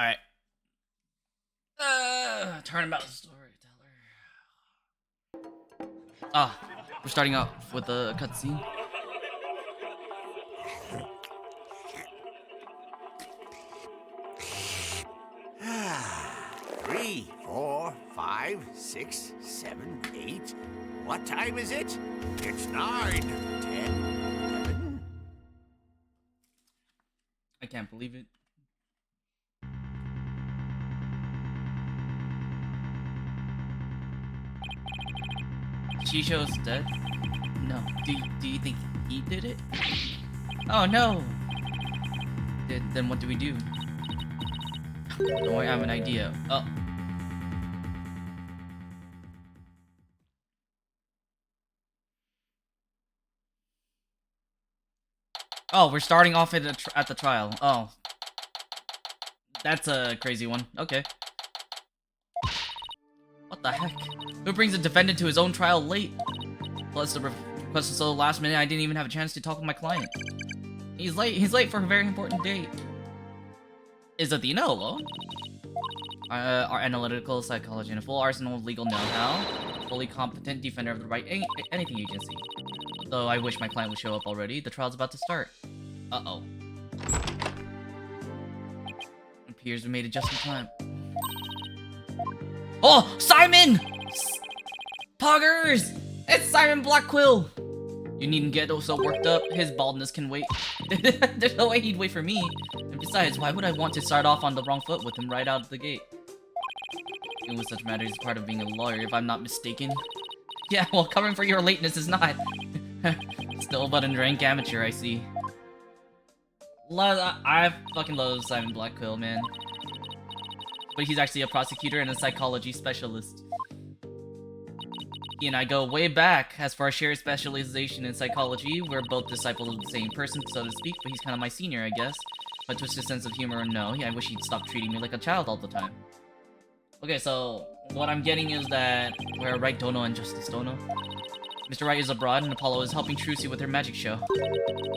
Alright. Turnabout storyteller. Ah, we're starting off with a cutscene. Three, 4, 5, 6, 7, 8. What time is it? It's 9, 10, 11. I can't believe it. Chisho's dead? No. Do you think he did it? Oh no! Then what do we do? Don't worry, I have an idea. Oh. Oh, we're starting off at the trial. Oh. That's a crazy one. Okay. What the heck? Who brings a defendant to his own trial late? Plus the request was so last minute I didn't even have a chance to talk with my client. He's late for a very important date. Is Athena alone? Our analytical psychology and a full arsenal of legal know-how. Fully competent defender of the right anything agency. Though I wish my client would show up already. The trial's about to start. Uh-oh. Appears we made it just in time. Oh! Simon! Poggers! It's Simon Blackquill! You needn't get so worked up. His baldness can wait. There's no way he'd wait for me. And besides, why would I want to start off on the wrong foot with him right out of the gate? Dealing with such matters is part of being a lawyer, if I'm not mistaken. Yeah, well, covering for your lateness is not. Still but a rank amateur, I see. I fucking love Simon Blackquill, man. But he's actually a prosecutor and a psychology specialist. He and I go way back. As for our shared specialization in psychology, we're both disciples of the same person, so to speak, but he's kind of my senior, I guess. My twisted sense of humor, no. I wish he'd stop treating me like a child all the time. Okay, so what I'm getting is that we're right Dono and Justice Dono. Mr. Wright is abroad and Apollo is helping Trucy with her magic show.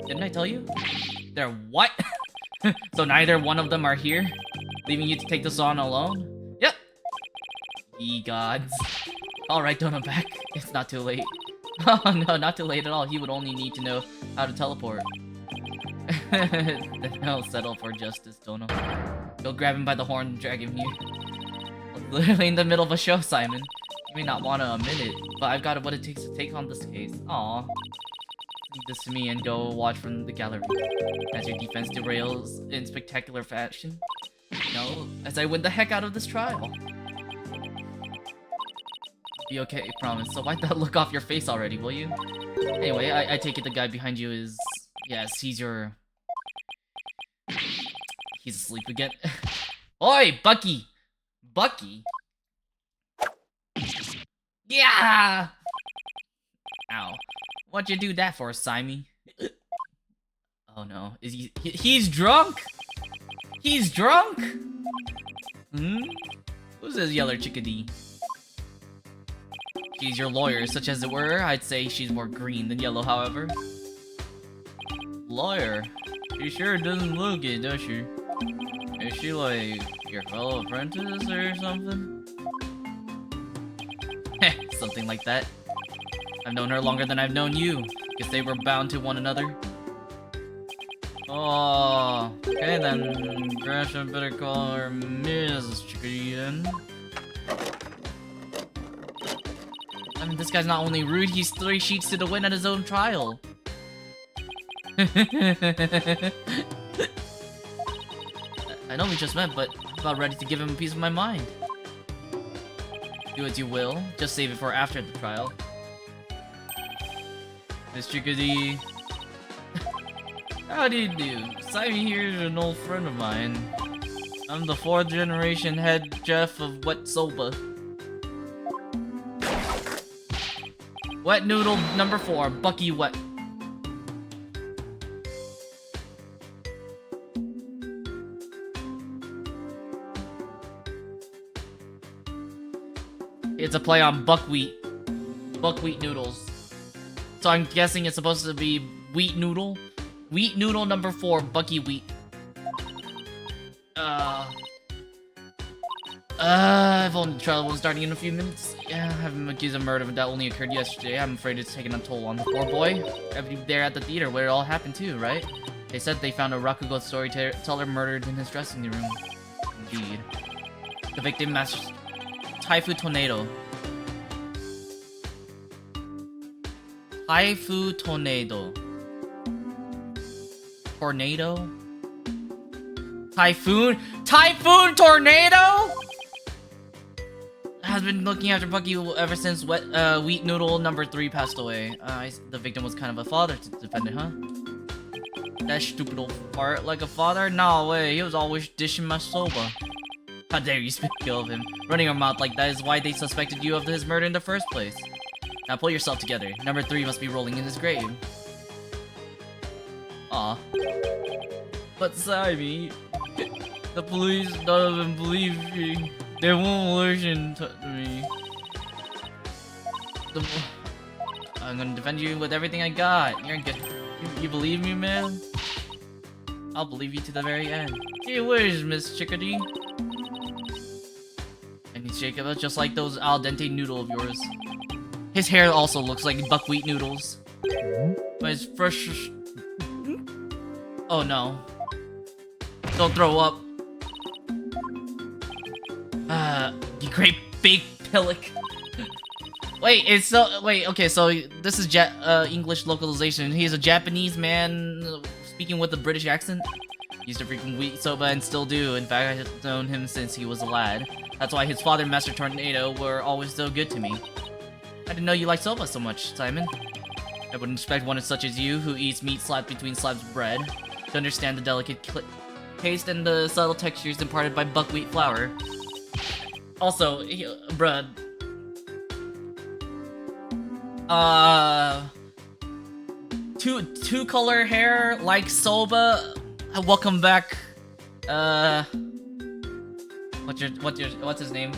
Didn't I tell you? They're what? So neither one of them are here? Leaving you to take this on alone? Yep. Ye gods. Alright, Dono back. It's not too late. Oh no, not too late at all. He would only need to know how to teleport. Then I'll settle for Justice Dono. Go grab him by the horn and drag him here. Literally in the middle of a show, Simon. You may not want to admit it, but I've got what it takes to take on this case. Aww. Leave this to me and go watch from the gallery. As your defense derails in spectacular fashion. No, as I win the heck out of this trial. Be okay, promise. So wipe that look off your face already, will you? Anyway, I take it the guy behind you is... Yes, he's your... He's asleep again. Oi, Bucky! Bucky? Yeah! Ow. What'd you do that for, Simon? Oh no. Is he's drunk? He's drunk? Hmm? Who's this yeller chickadee? She's your lawyer, such as it were. I'd say she's more green than yellow, however. Lawyer? She sure doesn't look it, does she? Is she like your fellow apprentice or something? Heh, something like that. I've known her longer than I've known you. Guess they were bound to one another. Oh, okay then. Grasha better call her Ms. Chickadee then. I mean, this guy's not only rude, he's 3 sheets to the wind at his own trial. I know we just met, but I'm about ready to give him a piece of my mind. Do as you will, just save it for after the trial. Miss Chickadee. How do you do? Simon here is an old friend of mine. I'm the 4th generation head chef of Wet Soba. Wet noodle number 4, Bucky Wet. It's a play on buckwheat. Buckwheat noodles. So I'm guessing it's supposed to be wheat noodle? Wheat noodle number 4, Bucky Wheat. I've only trial one starting in a few minutes. Yeah, I have him accused of murder, but that only occurred yesterday. I'm afraid it's taken a toll on the poor boy. Every there at the theater where it all happened too, right? They said they found a Rakugo storyteller murdered in his dressing room. Indeed. The victim, Master Taifu Tornado. Taifu Tornado. Tornado? Typhoon Tornado? Has been looking after Bucky ever since Wheat Noodle number 3 passed away. The victim was kind of a father to defend it, huh? That stupid old fart like a father? No way, he was always dishing my soba. How dare you speak ill of him? Running your mouth like that is why they suspected you of his murder in the first place. Now pull yourself together. Number 3 must be rolling in his grave. Aw. But Simon, the police don't even believe me. They won't listen to me. I'm gonna defend you with everything I got. You're good. You believe me, man? I'll believe you to the very end. Gee whiz, Miss Chickadee. And he's Jacob, just like those al dente noodle of yours. His hair also looks like buckwheat noodles. But his fresh... Oh no. Don't throw up. You great big pillock. Wait, okay, so this is English localization. He's a Japanese man speaking with a British accent. Used to frequent wheat soba and still do. In fact, I have known him since he was a lad. That's why his father and Master Tornado were always so good to me. I didn't know you liked soba so much, Simon. I wouldn't expect one such as you, who eats meat slapped between slabs of bread, to understand the delicate taste and the subtle textures imparted by buckwheat flour. Also, bruh. Two color hair like soba. Welcome back. What's his name?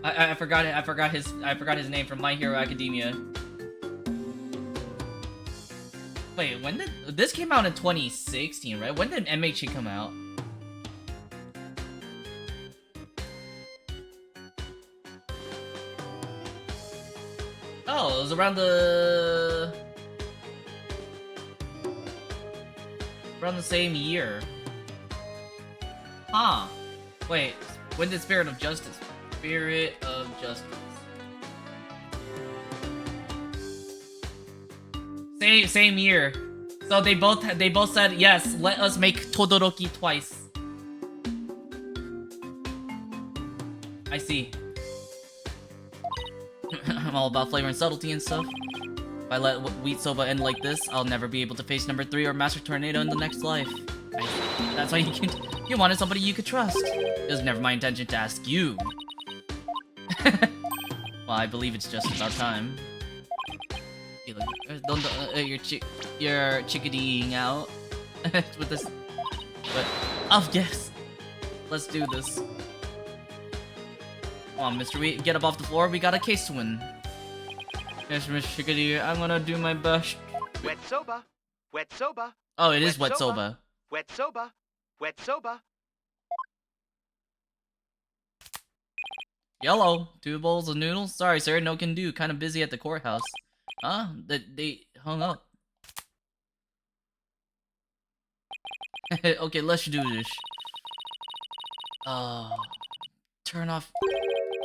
I forgot his name from My Hero Academia. Wait, when did this came out in 2016, right? When did MHA come out? Oh, it was around the same year. Huh. Wait, when did Spirit of Justice? Spirit of Justice. Same year. So they both said yes, let us make Todoroki twice. I see. I'm all about flavor and subtlety and stuff. If I let wheat soba end like this, I'll never be able to face number 3 or Master Tornado in the next life. That's why you wanted somebody you could trust. It was never my intention to ask you. Well, I believe it's just about time. You're chickadeeing out with this. But oh yes, let's do this. Come on, Mr. Wheat, get up off the floor. We got a case to win. Yes, Miss Chickadee, I'm gonna do my best. Wet soba. Wet soba. Oh, it is wet soba. Wet soba. Wet soba. Yellow. 2 bowls of noodles? Sorry, sir, no can do. Kind of busy at the courthouse. Huh? They hung up. Okay, let's do this. Turn off.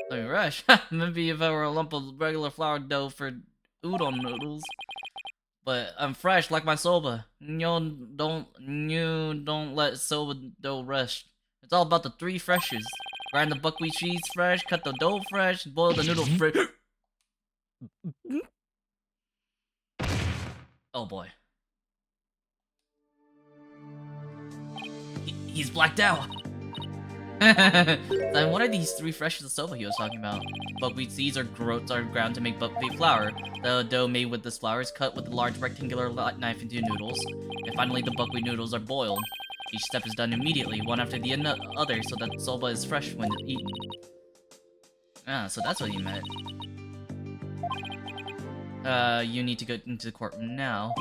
Let me rush. Maybe if I were a lump of regular flour dough for udon noodles. But I'm fresh like my soba. You don't let soba dough rust. It's all about the 3 freshes. Grind the buckwheat cheese fresh, cut the dough fresh, boil the noodles fresh. Oh boy. He's blacked out. Then what are these 3 freshes of soba he was talking about? Buckwheat seeds or groats are ground to make buckwheat flour. The dough made with this flour is cut with a large rectangular knife into noodles. And finally, the buckwheat noodles are boiled. Each step is done immediately, one after the other, so that soba is fresh when eaten. Ah, so that's what you meant. You need to go into the courtroom now.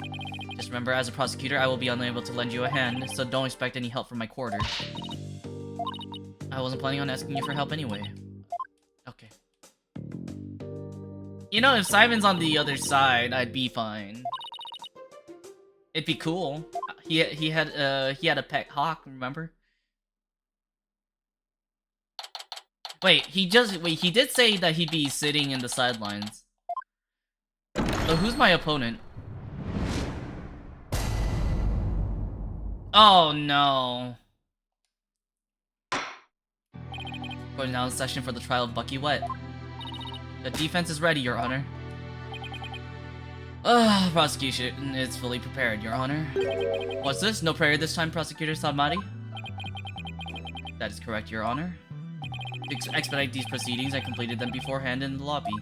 Just remember, as a prosecutor, I will be unable to lend you a hand, so don't expect any help from my quarters. I wasn't planning on asking you for help anyway. Okay. You know, if Simon's on the other side, I'd be fine. It'd be cool. He had a pet hawk, remember? Wait, he did say that he'd be sitting in the sidelines. So who's my opponent? Oh no. Going down the session for the trial of Bucky Wet. The defense is ready, Your Honor. Prosecution is fully prepared, Your Honor. What's this? No prayer this time, Prosecutor Samari? That is correct, Your Honor. To expedite these proceedings, I completed them beforehand in the lobby.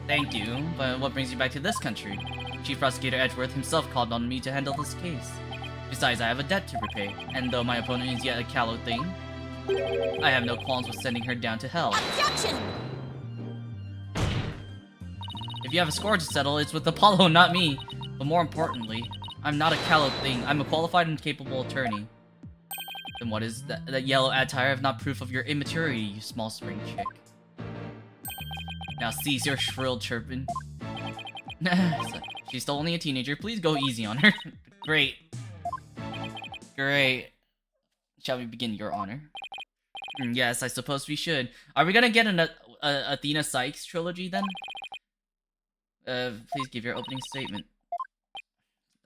Thank you, but what brings you back to this country? Chief Prosecutor Edgeworth himself called on me to handle this case. Besides, I have a debt to repay, and though my opponent is yet a callow thing, I have no qualms with sending her down to hell. Objection! If you have a score to settle, it's with Apollo, not me. But more importantly, I'm not a callow thing. I'm a qualified and capable attorney. Then what is that yellow attire if not proof of your immaturity, you small spring chick? Now cease your shrill chirping. She's still only a teenager. Please go easy on her. Great. Great. Shall we begin, Your Honor? Yes, I suppose we should. Are we gonna get an Athena Sykes trilogy then? Please give your opening statement.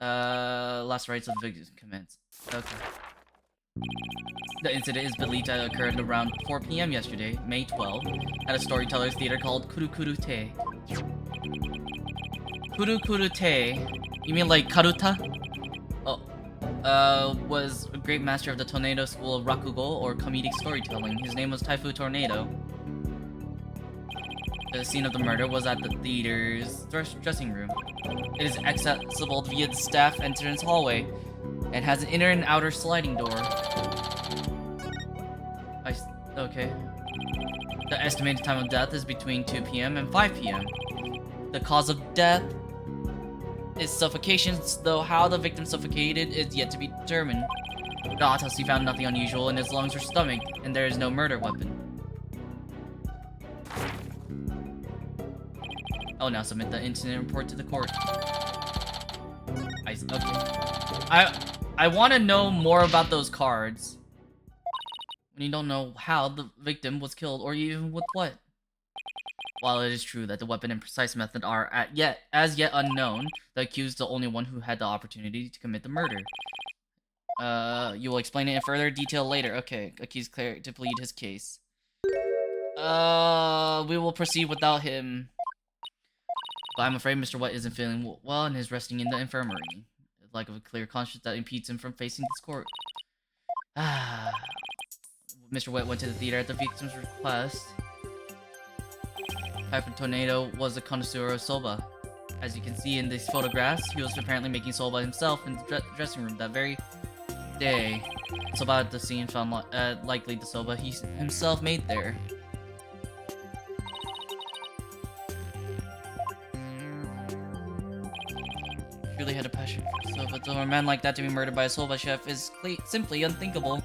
Last rites of victims commence. Okay. The incident is believed to have occurred around 4 p.m. yesterday, May 12, at a storyteller's theater called Kurukuru Te. Kurukuru Te? You mean like Karuta? Oh. Was a great master of the Tornado School of Rakugo, or comedic storytelling. His name was Taifu Tornado. The scene of the murder was at the theater's dressing room. It is accessible via the staff entrance hallway, and has an inner and outer sliding door. Okay. The estimated time of death is between 2 p.m. and 5 p.m. The cause of death is suffocation, though how the victim suffocated is yet to be determined. The autopsy found nothing unusual in his lungs or stomach, and there is no murder weapon. Oh, now submit the incident report to the court. Okay. I want to know more about those cards. When you don't know how the victim was killed, or even with what. While it is true that the weapon and precise method are as yet unknown, the accused is the only one who had the opportunity to commit the murder. You will explain it in further detail later. Okay, accused clear to plead his case. We will proceed without him. But I'm afraid Mr. Wet isn't feeling well and is resting in the infirmary. The lack of a clear conscience that impedes him from facing this court. Mr. Wet went to the theater at the victim's request. Taifu Tornado was a connoisseur of soba. As you can see in these photographs, he was apparently making soba himself in the dressing room that very day. Soba at the scene found likely the soba he himself made there. Really had a passion for soba. For a man like that to be murdered by a soba chef is simply unthinkable.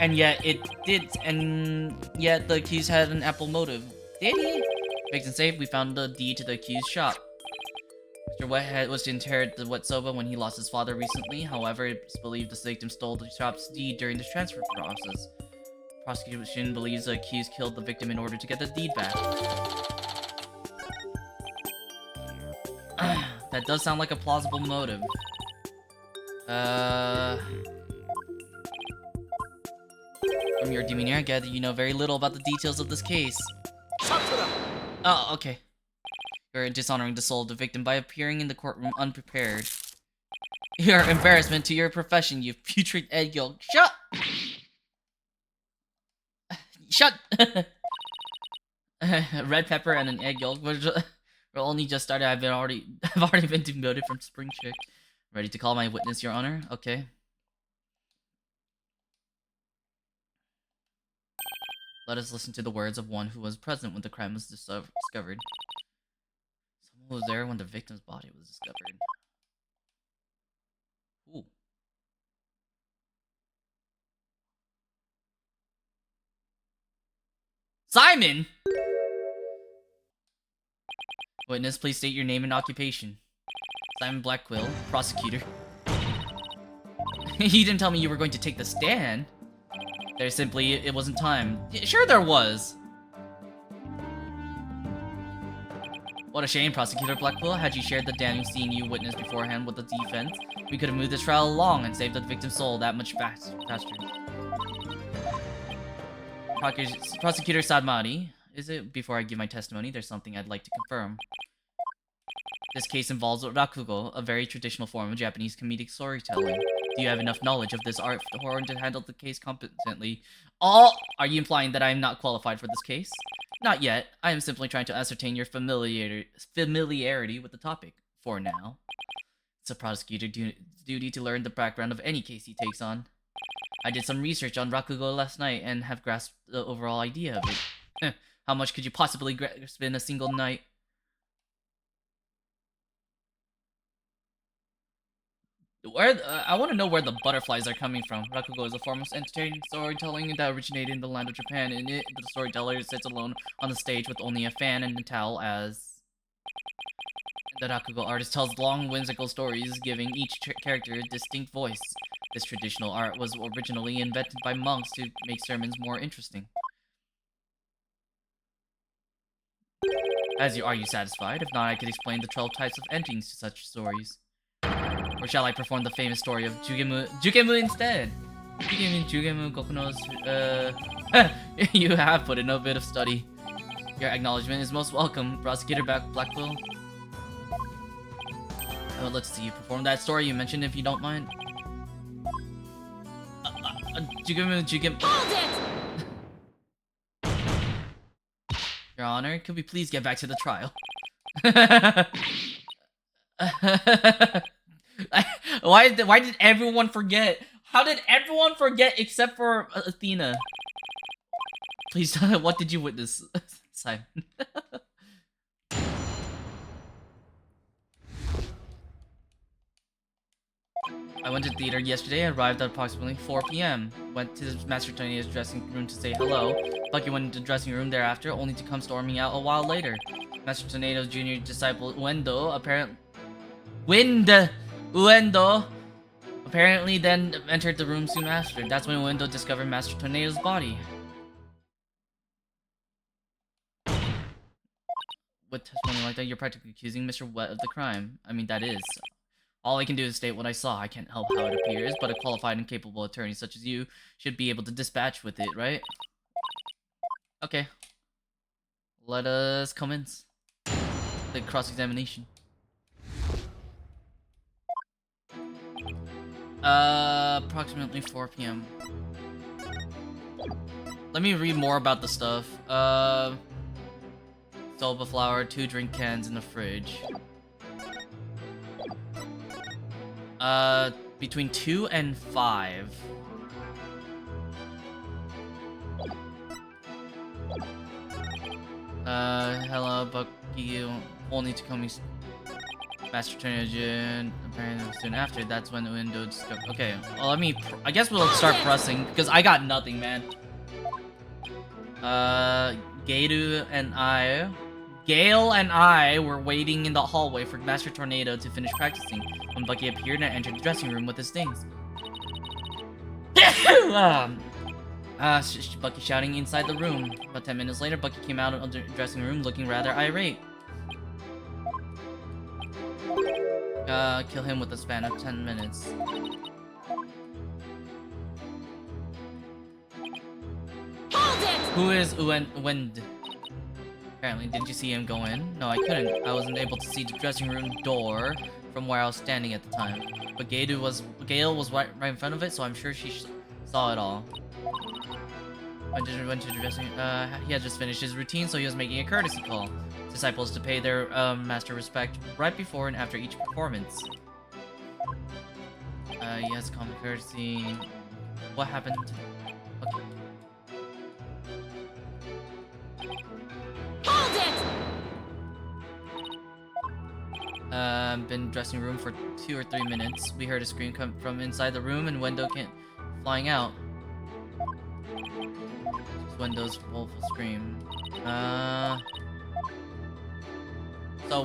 And yet it did, and yet the accused had an ample motive. Did he? Victim safe, we found the deed to the accused shop. Mr. Wet was to inherit the wet soba when he lost his father recently. However, it's believed the victim stole the shop's deed during the transfer process. Prosecution believes the accused killed the victim in order to get the deed back. That does sound like a plausible motive. From your demeanor, I gather you know very little about the details of this case. Oh, okay. You're dishonoring the soul of the victim by appearing in the courtroom unprepared. You're embarrassment to your profession, you putrid egg yolk. Shut! Shut! Red pepper and an egg yolk. We're only just started. I've already been demoted from Spring Chick. Ready to call my witness, Your Honor? Okay. Let us listen to the words of one who was present when the crime was discovered. Someone was there when the victim's body was discovered. Ooh. Simon! Witness, please state your name and occupation. Simon Blackquill, prosecutor. You didn't tell me you were going to take the stand. It wasn't time. Sure there was. What a shame, Prosecutor Blackquill. Had you shared the damning scene you witnessed beforehand with the defense, we could have moved this trial along and saved the victim's soul that much faster. Prosecutor Sadmari, is it? Before I give my testimony, there's something I'd like to confirm. This case involves rakugo, a very traditional form of Japanese comedic storytelling. Do you have enough knowledge of this art form to handle the case competently? Are you implying that I am not qualified for this case? Not yet. I am simply trying to ascertain your familiarity with the topic. For now. It's a prosecutor's duty to learn the background of any case he takes on. I did some research on rakugo last night and have grasped the overall idea of it. How much could you possibly grasp in a single night? I want to know where the butterflies are coming from. Rakugo is a form of entertaining storytelling that originated in the land of Japan. In it, the storyteller sits alone on the stage with only a fan and a towel as... The Rakugo artist tells long, whimsical stories, giving each character a distinct voice. This traditional art was originally invented by monks to make sermons more interesting. Are you satisfied? If not, I could explain the 12 types of endings to such stories. Or shall I perform the famous story of Jugemu instead? Jugemu Gokuno's, you have put in a bit of study. Your acknowledgement is most welcome, Prosecutor Blackquill. Let's see you perform that story you mentioned if you don't mind. Jugemu. Hold it! Your Honor, could we please get back to the trial? Why did everyone forget? How did everyone forget except for Athena? Please, what did you witness, Simon? I went to theater yesterday and arrived at approximately 4 p.m. Went to Master Tornado's dressing room to say hello. Bucky went into the dressing room thereafter, only to come storming out a while later. Master Tornado's junior disciple Uendo apparently then entered the room soon after. That's when Uendo discovered Master Tornado's body. With testimony like that, you're practically accusing Mr. Wet of the crime. I mean, that is. All I can do is state what I saw. I can't help how it appears, but a qualified and capable attorney such as you should be able to dispatch with it, right? Okay. Let us commence the cross-examination. Approximately 4 p.m. Let me read more about the stuff. Soba flour, 2 drink cans in the fridge. Between 2 and 5. Hello, Bucky. You will need to come Master Tornado apparently soon after. That's when the window discovered. Okay, well, I guess we'll start pressing because I got nothing, man. Gale and I were waiting in the hallway for Master Tornado to finish practicing when Bucky appeared and entered the dressing room with his things. Bucky shouting inside the room. About 10 minutes later, Bucky came out of the dressing room looking rather irate. Kill him with a span of 10 minutes. Hold it! Who is Wend? Apparently, did you see him go in? No, I couldn't. I wasn't able to see the dressing room door from where I was standing at the time. But Gale was right in front of it, so I'm sure she saw it all. Went to the dressing. He had just finished his routine, so he was making a courtesy call. Disciples to pay their master respect right before and after each performance. Yes, common courtesy. What happened? Okay. Hold it! Been dressing room for 2 or 3 minutes. We heard a scream come from inside the room and Wendo came flying out. Windows full screen. So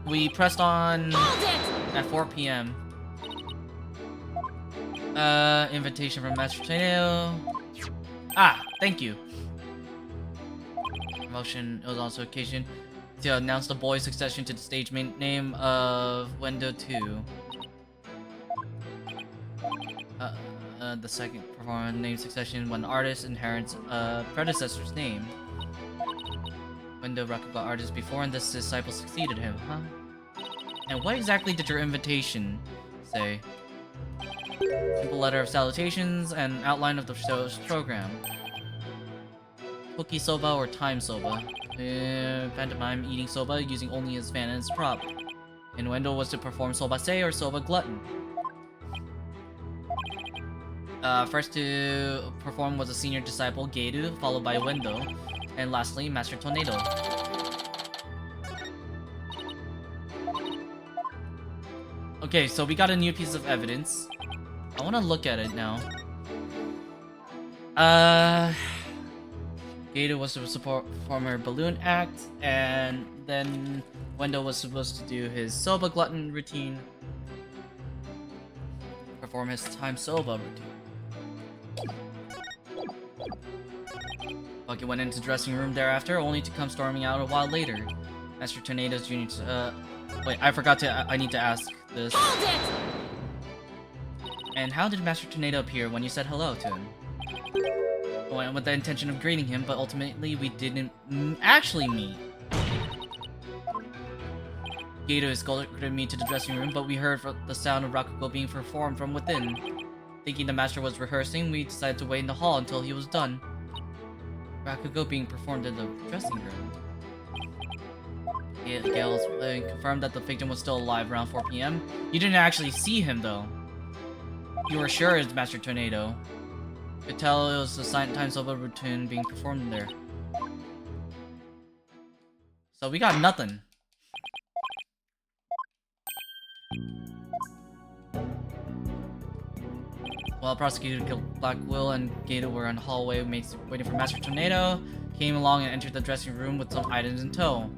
we pressed on Hold it! at 4 p.m. Invitation from Master Tornado. Ah, thank you. Promotion. It was also occasion to announce the boy's succession to the stage name of Window 2. The second performance name succession when artist inherits a predecessor's name. Window Rakugo artist before and this disciple succeeded him, huh? And what exactly did your invitation say? Simple letter of salutations and outline of the show's program. Cookie soba or time soba. Pantomime eating soba using only his fan as prop. Innuendo was to perform sobase or soba glutton. First to perform was a senior disciple, Geiru, followed by Wendo, and lastly, Master Tornado. Okay, so we got a new piece of evidence. I want to look at it now. Geiru was to perform her balloon act, and then Wendo was supposed to do his soba glutton routine. Perform his time soba routine. Bucky went into the dressing room thereafter, only to come storming out a while later. Master Tornado's junior. Wait, I need to ask this. Hold it! And how did Master Tornado appear when you said hello to him? I went with the intention of greeting him, but ultimately we didn't actually meet. Gato escorted me to the dressing room, but we heard the sound of Rakugo being performed from within. Thinking the master was rehearsing, we decided to wait in the hall until he was done. Rakugo being performed in the dressing room. Gales confirmed that the victim was still alive around 4 p.m. You didn't actually see him, though. You were sure it's Master Tornado. Could tell it was the time soba routine being performed there. So we got nothing. While Prosecutor Blackwell and Gato were in the hallway waiting for Master Tornado, came along and entered the dressing room with some items in tow.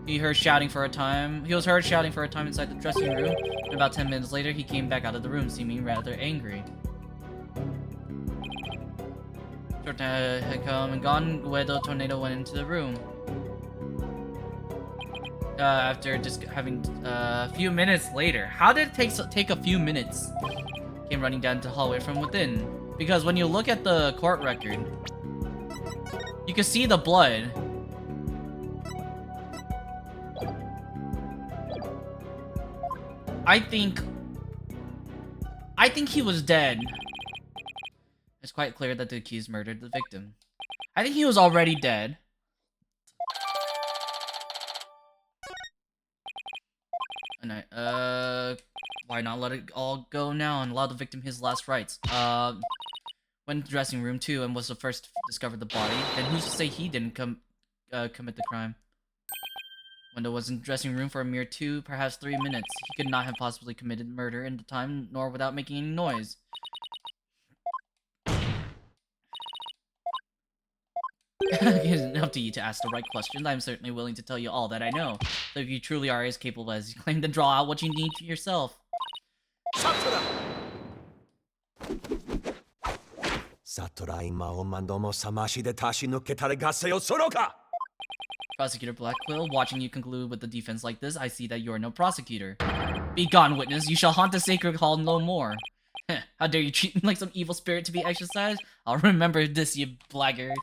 He was heard shouting for a time inside the dressing room, and about 10 minutes later he came back out of the room, seeming rather angry. Short time had come and gone, Guido Tornado went into the room. After just having a few minutes later. How did it take a few minutes? Came running down the hallway from within. Because when you look at the court record, you can see the blood. I think he was dead. It's quite clear that the accused murdered the victim. I think he was already dead. And why not let it all go now and allow the victim his last rites? Went to the dressing room too and was the first to discover the body. Then who's to say he didn't commit the crime? Wendo was in the dressing room for a mere 2, perhaps 3 minutes. He could not have possibly committed murder in the time, nor without making any noise. It isn't up to you to ask the right questions. I'm certainly willing to tell you all that I know. So if you truly are as capable as you claim, then draw out what you need for yourself. Prosecutor Blackquill, watching you conclude with a defense like this, I see that you are no prosecutor. Be gone, witness. You shall haunt the sacred hall no more. How dare you treat me like some evil spirit to be exercised? I'll remember this, you blackguard.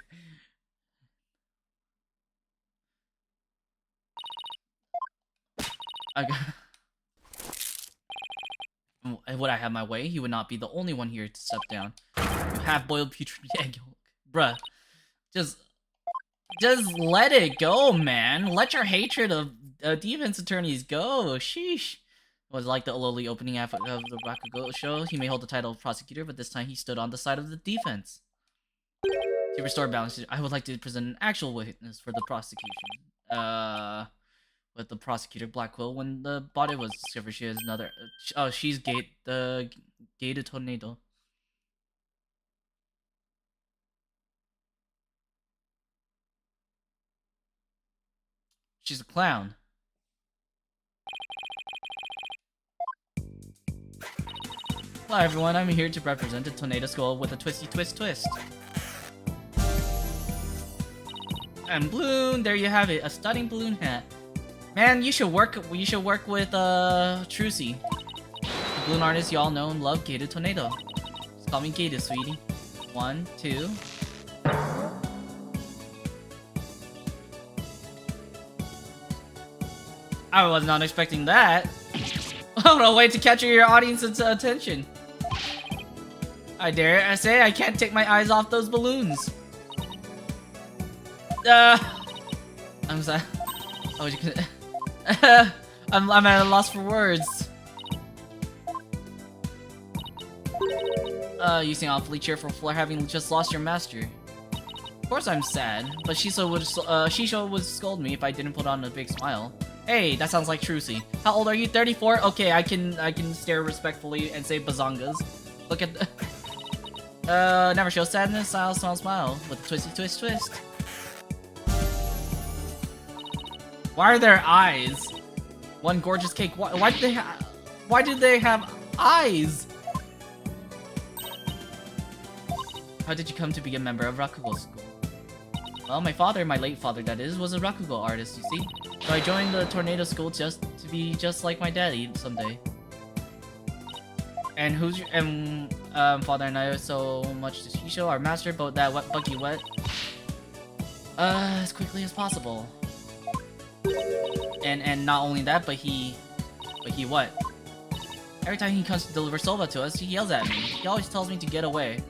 Would I have my way, he would not be the only one here to step down. You half-boiled putrid egg yolk. Bruh. Just let it go, man. Let your hatred of defense attorneys go. Sheesh. It was like the lowly opening half of the Rakugo show. He may hold the title of prosecutor, but this time he stood on the side of the defense. To restore balance, I would like to present an actual witness for the prosecution. With the prosecutor Blackquill, when the body was discovered, she has another. She's Gato Tornado. She's a clown. Hello everyone, I'm here to represent the Tornado School with a twisty twist. And Bloon, there you have it, a stunning balloon hat. Man, you should work with Trucy. The balloon artist y'all know and love, Gator Tornado. Just call me Gator, sweetie. 1, 2. I was not expecting that. Oh no, way to capture your audience's attention. I dare say I can't take my eyes off those balloons. I'm sorry. Oh, you can. I'm at a loss for words. You seem awfully cheerful for having just lost your master. Of course I'm sad, but Shisho would scold me if I didn't put on a big smile. Hey, that sounds like Trucy. How old are you? 34? Okay, I can stare respectfully and say bazongas. Look at the never show sadness, smile with a twisty twist. Why are there eyes? One gorgeous cake. Why do they have eyes? How did you come to be a member of Rakugo School? Well, my father, my late father that is, was a Rakugo artist, you see. So I joined the Tornado School just to be just like my daddy someday. And father and I are so much to Shisho, our master, but that Bucky wet. As quickly as possible. And not only that, but he what? Every time he comes to deliver soba to us, he yells at me. He always tells me to get away.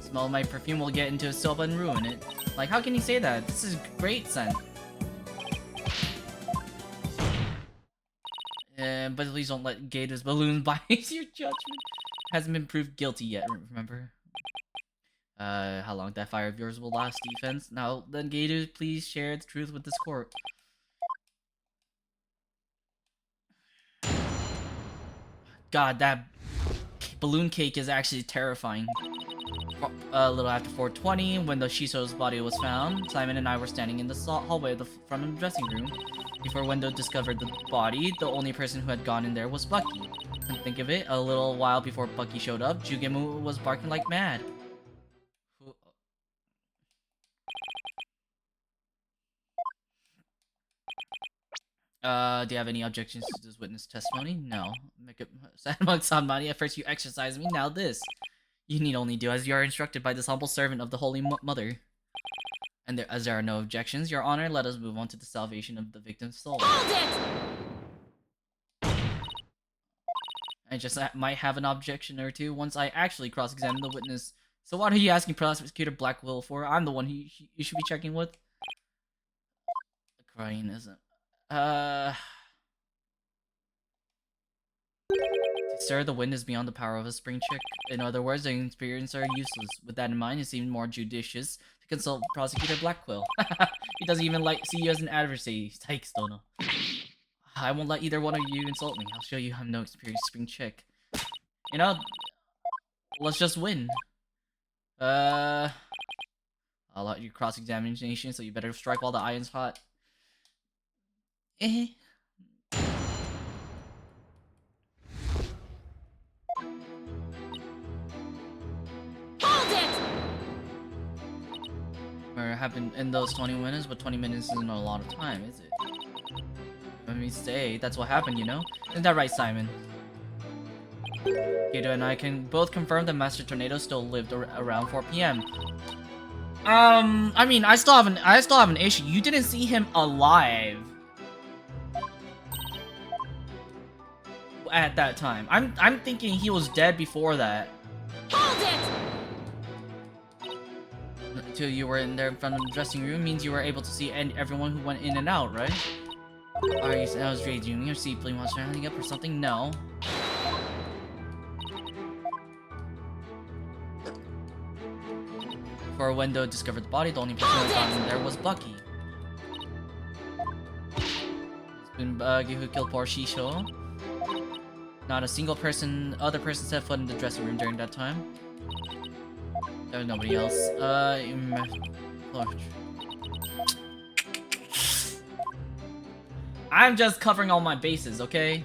Smell of my perfume will get into his soba and ruin it. Like, how can you say that? This is great scent. But please don't let Gator's balloon bias your judgment. Hasn't been proved guilty yet, remember? How long that fire of yours will last, defense? Now, then Gator, please share the truth with this court. God, that balloon cake is actually terrifying. A little after 4:20, when the Shisho's body was found, Simon and I were standing in the hallway from the dressing room. Before Wendo discovered the body, the only person who had gone in there was Bucky. Couldn't think of it, a little while before Bucky showed up, Jugemu was barking like mad. Do you have any objections to this witness testimony? No. Make it among Sanmani. At first you exercised me, now this. You need only do as you are instructed by this humble servant of the Holy Mother. And as there are no objections, Your Honor, let us move on to the salvation of the victim's soul. Hold it! I just might have an objection or two once I actually cross-examine the witness. So what are you asking Prosecutor Blackwell for? I'm the one you should be checking with. Crying isn't. Sir, the wind is beyond the power of a spring chick. In other words, the experience are useless. With that in mind, it seemed more judicious to consult Prosecutor Blackquill. He doesn't even see you as an adversary. Yikes, Dono. I won't let either one of you insult me. I'll show you I'm no experienced spring chick. You know, let's just win. I'll let you cross-examination, so you better strike while the iron's hot. Hold it! Or happened in those 20 minutes, but 20 minutes isn't a lot of time, is it? Let me say, that's what happened, you know? Isn't that right, Simon? Gato and I can both confirm that Master Tornado still lived around 4 p.m. I mean, I still have an issue. You didn't see him alive at that time. I'm thinking he was dead before that. Hold it! Until you were in there in front of the dressing room means you were able to see everyone who went in and out, right? Are you? I was raging. Your seaplane monster hanging up or something? No. Before Wendo discovered the body, the only person who found in there was Bucky. It's been Bucky who killed poor Shisho. Not a single other person set foot in the dressing room during that time. There was nobody else. I'm just covering all my bases, okay?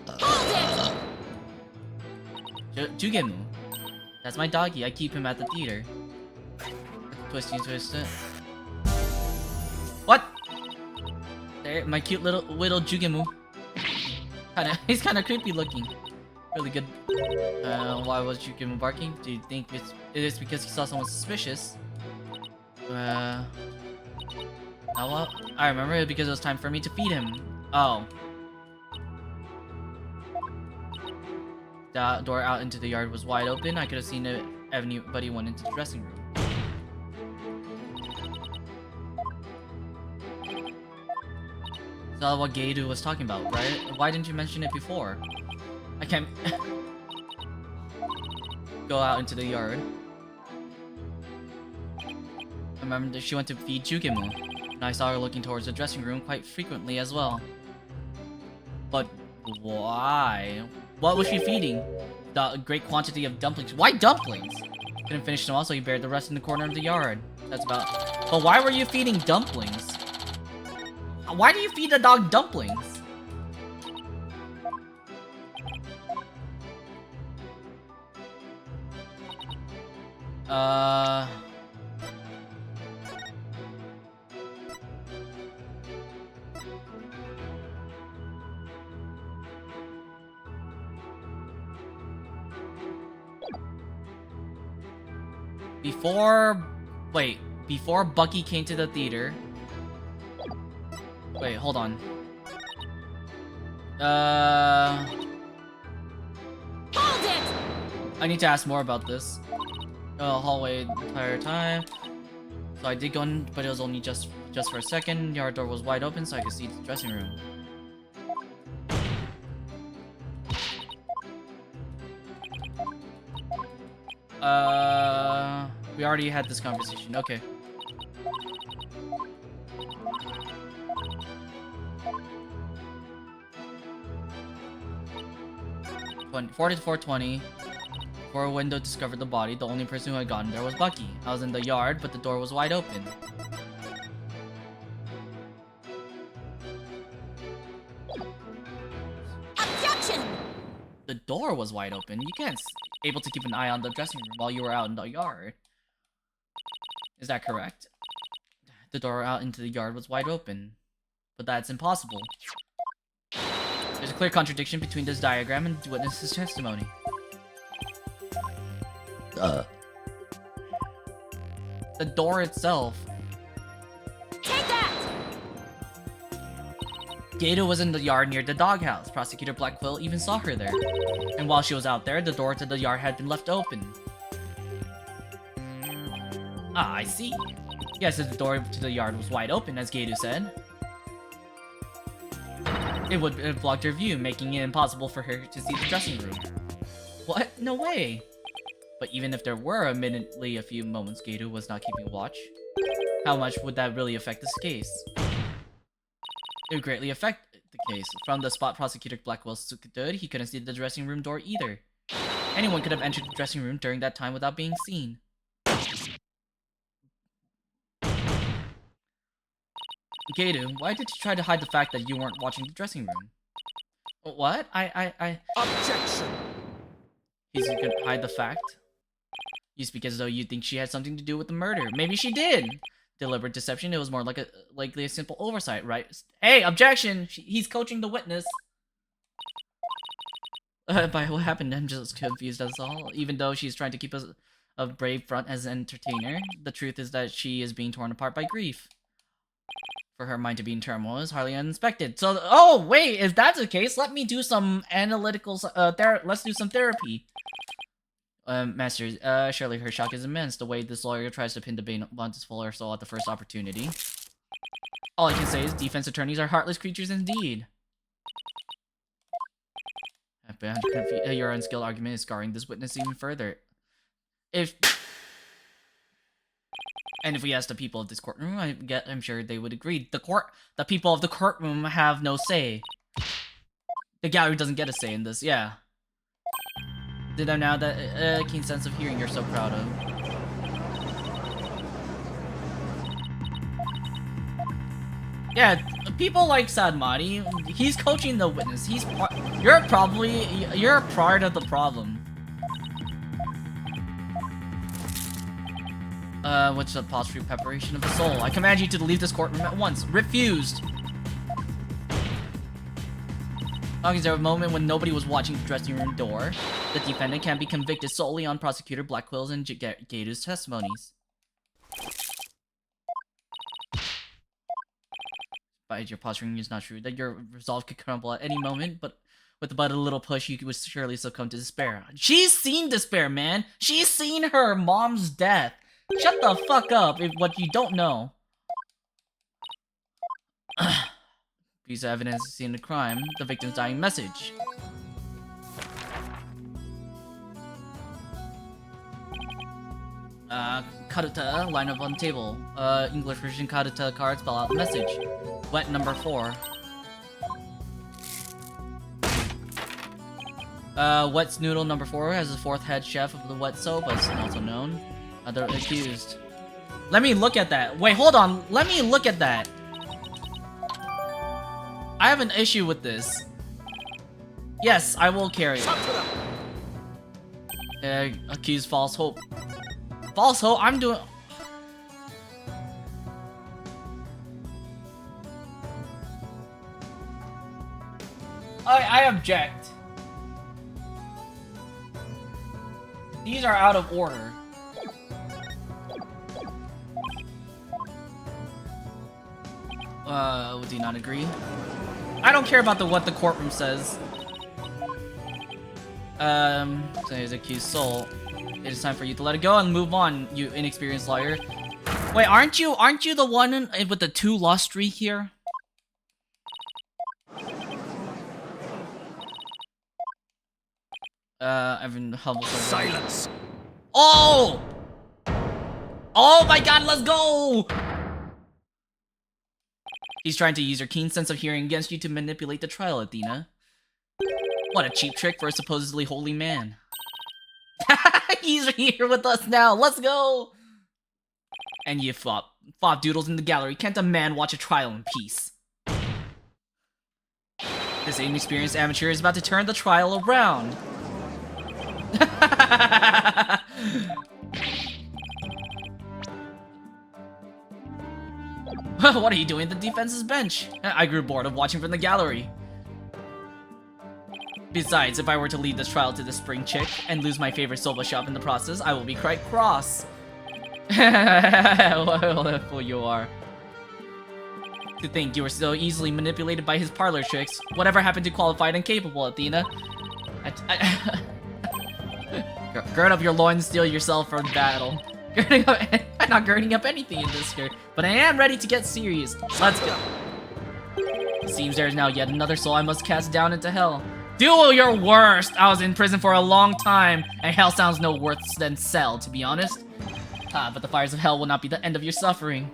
Hold it! Jugemu. That's my doggy. I keep him at the theater. Twisty twist it. What? There, my cute little Jugemu. He's kinda creepy looking. Really good. Why was Jugemu barking? Do you think it is because he saw someone suspicious? Oh well, I remember it because it was time for me to feed him. Oh. The door out into the yard was wide open. I could have seen it if anybody went into the dressing room. That's what Geidu was talking about, right? Why didn't you mention it before? I can't go out into the yard. I remember that she went to feed Jugemu, and I saw her looking towards the dressing room quite frequently as well. But why? What was she feeding? The great quantity of dumplings. Why dumplings? Couldn't finish them all, so you buried the rest in the corner of the yard. That's about. But why were you feeding dumplings? Why do you feed a dog dumplings? Before Bucky came to the theater. Wait, hold on. Hold it! I need to ask more about this. Hallway the entire time. So I did go in, but it was only just for a second. Yard door was wide open, so I could see the dressing room. We already had this conversation. Okay. When 40 to 420, before a window discovered the body, the only person who had gotten there was Bucky. I was in the yard, but the door was wide open. Objection! The door was wide open. You can't able to keep an eye on the dressing room while you were out in the yard. Is that correct? The door out into the yard was wide open. But that's impossible. There's a clear contradiction between this diagram and the witness's testimony. The door itself. Take that! Geidu was in the yard near the doghouse. Prosecutor Black Quill even saw her there. And while she was out there, the door to the yard had been left open. Ah, I see. Yes, the door to the yard was wide open, as Geidu said. It would have blocked her view, making it impossible for her to see the dressing room. What? No way! But even if there were admittedly a few moments Geidu was not keeping watch, how much would that really affect this case? It would greatly affect the case. From the spot Prosecutor Blackwell stood, he couldn't see the dressing room door either. Anyone could have entered the dressing room during that time without being seen. Geidu, why did you try to hide the fact that you weren't watching the dressing room? What? Objection! He's gonna hide the fact? You speak as though you think she had something to do with the murder. Maybe she did! Deliberate deception, it was more likely a simple oversight, right? Hey, objection! He's coaching the witness! By what happened, I'm just confused, that's all. Even though she's trying to keep a brave front as an entertainer, the truth is that she is being torn apart by grief. For her mind to be in turmoil is hardly unexpected. So, oh wait, if that's the case, let me do some analytical, let's do some therapy. Master, surely her shock is immense, the way this lawyer tries to pin the blame on this full soul at the first opportunity. All I can say is defense attorneys are heartless creatures indeed. Your unskilled argument is scarring this witness even further. And if we ask the people of this courtroom, I'm sure they would agree. The people of the courtroom have no say. The gallery doesn't get a say in this, yeah. Did I now that keen sense of hearing you're so proud of? Yeah, people like Sadmati, he's coaching the witness. You're a part of the problem. What's the posture preparation of the soul? I command you to leave this courtroom at once. Refused. As long as there was a moment when nobody was watching the dressing room door, the defendant can be convicted solely on Prosecutor Blackwell's and Gato's testimonies. But your posturing is not true. That your resolve could crumble at any moment, but with but a little push, you would surely succumb to despair. She's seen despair, man. She's seen her mom's death. Shut the fuck up if what you don't know. Piece of evidence to see in the crime, the victim's dying message. Karuta, line up on table. English version Karuta card, spell out the message. Wet number 4. Wet Snoodle number 4 has the 4th head chef of the Wet Soap, as also known. Other accused. Let me look at that. Wait, hold on. Let me look at that. I have an issue with this. Yes, I will carry it. Accused false hope. False hope? I'm doing... I object. These are out of order. Would you not agree? I don't care about what the courtroom says. So here's accused soul. It is time for you to let it go and move on, you inexperienced lawyer. Wait, aren't you the one with the 2 lost streak here? Evan Hubble. Silence. Oh! Oh my god, let's go! He's trying to use your keen sense of hearing against you to manipulate the trial, Athena. What a cheap trick for a supposedly holy man. He's here with us now, let's go! And you fop doodles in the gallery. Can't a man watch a trial in peace? This inexperienced amateur is about to turn the trial around. What are you doing at the defense's bench? I grew bored of watching from the gallery. Besides, if I were to lead this trial to the spring chick and lose my favorite soba shop in the process, I will be quite cross. What a fool you are. To think you were so easily manipulated by his parlor tricks. Whatever happened to qualified and capable, Athena? Gird up your loins, steel yourself for battle. I'm not girding up anything in this skirt, but I am ready to get serious. Let's go. It seems there is now yet another soul I must cast down into hell. Do your worst! I was in prison for a long time, and hell sounds no worse than cell, to be honest. But the fires of hell will not be the end of your suffering.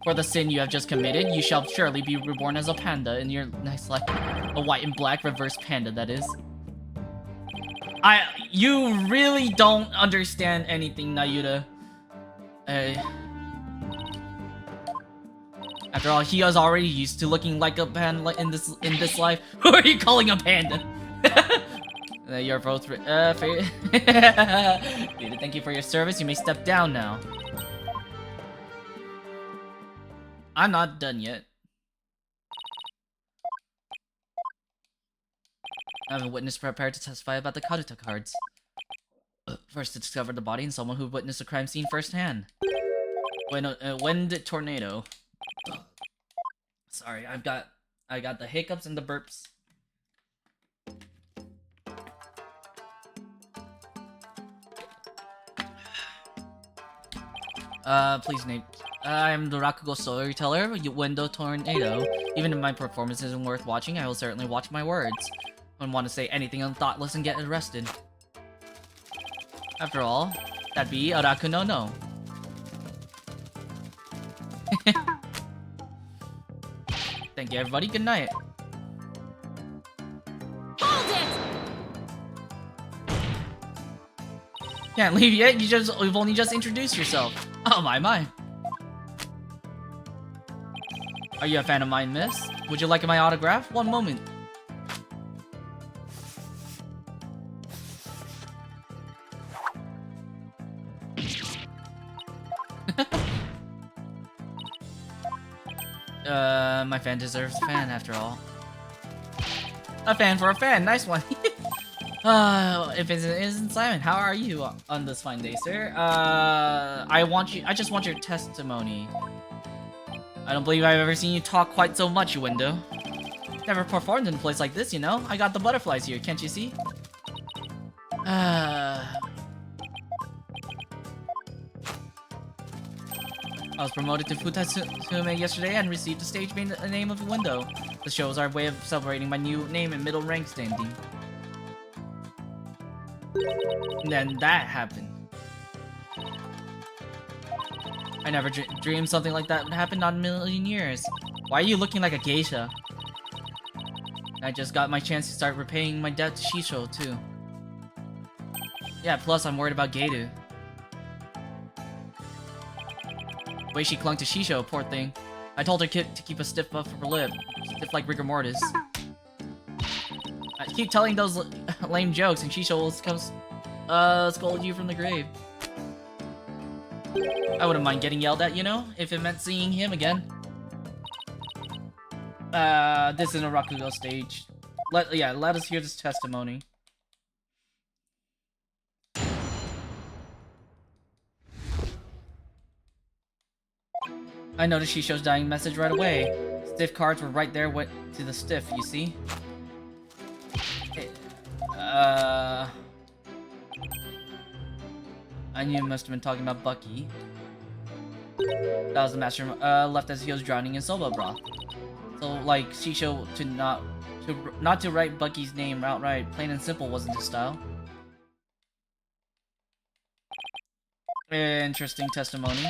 For the sin you have just committed, you shall surely be reborn as a panda in your next life. A white and black reverse panda, that is. You really don't understand anything, Nayuta. After all, he is already used to looking like a panda in this life. Who are you calling a panda? You're both thank you for your service. You may step down now. I'm not done yet. I have a witness prepared to testify about the Karuta cards. First to discover the body and someone who witnessed the crime scene firsthand. Wind tornado. Sorry, I got the hiccups and the burps. Please name. I'm the Rakugo storyteller, Window Tornado. Even if my performance isn't worth watching, I will certainly watch my words. I wouldn't want to say anything unthoughtless and get arrested. After all, that'd be Araku no no. Thank you, everybody. Good night. Hold it! Can't leave yet. You've only just introduced yourself. Oh my. Are you a fan of mine, miss? Would you like my autograph? One moment. My fan deserves a fan after all. A fan for a fan, nice one. If it isn't Simon, how are you on this fine day, sir? I just want your testimony. I don't believe I've ever seen you talk quite so much, you window. Never performed in a place like this, you know? I got the butterflies here, can't you see? I was promoted to Futatsume yesterday and received a stage name of Window. The show is our way of celebrating my new name and middle rank standing. And then that happened. I never dreamed something like that would happen, not in a million years. Why are you looking like a geisha? I just got my chance to start repaying my debt to Shisho, too. Yeah, plus I'm worried about Geiru. The way she clung to Shisho, poor thing. I told her to keep a stiff upper lip. Stiff like rigor mortis. I keep telling those lame jokes and Shisho will come scold you from the grave. I wouldn't mind getting yelled at, you know, if it meant seeing him again. This is a Rakugo stage. Let us hear this testimony. I noticed Shisho's dying message right away. Stiff cards were right there to the stiff, you see? I knew he must have been talking about Bucky. That was the master left as he was drowning in soba broth. So, like, Shisho not to write Bucky's name outright, plain and simple, wasn't his style. Interesting testimony.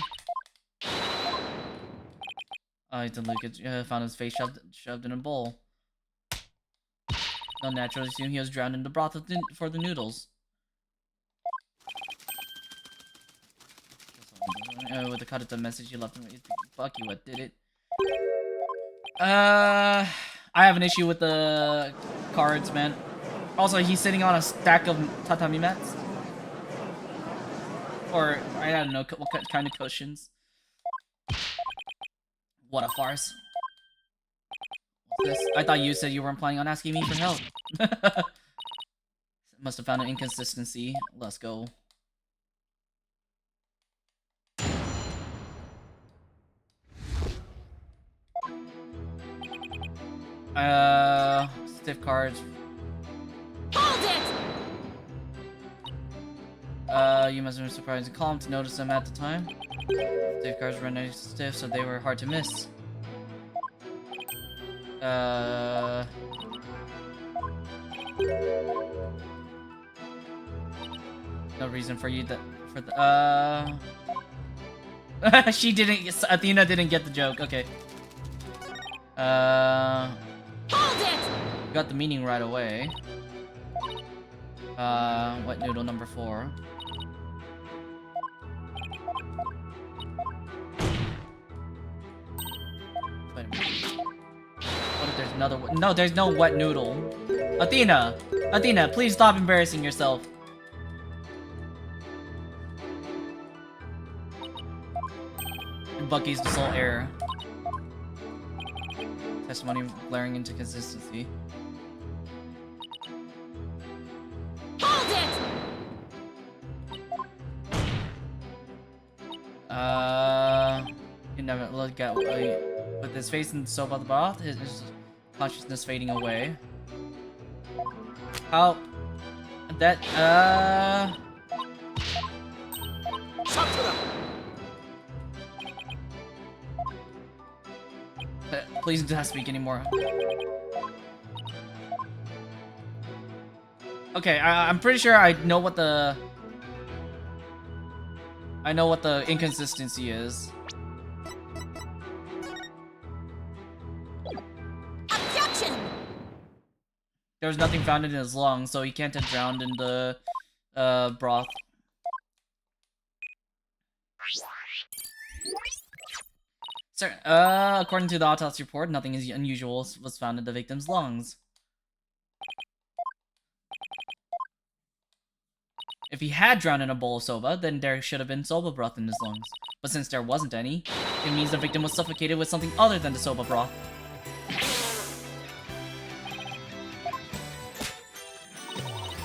Luke found his face shoved in a bowl. They'll naturally assume he was drowned in the broth for the noodles. With the Karuta message you left him, Bucky, what did it? I have an issue with the cards, man. Also, he's sitting on a stack of tatami mats. Or, I don't know what kind of cushions. What a farce. What's this? I thought you said you weren't planning on asking me for help. Must have found an inconsistency. Let's go. Stiff cards. Hold it! You must have been surprised and calm to notice them at the time. Stiff cards were nice stiff, so they were hard to miss. No reason for you she didn't. Athena didn't get the joke. Okay. Hold it! Got the meaning right away. Wet noodle number 4. Wait a minute. What if there's another one? No, there's no wet noodle. Athena! Athena, please stop embarrassing yourself. Bucky's the sole error. Testimony glaring into consistency. Hold it! You never look at with his face in soap on the broth, his consciousness fading away. How that Talk to them. please do not speak anymore. Okay, I'm pretty sure I know what the inconsistency is. Objection! There was nothing found in his lungs, so he can't have drowned in the broth. Sir, according to the autopsy report, nothing unusual was found in the victim's lungs. If he had drowned in a bowl of soba, then there should have been soba broth in his lungs. But since there wasn't any, it means the victim was suffocated with something other than the soba broth.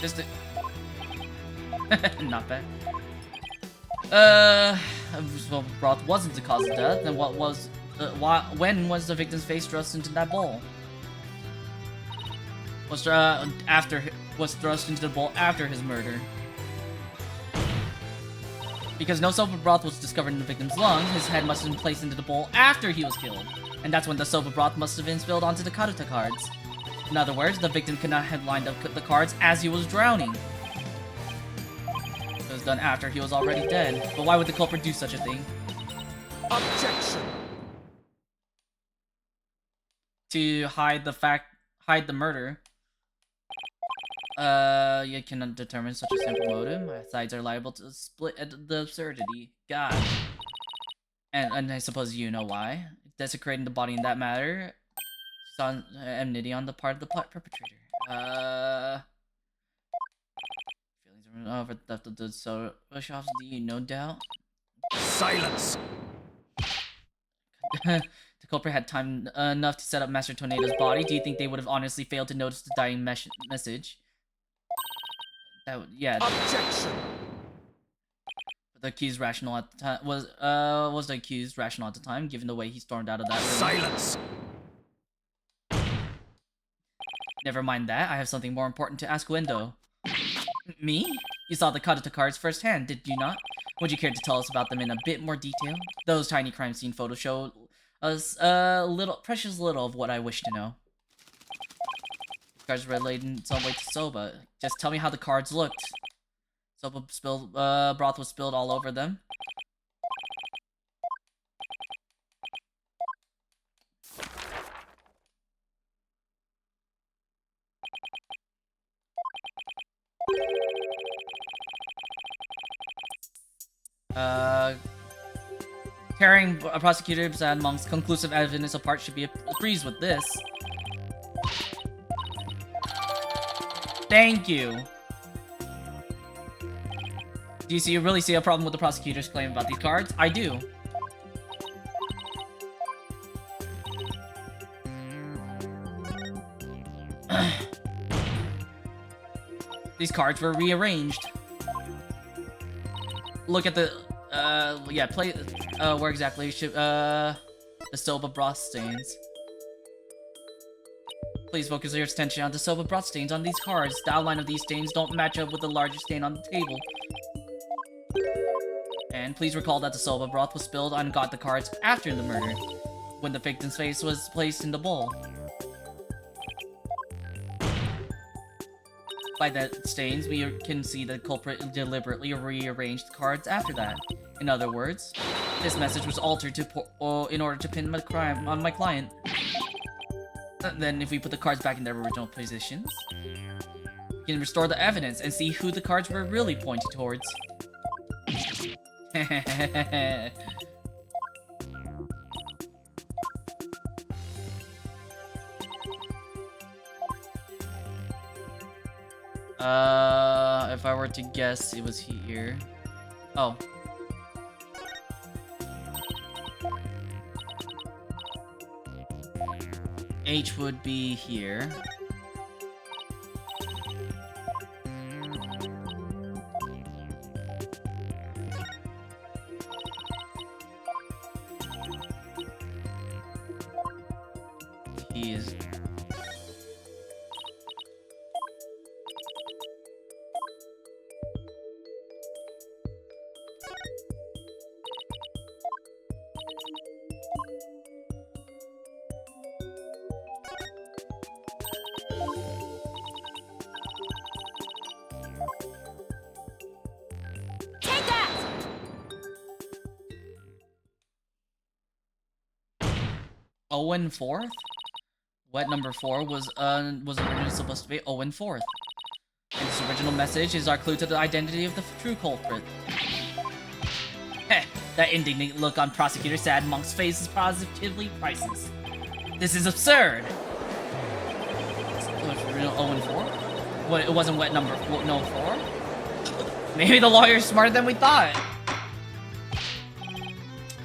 Just not bad. Soba broth wasn't the cause of death, then what was... when was the victim's face thrust into that bowl? Was thrust into the bowl after his murder. Because no soba broth was discovered in the victim's lungs, his head must have been placed into the bowl after he was killed. And that's when the soba broth must have been spilled onto the karuta cards. In other words, the victim could not have lined up the cards as he was drowning. It was done after he was already dead. But why would the culprit do such a thing? Objection! To hide the murder. You cannot determine such a simple motive. Sides are liable to split at the absurdity. God. And I suppose you know why. Desecrating the body in that matter. Saw enmity on the part of the perpetrator. Feelings over the theft of the soda shops, do you no doubt? Silence! The culprit had time enough to set up Master Tornado's body. Do you think they would have honestly failed to notice the dying message? Yeah. Objection! The accused rational at the time was the accused rational at the time, given the way he stormed out of that room? Silence! Never mind that. I have something more important to ask Wendo. Me? You saw the karuta cards firsthand, did you not? Would you care to tell us about them in a bit more detail? Those tiny crime scene photos show us precious little of what I wish to know. Cards related in some way to soba. Just tell me how the cards looked. Soba broth was spilled all over them. Tearing prosecutors and Monk's conclusive evidence apart should be breeze with this. Thank you. Do you really see a problem with the prosecutor's claim about these cards? I do. These cards were rearranged. Look at the, yeah, where exactly should, the soba broth stains. Please focus your attention on the soba broth stains on these cards. The outline of these stains don't match up with the larger stain on the table. And please recall that the soba broth was spilled on the cards after the murder, when the victim's face was placed in the bowl. By the stains, we can see the culprit deliberately rearranged the cards after that. In other words, this message was altered in order to pin my crime on my client. Then, if we put the cards back in their original positions, we can restore the evidence and see who the cards were really pointed towards. If I were to guess, it was here. Oh. H would be here. He is... Take that! Owen 4th? Wet number 4 was originally supposed to be Owen 4th. And this original message is our clue to the identity of the true culprit. Heh, That indignant look on Prosecutor Sad Monk's face is positively priceless. This is absurd! So it's real 0-4? What, it wasn't wet number 4? Maybe the lawyer's smarter than we thought.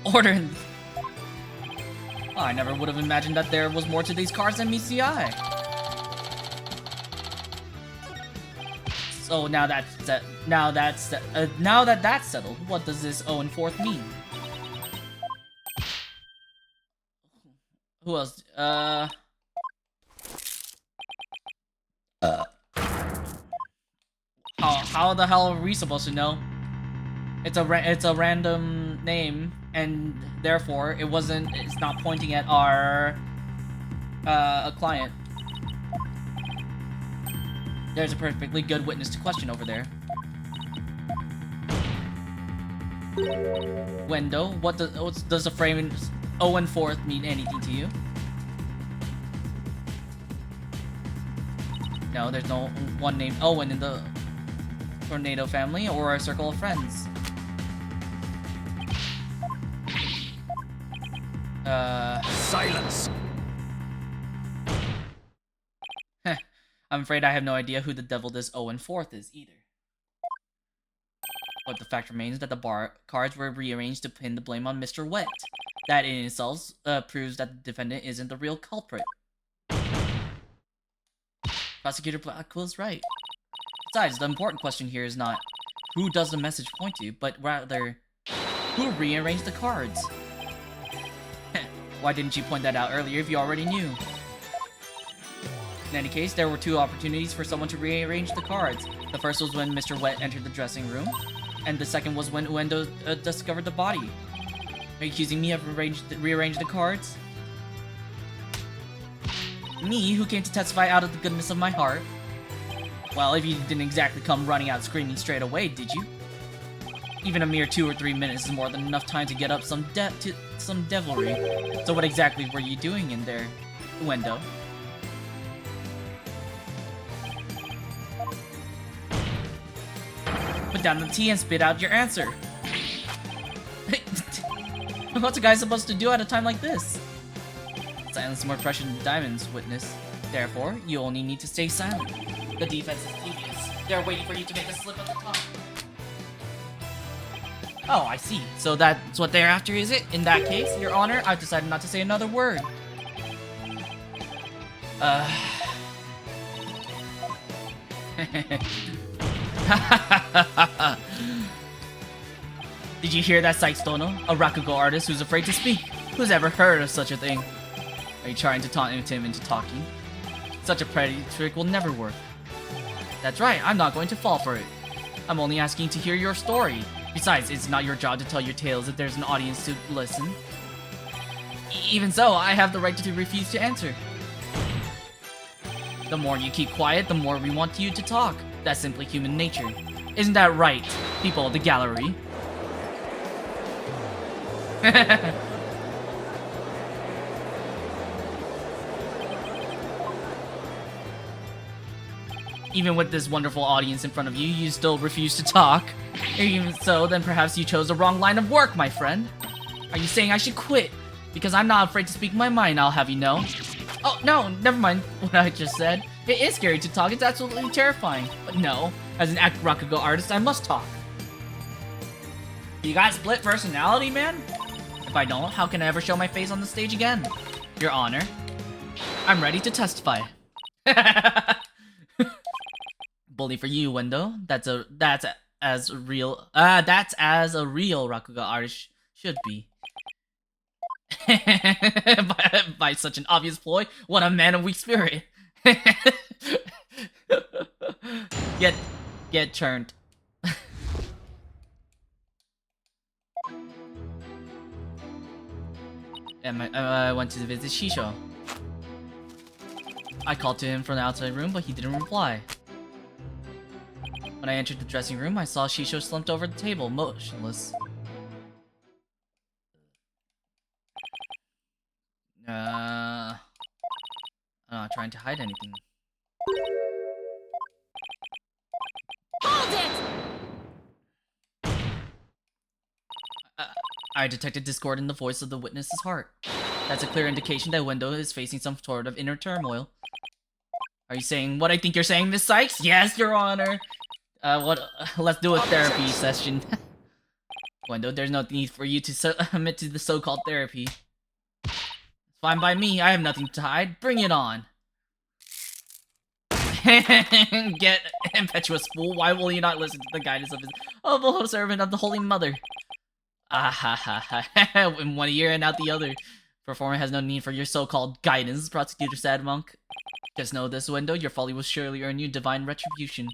Order. Oh, I never would have imagined that there was more to these cards than meets the eye. So now that that's settled, what does this 0-4 mean? Who else? How the hell are we supposed to know? It's a random name, and therefore it's not pointing at our a client. There's a perfectly good witness to question over there. Wendo, what does the frame 0-4 mean anything to you? No, there's no one named Owen in the Tornado family or a circle of friends. Silence! Heh, I'm afraid I have no idea who the devil this 0-4 is either. But the fact remains that the cards were rearranged to pin the blame on Mr. Wet. That in itself proves that the defendant isn't the real culprit. Prosecutor Blackwell is right. Besides, the important question here is not who does the message point to, but rather who rearranged the cards. Why didn't you point that out earlier if you already knew? In any case, there were two opportunities for someone to rearrange the cards. The first was when Mr. Wet entered the dressing room, and the second was when Uendo discovered the body. Are you accusing me of rearranged the cards? Me, who came to testify out of the goodness of my heart? Well, if you didn't exactly come running out screaming straight away, did you? Even a mere 2 or 3 minutes is more than enough time to get up some devilry. So what exactly were you doing in there, Uendo? Put down the tea and spit out your answer. What's a guy supposed to do at a time like this? Silence is more precious than diamonds, witness. Therefore, you only need to stay silent. The defense is devious. They're waiting for you to make a slip at the top. Oh, I see. So that's what they're after, is it? In that case, Your Honor, I've decided not to say another word. Did you hear that, Saitsutono? A Rakugo artist who's afraid to speak. Who's ever heard of such a thing? Are you trying to taunt him into talking? Such a pretty trick will never work. That's right, I'm not going to fall for it. I'm only asking to hear your story. Besides, it's not your job to tell your tales if there's an audience to listen. Even so, I have the right to refuse to answer. The more you keep quiet, the more we want you to talk. That's simply human nature. Isn't that right, people of the gallery? Even with this wonderful audience in front of you, you still refuse to talk. Even so, then perhaps you chose the wrong line of work, my friend. Are you saying I should quit? Because I'm not afraid to speak my mind, I'll have you know. Oh, no, never mind what I just said. It is scary to talk, it's absolutely terrifying. But no, as an Rakugo artist, I must talk. You got split personality, man? If I don't, how can I ever show my face on the stage again? Your Honor, I'm ready to testify. Bully for you, Wendo. That's as a real Rakugo artist should be. by such an obvious ploy, what a man of weak spirit. Get churned. And I went to visit Shisho. I called to him from the outside room, but he didn't reply. When I entered the dressing room, I saw Shisho slumped over the table, motionless. I'm not trying to hide anything. Hold it! I detected discord in the voice of the witness's heart. That's a clear indication that Window is facing some sort of inner turmoil. Are you saying what I think you're saying, Miss Sykes? Yes, Your Honor. Let's do a therapy session. Window, there's no need for you to admit to the so-called therapy. It's fine by me. I have nothing to hide. Bring it on. Get impetuous fool. Why will you not listen to the guidance of his humble servant of the Holy Mother? Ah ha ha ha. In one ear and out the other. Performer has no need for your so-called guidance, Prosecutor Sadmonk. Just know this, Window, your folly will surely earn you divine retribution.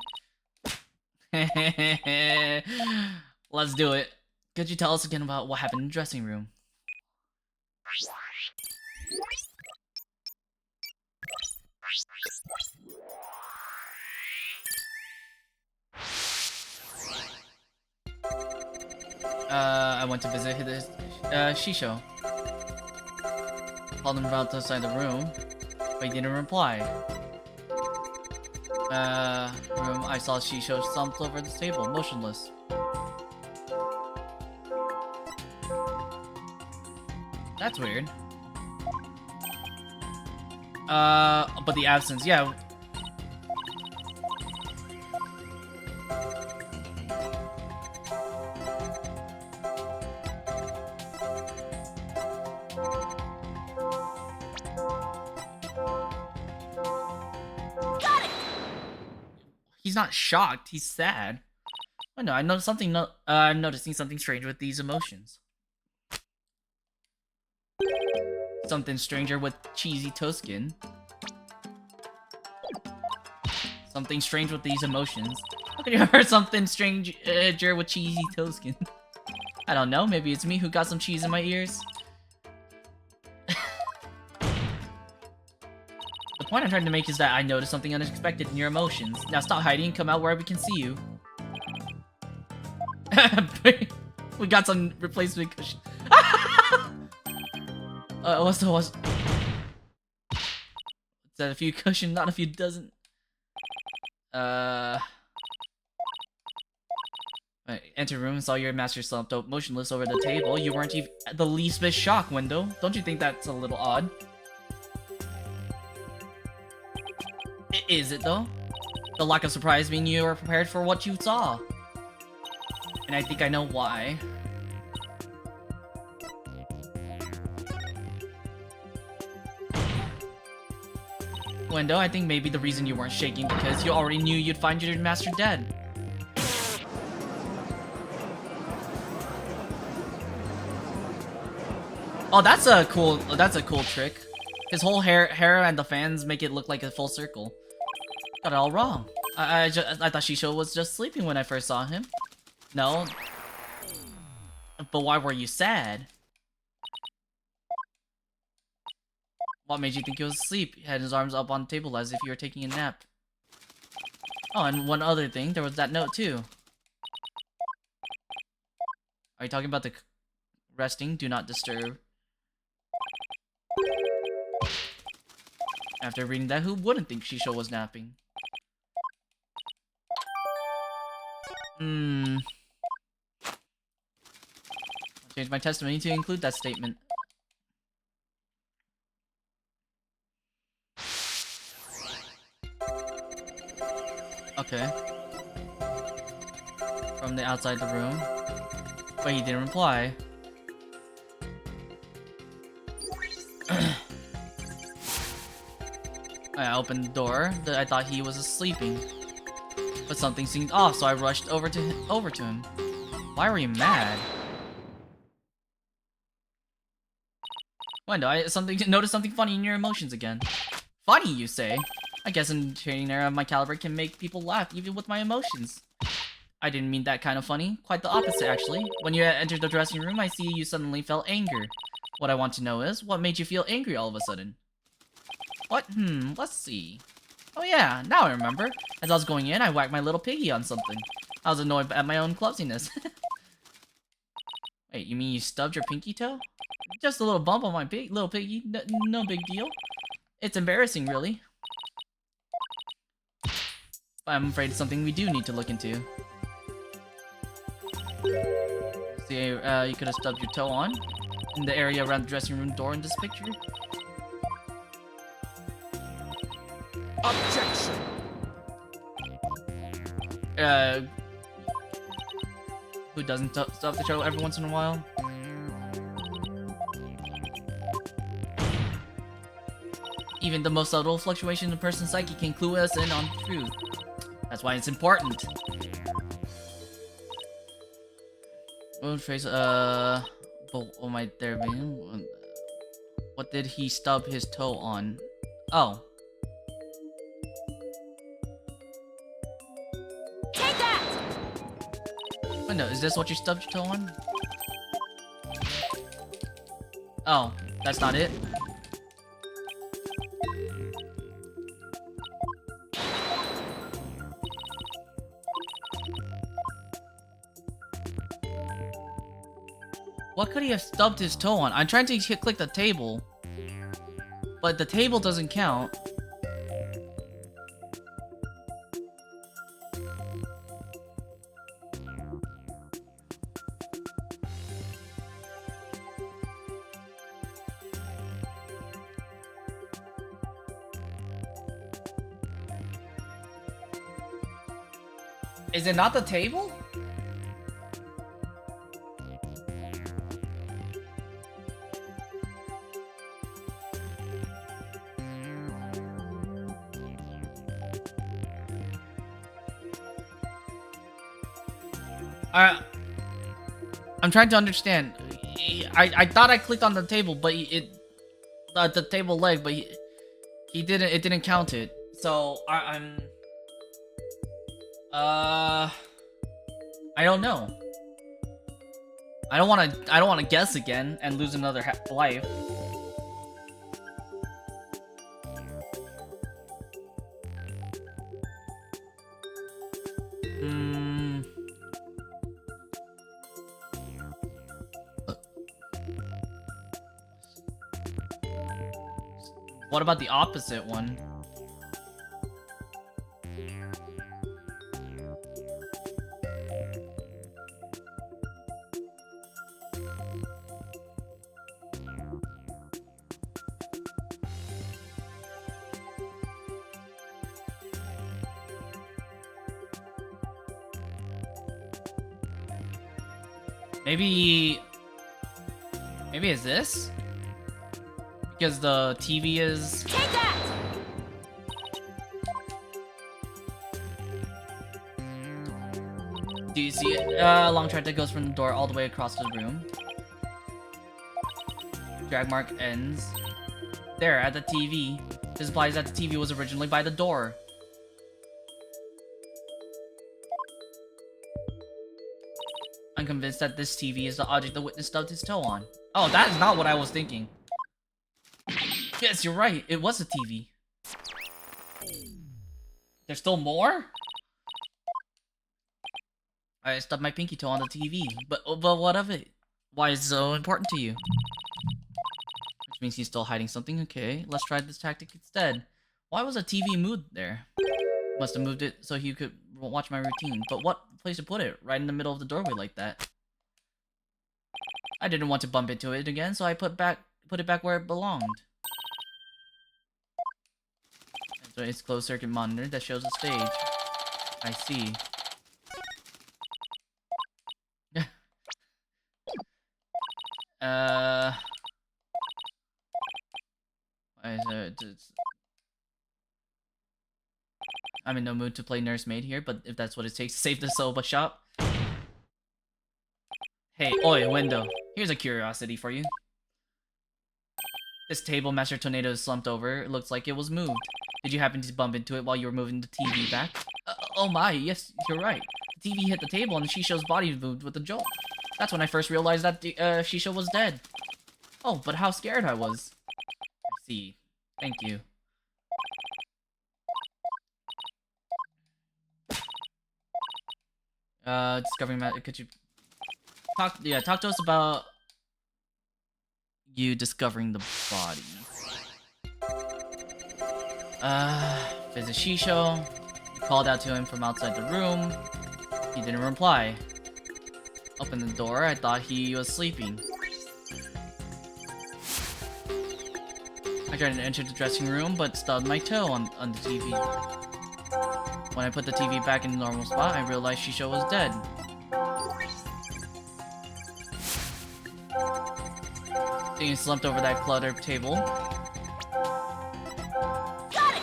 Let's do it. Could you tell us again about what happened in the dressing room? I went to visit his Shisho. Called him about outside the room, but he didn't reply. Room, I saw Shisho slumped over the table, motionless. That's weird. But the absence, yeah. Got it! He's not shocked, he's sad. Oh no, I noticed something, I'm noticing something strange with these emotions. Something stranger with cheesy toe skin. Something strange with these emotions. How could you heard something stranger with cheesy toe skin? I don't know, maybe it's me who got some cheese in my ears. The point I'm trying to make is that I noticed something unexpected in your emotions. Now stop hiding and come out where we can see you. We got some replacement cushion. What's is that a few cushion, not a few dozen? Right, enter room and saw your master slumped up motionless over the table. You weren't even the least bit shocked, Window. Don't you think that's a little odd? Is it though? The lack of surprise mean you were prepared for what you saw. And I think I know why. Window, I think maybe the reason you weren't shaking because you already knew you'd find your master dead. Oh, that's a cool trick. His whole hair and the fans make it look like a full circle. Got it all wrong. I thought Shisho was just sleeping when I first saw him. No. But why were you sad? What made you think he was asleep? He had his arms up on the table as if he were taking a nap. Oh, and one other thing, there was that note too. Are you talking about the resting? Do not disturb. After reading that, who wouldn't think Shisho was napping? I'll change my testimony to include that statement. Okay. From the outside the room. But he didn't reply. I opened the door. I thought he was sleeping. But something seemed off, so I rushed over to him. Why were you mad? Window, I noticed something funny in your emotions again. Funny, you say? I guess an trainer of my caliber can make people laugh even with my emotions. I didn't mean that kind of funny. Quite the opposite, actually. When you entered the dressing room, I see you suddenly felt anger. What I want to know is, what made you feel angry all of a sudden? What? Let's see. Oh yeah, now I remember. As I was going in, I whacked my little piggy on something. I was annoyed at my own clumsiness. Wait, you mean you stubbed your pinky toe? Just a little bump on my little piggy. No big deal. It's embarrassing, really. But I'm afraid it's something we do need to look into. See, you could have stubbed your toe on in the area around the dressing room door in this picture. Objection! Who doesn't stub the toe every once in a while? Even the most subtle fluctuation in a person's psyche can clue us in on truth. That's why it's important. What phrase? Oh my, there, man. What did he stub his toe on? Oh. Take that! Oh no, is this what you stubbed your toe on? Oh, that's not it? What could he have stubbed his toe on? I'm trying to click the table, but the table doesn't count. Is it not the table? I'm trying to understand. I thought I clicked on the table, but the table leg, but he didn't. It didn't count it. So I'm. I don't know. I don't want to guess again and lose another life. What about the opposite one? Maybe it's this? Because the TV is... Take that! Do you see it? Long thread that goes from the door all the way across the room. Drag mark ends there at the TV. This implies that the TV was originally by the door. I'm convinced that this TV is the object the witness stubbed his toe on. Oh, that is not what I was thinking. Yes, you're right. It was a TV. There's still more? I stubbed my pinky toe on the TV. But what of it? Why is it so important to you? Which means he's still hiding something. Okay, let's try this tactic instead. Why was a TV moved there? Must have moved it so he could watch my routine. But what place to put it? Right in the middle of the doorway like that. I didn't want to bump into it again, so I put it back where it belonged. So it's closed circuit monitor that shows the stage. I see. I'm in no mood to play nursemaid here, but if that's what it takes to save the Soba shop. Hey, oi, window. Here's a curiosity for you. This table Master Tornado is slumped over. It looks like it was moved. Did you happen to bump into it while you were moving the TV back? Oh my, yes, you're right. The TV hit the table and Shisho's body moved with a jolt. That's when I first realized that Shisho was dead. Oh, but how scared I was. I see. Thank you. Discovering that, could you talk to us about you discovering the body. Visit Shisho. You called out to him from outside the room. He didn't reply. Opened the door, I thought he was sleeping. I tried to enter the dressing room, but stubbed my toe on the TV. When I put the TV back in the normal spot, I realized Shisho was dead. He slumped over that cluttered table. Got it!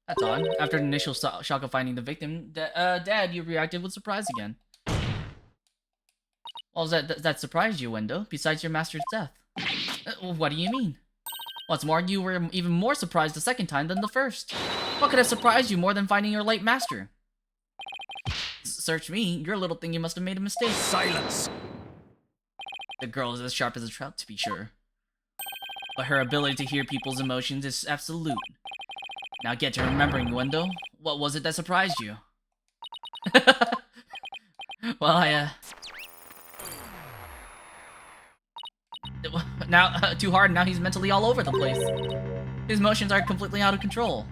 That's odd. After the initial shock of finding the victim, Dad, you reacted with surprise again. What was that surprised you, Wendo, besides your master's death? What do you mean? What's more, you were even more surprised the second time than the first. What could have surprised you more than finding your late master? Search me, you're a little thing, you must have made a mistake. Silence! The girl is as sharp as a trout, to be sure. But her ability to hear people's emotions is absolute. Now get to remembering, Wendo. What was it that surprised you? Well, now, too hard, now he's mentally all over the place. His emotions are completely out of control.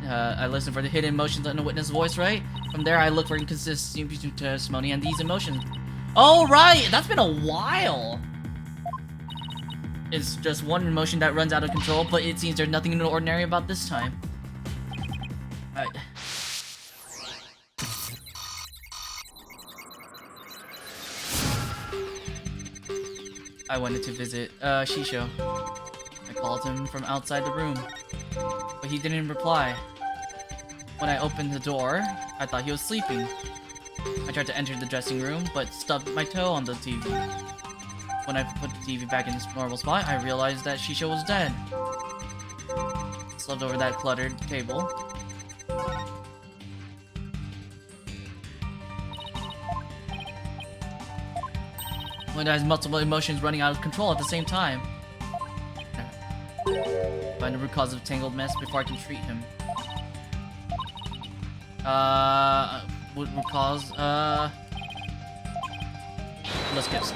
I listen for the hidden emotions in a witness voice, right? From there, I look for inconsistency between testimony and these emotions. Oh, right! That's been a while! It's just one emotion that runs out of control, but it seems there's nothing ordinary about this time. I wanted to visit, Shisho. I called him from outside the room, but he didn't reply. When I opened the door, I thought he was sleeping. I tried to enter the dressing room, but stubbed my toe on the TV. When I put the TV back in its normal spot, I realized that Shisho was dead. Slumped over that cluttered table. When it has multiple emotions running out of control at the same time. Find the root cause of tangled mess before I can treat him. Root cause, let's guess.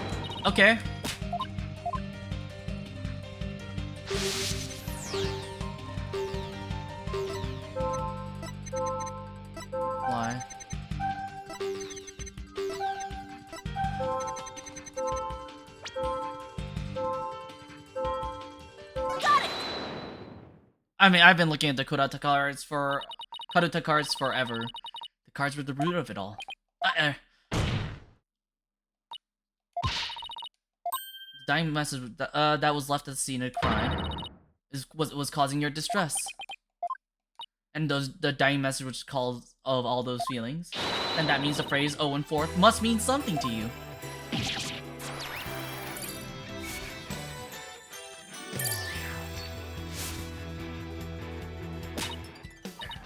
Okay. Why? Got it! I mean, I've been looking at the Kurata cards forever. The cards were the root of it all. The dying message that was left at the scene of crime was causing your distress. And the dying message was cause of all those feelings. And that means the phrase "Owen Forth" must mean something to you.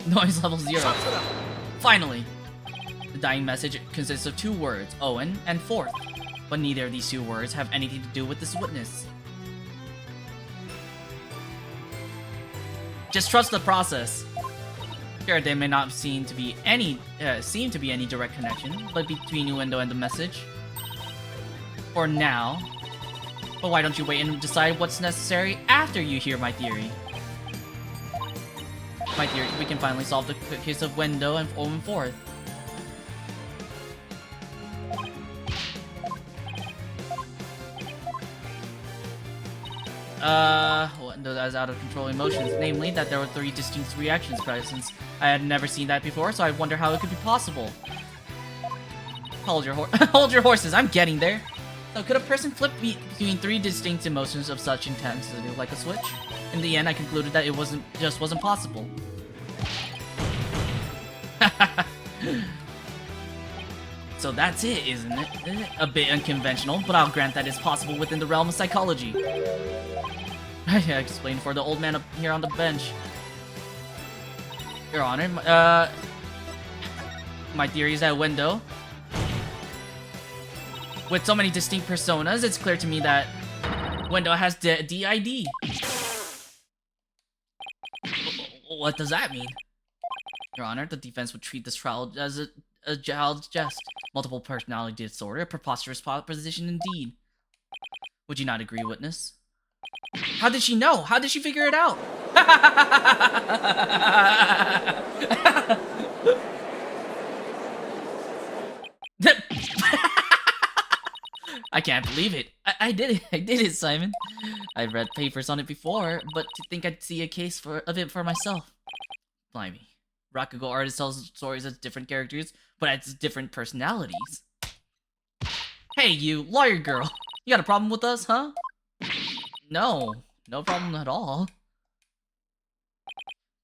Noise level 0. Finally! The dying message consists of two words, Owen and Forth. But neither of these two words have anything to do with this witness. Just trust the process. Sure, there may not seem to be any direct connection, but between Wendo and the message. For now. But why don't you wait and decide what's necessary after you hear my theory? My theory, we can finally solve the case of Wendo and Owen Forth. Wendo has out of control emotions, namely that there were 3 distinct reactions present. I had never seen that before, so I wonder how it could be possible. Hold your horses, I'm getting there. So could a person flip between 3 distinct emotions of such intensity like a switch? In the end, I concluded that it wasn't possible. So that's it, isn't it? A bit unconventional, but I'll grant that it's possible within the realm of psychology. I explained for the old man up here on the bench. Your Honor, my theory is that Wendo, with so many distinct personas, it's clear to me that Wendo has DID. What does that mean? Your Honor, the defense would treat this trial as a child's jest. Multiple personality disorder, a preposterous proposition indeed. Would you not agree, witness? How did she know? How did she figure it out? I can't believe it. I did it. I did it, Simon. I've read papers on it before, but to think I'd see a case of it for myself. Blimey. Rakugo artist tells stories as different characters, but as different personalities. Hey, you lawyer girl. You got a problem with us, huh? No. No problem at all.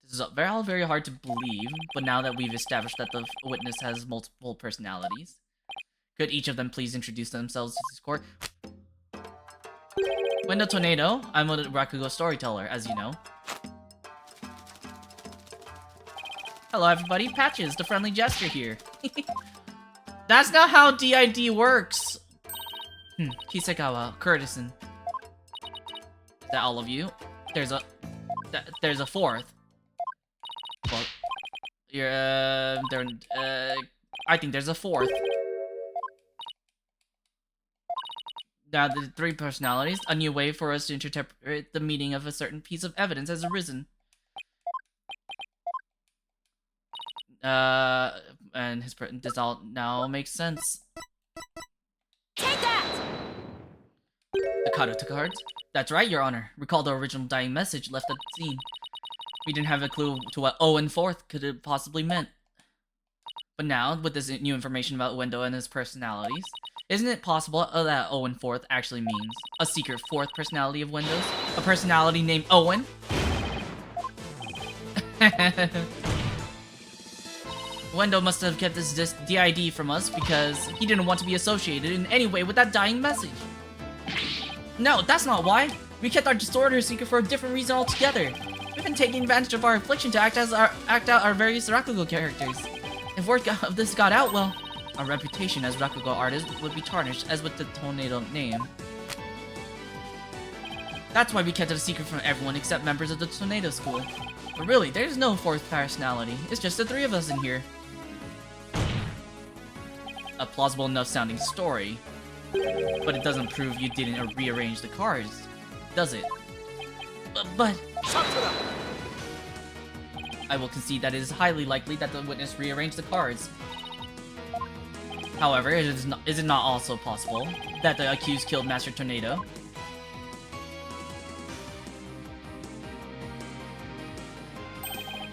This is all very hard to believe, but now that we've established that the witness has multiple personalities, could each of them please introduce themselves to this court? Window Tornado, I'm a Rakugo storyteller, as you know. Hello everybody, Patches, the friendly jester here. That's not how DID works! Kisekawa, Curtison. Is that all of you? There's a fourth. Well, I think there's a fourth. Now, the three personalities, a new way for us to interpret the meaning of a certain piece of evidence has arisen. And this all now makes sense. Take that! The Karuta cards? That's right, Your Honor. Recall the original dying message left at the scene. We didn't have a clue to what Owen Forth could have possibly meant. But now, with this new information about Wendo and his personalities, isn't it possible that Owen Forth actually means a secret fourth personality of Wendo's? A personality named Owen? Wendo must have kept this DID from us because he didn't want to be associated in any way with that dying message. No, that's not why. We kept our disorder secret for a different reason altogether. We've been taking advantage of our affliction to act out our various Rakugo characters. If word of this got out, well, our reputation as Rakugo artists would be tarnished, as with the Tornado name. That's why we kept it a secret from everyone except members of the Tornado School. But really, there's no fourth personality. It's just the three of us in here. A plausible enough sounding story, but it doesn't prove you didn't rearrange the cards, does it? But I will concede that it is highly likely that the witness rearranged the cards. However, is it not also possible that the accused killed Master Tornado?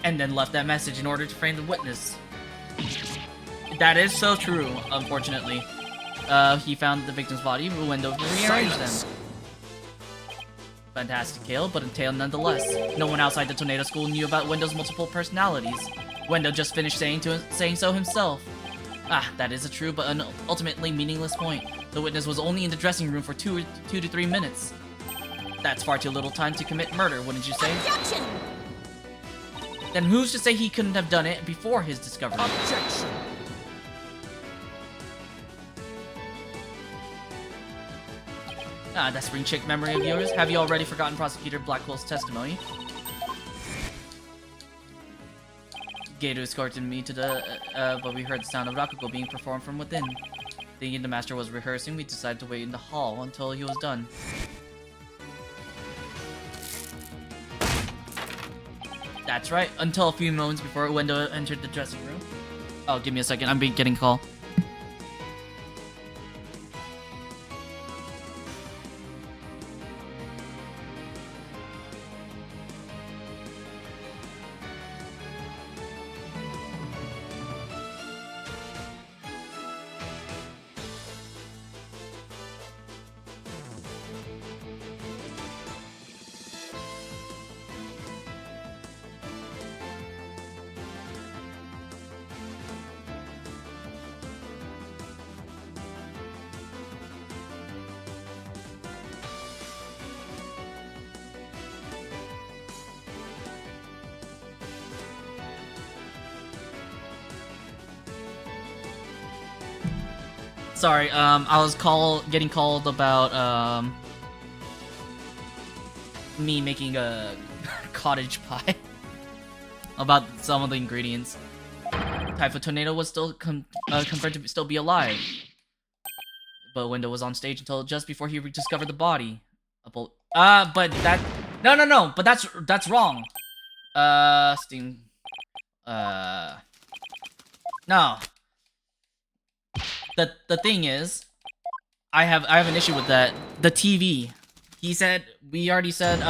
And then left that message in order to frame the witness? That is so true, unfortunately. He found the victim's body, Wendo rearranged them. Fantastic tale, but a tale nonetheless. No one outside the Tornado School knew about Wendo's multiple personalities. Wendo just finished saying so himself. Ah, that is a true but ultimately meaningless point. The witness was only in the dressing room for 2 to 3 minutes. That's far too little time to commit murder, wouldn't you say? Objection! Then who's to say he couldn't have done it before his discovery? Objection! Ah, that spring chick memory of yours? Have you already forgotten Prosecutor Blackwell's testimony? Gato escorted me to the, but we heard the sound of Rakugo being performed from within. Thinking the master was rehearsing, we decided to wait in the hall until he was done. That's right, until a few moments before Wendo entered the dressing room. Oh, give me a second, I'm getting a call. Sorry, I was getting called about, me making a cottage pie. About some of the ingredients. Typhoid Tornado was still confirmed to still be alive. But Wendo was on stage until just before he discovered the body. But that... No, but that's wrong. Steam... No. The thing is, I have an issue with that. The TV. He said we already said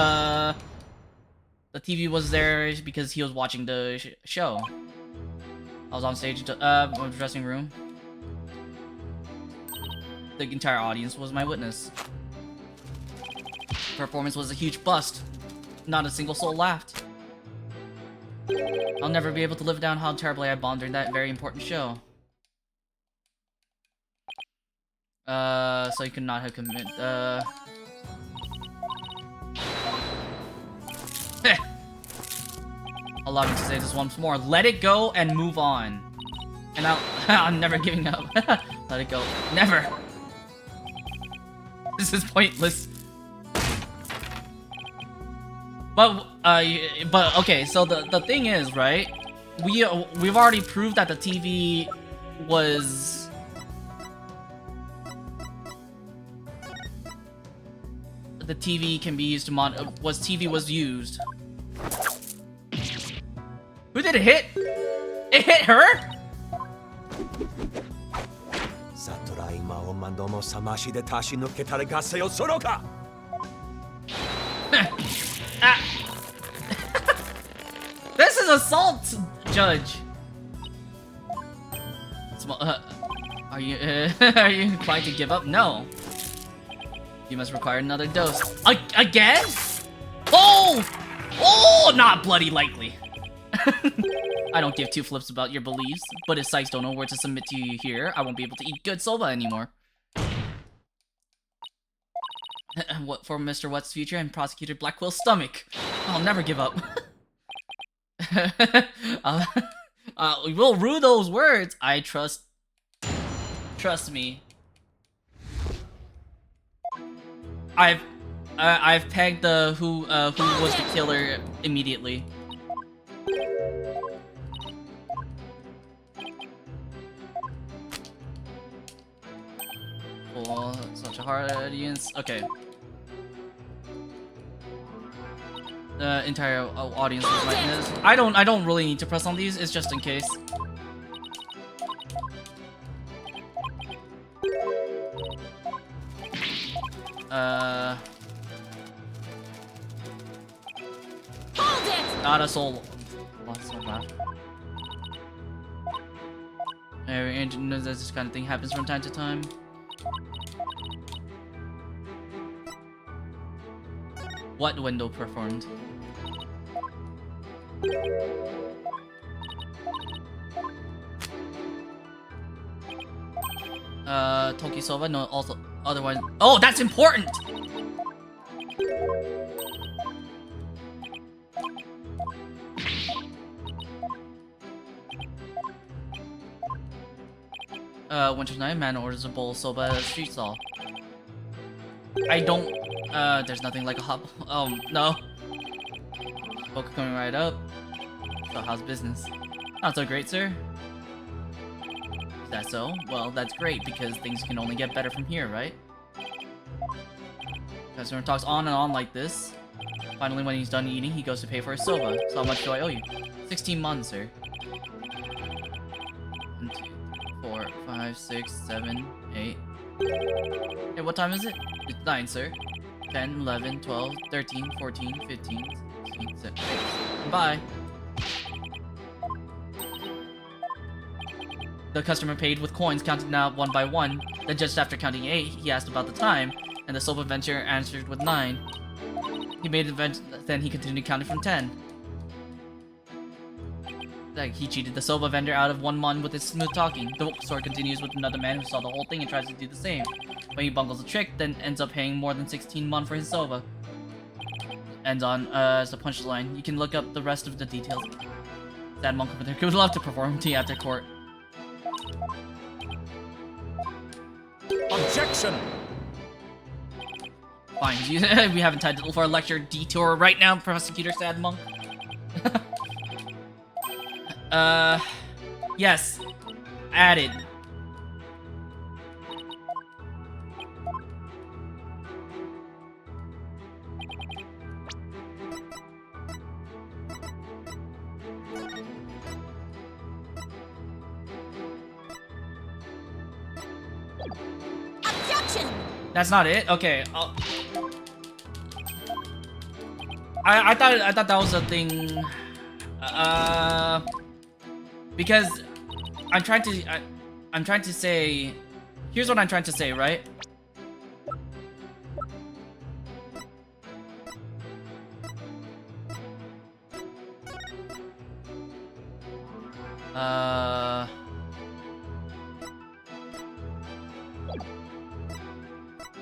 the TV was there because he was watching the show. I was on stage, dressing room. The entire audience was my witness. Performance was a huge bust. Not a single soul laughed. I'll never be able to live down how terribly I bombed during that very important show. So you could not have committed, Allow me to say this once more. Let it go and move on. And I'm never giving up. Let it go. Never. This is pointless. But okay, so the thing is, right? We've already proved that the TV was can be used to TV was used. Who did it hit? It hit her? This is assault, Judge. Are you inclined to give up? No. You must require another dose. Again? Oh! Oh, not bloody likely. I don't give two flips about your beliefs, but if Sykes don't know where to submit to you here, I won't be able to eat good soba anymore. What for Mr. Wet's future and Prosecutor Blackwell's stomach? I'll never give up. We'll rue those words. I trust me. I've pegged the who was the killer immediately. Oh, such a hard audience. Okay. The entire audience was liking this. I don't really need to press on these. It's just in case. Hold it! Not a soul. Not so bad. Every engine knows that this kind of thing happens from time to time. What window performed? Tokisoba, no, also otherwise. Oh, that's important! Winter's night, man orders a bowl of soba at a street stall. I don't, there's nothing like a hop. Oh, no. Book coming right up. So, how's business? Not so great, sir. Is that so? Well, that's great, because things can only get better from here, right? Customer talks on and on like this. Finally, when he's done eating, he goes to pay for his soba. So how much do I owe you? 16 months, sir. 1, 2, 4, 5, 6, 7, 8. Hey, what time is it? It's 9, sir. 10, 11, 12, 13, 14, 15, 16, 17. Bye. The customer paid with coins counted now one by one. Then just after counting 8, he asked about the time, and the soba vendor answered with 9. He made the then he continued counting from 10. Like, he cheated the soba vendor out of 1 mon with his smooth talking. The story continues with another man who saw the whole thing and tries to do the same. But he bungles the trick, then ends up paying more than 16 mon for his soba. Ends on, as the punchline. You can look up the rest of the details. Sad monk over there would love to perform to you after court. Objection! Fine, we haven't time for a lecture detour right now, Prosecutor Sad Monk. Yes. Added. Objection! Objection! That's not it? Okay. I thought that was a thing. Because I'm trying to say. Here's what I'm trying to say, right?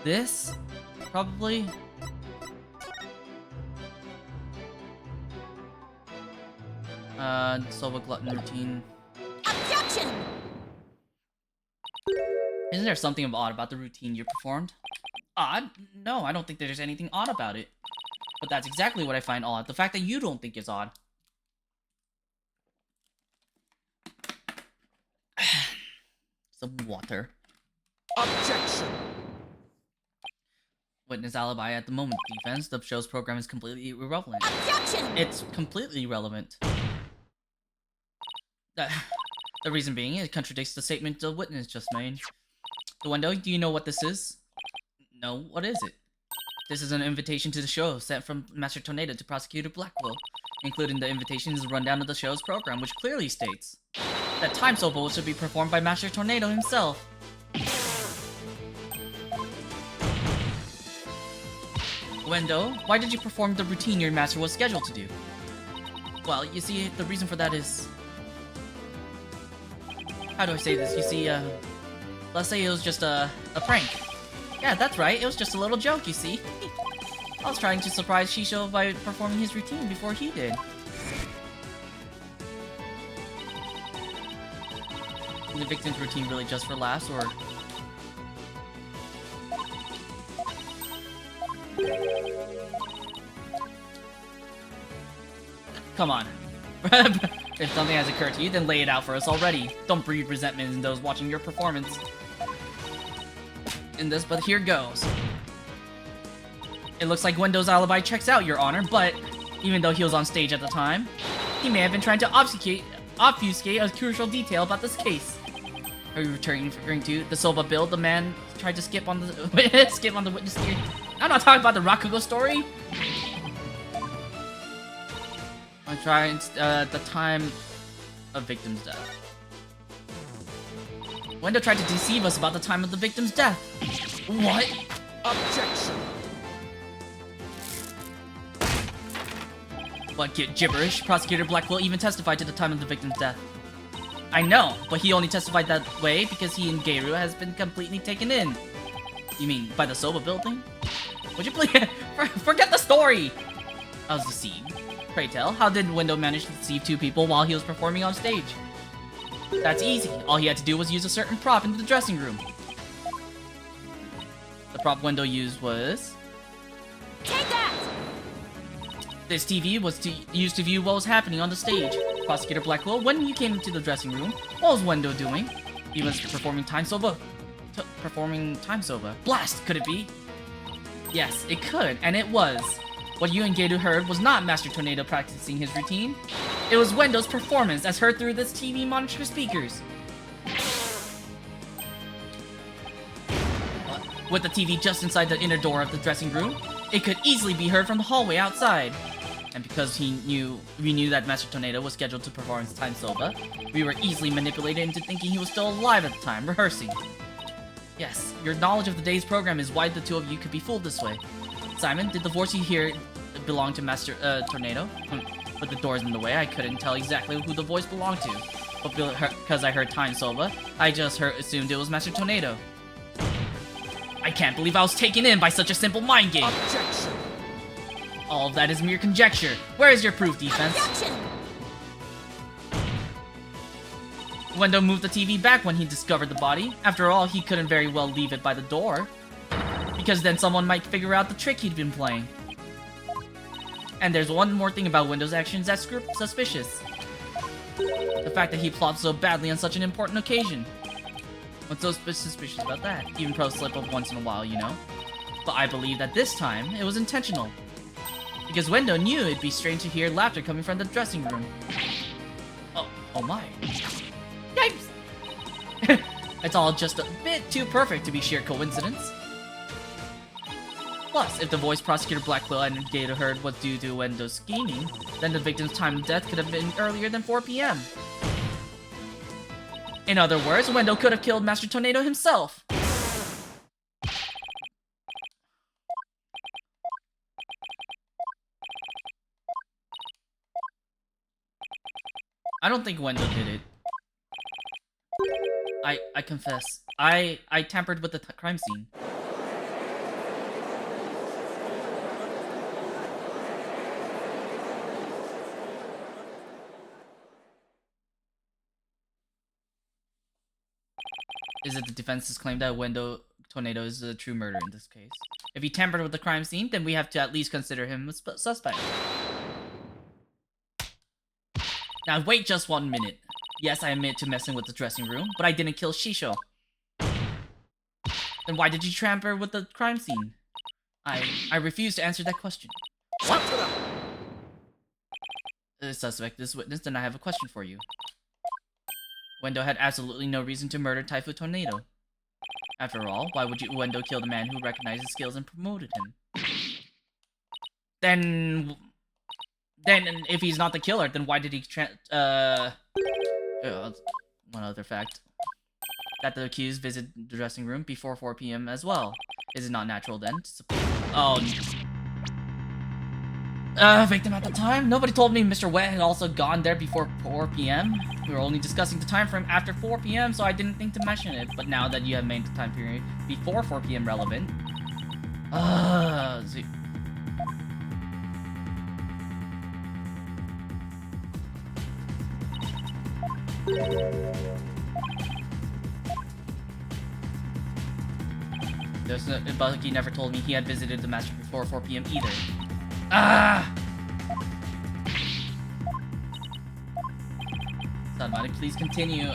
This? Probably? Solve glutton routine. Objection! Isn't there something odd about the routine you performed? Odd? No, I don't think there's anything odd about it. But that's exactly what I find odd. The fact that you don't think it's odd. Some water. Objection! Witness alibi at the moment, defense. The show's program is completely irrelevant. Objection! It's completely irrelevant. The reason being, it contradicts the statement the witness just made. The window, do you know what this is? No, what is it? This is an invitation to the show sent from Master Tornado to Prosecutor Blackwell. Including the invitation is a rundown of the show's program, which clearly states that Time Solo should be performed by Master Tornado himself. Wendo, why did you perform the routine your master was scheduled to do? Well, you see, the reason for that is... How do I say this? You see, let's say it was just a prank. Yeah, that's right, it was just a little joke, you see. I was trying to surprise Shisho by performing his routine before he did. Is the victim's routine really just for laughs, or... Come on. If something has occurred to you, then lay it out for us already. Don't breed resentment in those watching your performance. In this, but here goes. It looks like Wendo's alibi checks out, Your Honor, but even though he was on stage at the time, he may have been trying to obfuscate a crucial detail about this case. Are you referring to the Soba Bill? The man tried to skip on the witness here. I'm not talking about the Rakugo story. I'm trying the time of victim's death. Wendo tried to deceive us about the time of the victim's death. What? Objection! What, get gibberish? Prosecutor Blackwell even testified to the time of the victim's death. I know, but he only testified that way because he and Geiru has been completely taken in. You mean by the Soba building? Would you please forget the story? I was deceived. Pray tell, how did Wendo manage to deceive two people while he was performing on stage? That's easy. All he had to do was use a certain prop in the dressing room. The prop Wendo used was... Take that! This TV was used to view what was happening on the stage. Prosecutor Blackwell, when you came into the dressing room, what was Wendo doing? He was performing Time Soba. Blast! Could it be? Yes, it could, and it was. What you and Geiru heard was not Master Tornado practicing his routine. It was Wendo's performance as heard through this TV monitor speakers. With the TV just inside the inner door of the dressing room, it could easily be heard from the hallway outside. And because we knew that Master Tornado was scheduled to perform his Time Soba, we were easily manipulated into thinking he was still alive at the time, rehearsing. Yes, your knowledge of the day's program is why the two of you could be fooled this way. Simon, did the voice you hear belong to Master Tornado? With the doors in the way, I couldn't tell exactly who the voice belonged to. But because I heard Time Soba, I just assumed it was Master Tornado. I can't believe I was taken in by such a simple mind game! Objection! All of that is mere conjecture. Where is your proof, defense? Objection! Wendo moved the TV back when he discovered the body. After all, he couldn't very well leave it by the door. Because then someone might figure out the trick he'd been playing. And there's one more thing about Wendo's actions that's suspicious. The fact that he plots so badly on such an important occasion. What's so suspicious about that? Even pros slip up once in a while, you know? But I believe that this time, it was intentional. Because Wendo knew it'd be strange to hear laughter coming from the dressing room. Oh my. Yikes! It's all just a bit too perfect to be sheer coincidence. Plus, if the voice prosecutor Blackwell and Gator heard was due to Wendo's scheming, then the victim's time of death could have been earlier than 4 p.m. In other words, Wendo could have killed Master Tornado himself. I don't think Wendo did it. I confess. I tampered with the crime scene. Is it the defense's claim that Wendo Tornado is a true murderer in this case? If he tampered with the crime scene, then we have to at least consider him a suspect. Now wait just 1 minute. Yes, I admit to messing with the dressing room, but I didn't kill Shisho. Then why did you tamper with the crime scene? I refuse to answer that question. What? Suspect, this witness, then I have a question for you. Wendo had absolutely no reason to murder Typhoon Tornado. After all, why would Wendo kill the man who recognized his skills and promoted him? Then if he's not the killer, then why did he one other fact. That the accused visited the dressing room before 4 p.m. as well. Is it not natural then to suppose... Oh... victim at the time? Nobody told me Mr. Wet had also gone there before 4 p.m. We were only discussing the time frame after 4 p.m., so I didn't think to mention it. But now that you have made the time period before 4 p.m. relevant... Bucky never told me he had visited the master before 4 p.m. either. Somebody please continue.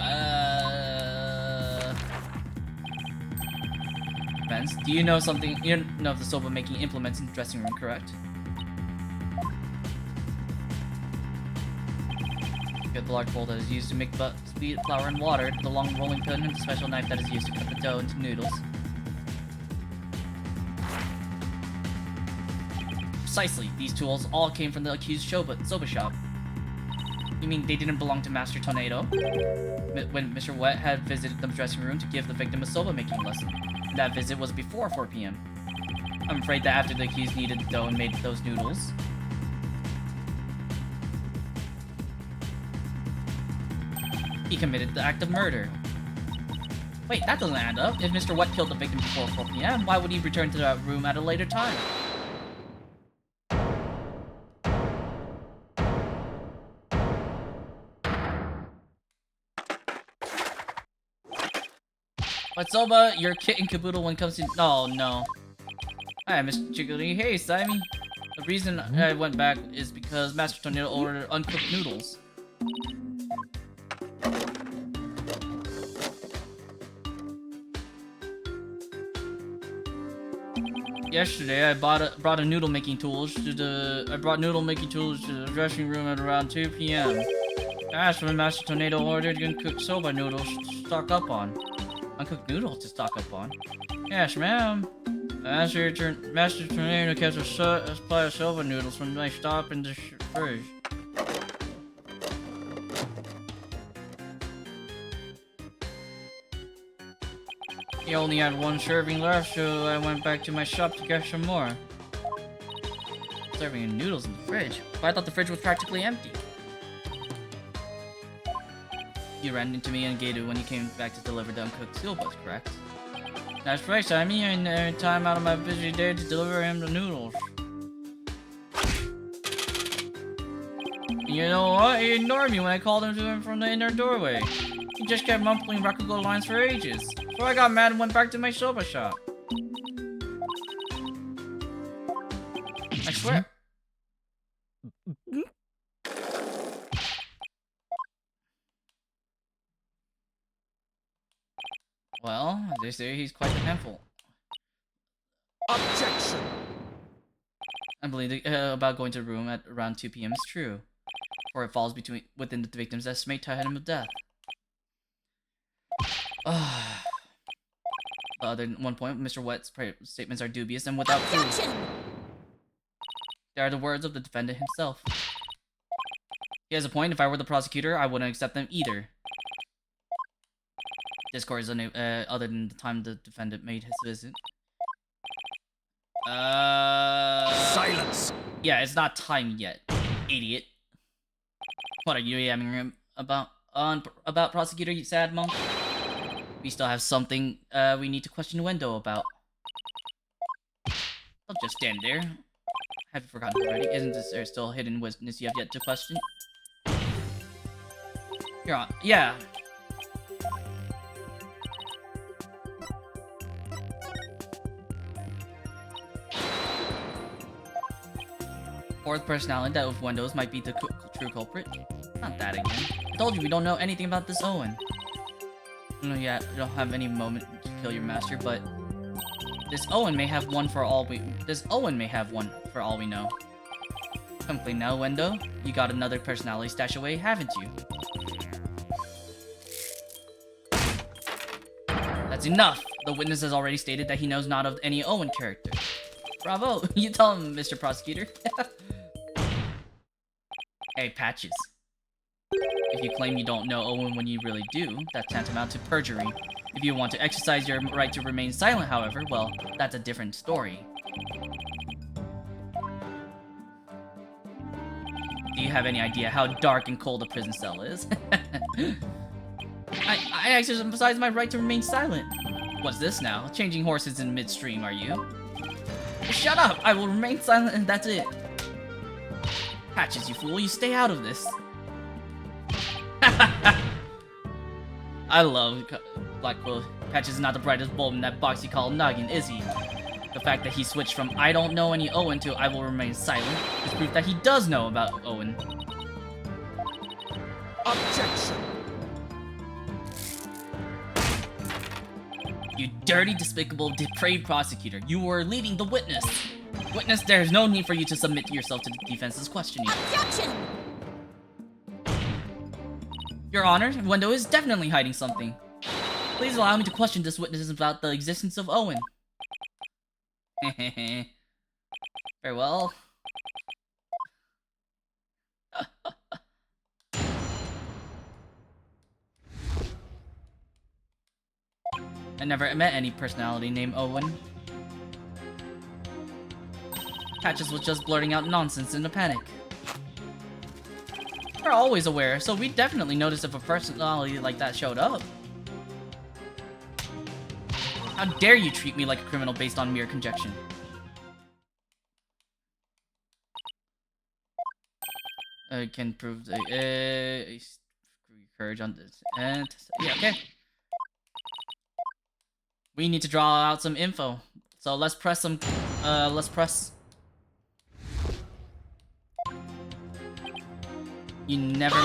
Vance, do you know something? You know of the soba making implements in the dressing room, correct? Get the large bowl that is used to make sweet flour and water, the long rolling pin, and the special knife that is used to cut the dough into noodles. Precisely, these tools all came from the accused soba shop. You mean they didn't belong to Master Tornado? When Mr. Wet had visited the dressing room to give the victim a soba making lesson. And that visit was before 4 p.m. I'm afraid that after the accused kneaded the dough and made those noodles, he committed the act of murder. Wait, that doesn't add up. If Mr. Wet killed the victim before 4 p.m., why would he return to that room at a later time? But Soba, you're kit and caboodle when it comes to— Oh, no. Hi, Mr. Jiggly. Hey, Simon. The reason I went back is because Master Tornado ordered uncooked noodles. Yesterday, I brought noodle making tools to the dressing room at around 2 p.m. That's when Master Tornado ordered uncooked soba noodles to stock up on. Uncooked noodles to stock up on? Yes, ma'am. Master Tornado kept a supply of soba noodles from my stop in the fridge. He only had one serving left, so I went back to my shop to get some more. Serving noodles in the fridge? But I thought the fridge was practically empty. You ran into me and Gato when you came back to deliver the uncooked sobas, correct? That's right, Simon. I had time out of my busy day to deliver him the noodles. You know what? He ignored me when I called him to him from the inner doorway. He just kept mumbling Rakugo lines for ages. So I got mad and went back to my soba shop. I swear. Well, they say he's quite a handful. Objection! I believe about going to the room at around 2 p.m. is true. Or it falls within the victim's estimate time of death. Other than one point, Mr. Wett's statements are dubious and without proof. Objection! They are the words of the defendant himself. He has a point. If I were the prosecutor, I wouldn't accept them either. Discord is other than the time the defendant made his visit. Silence. Yeah, it's not time yet, idiot. What are you yamming him about? About prosecutor, you sad monk? We still have something we need to question Wendo about. Don't just stand there. Have you forgotten already? Isn't there still a hidden witness you have yet to question? You're on. Yeah. Fourth personality that with Wendo's might be the true culprit. Not that again. I told you we don't know anything about this Owen. No, yeah, you don't have any moment to kill your master, but this Owen may have one for all we. This Owen may have one for all we know. Come clean now, Wendo. You got another personality stashed away, haven't you? That's enough. The witness has already stated that he knows not of any Owen character. Bravo! You tell him, Mr. Prosecutor. Hey, Patches. If you claim you don't know Owen when you really do, that's tantamount to perjury. If you want to exercise your right to remain silent, however, well, that's a different story. Do you have any idea how dark and cold a prison cell is? I exercise my right to remain silent. What's this now? Changing horses in midstream, are you? Shut up! I will remain silent and that's it. Patches, you fool, you stay out of this. I love Black Quill. Patches is not the brightest bulb in that box you call noggin, is he? The fact that he switched from I don't know any Owen to I will remain silent is proof that he does know about Owen. Objection. You dirty, despicable, depraved prosecutor. You were leading the witness. Witness, there is no need for you to submit yourself to the defense's questioning. Objection! Your Honor, Wendo is definitely hiding something. Please allow me to question this witness about the existence of Owen. Very well. I never met any personality named Owen. Patches was just blurting out nonsense in a panic. We're always aware, so we definitely notice if a personality like that showed up. How dare you treat me like a criminal based on mere conjecture? I can prove the courage on this. And yeah, okay. We need to draw out some info. So let's press some. Let's press. You never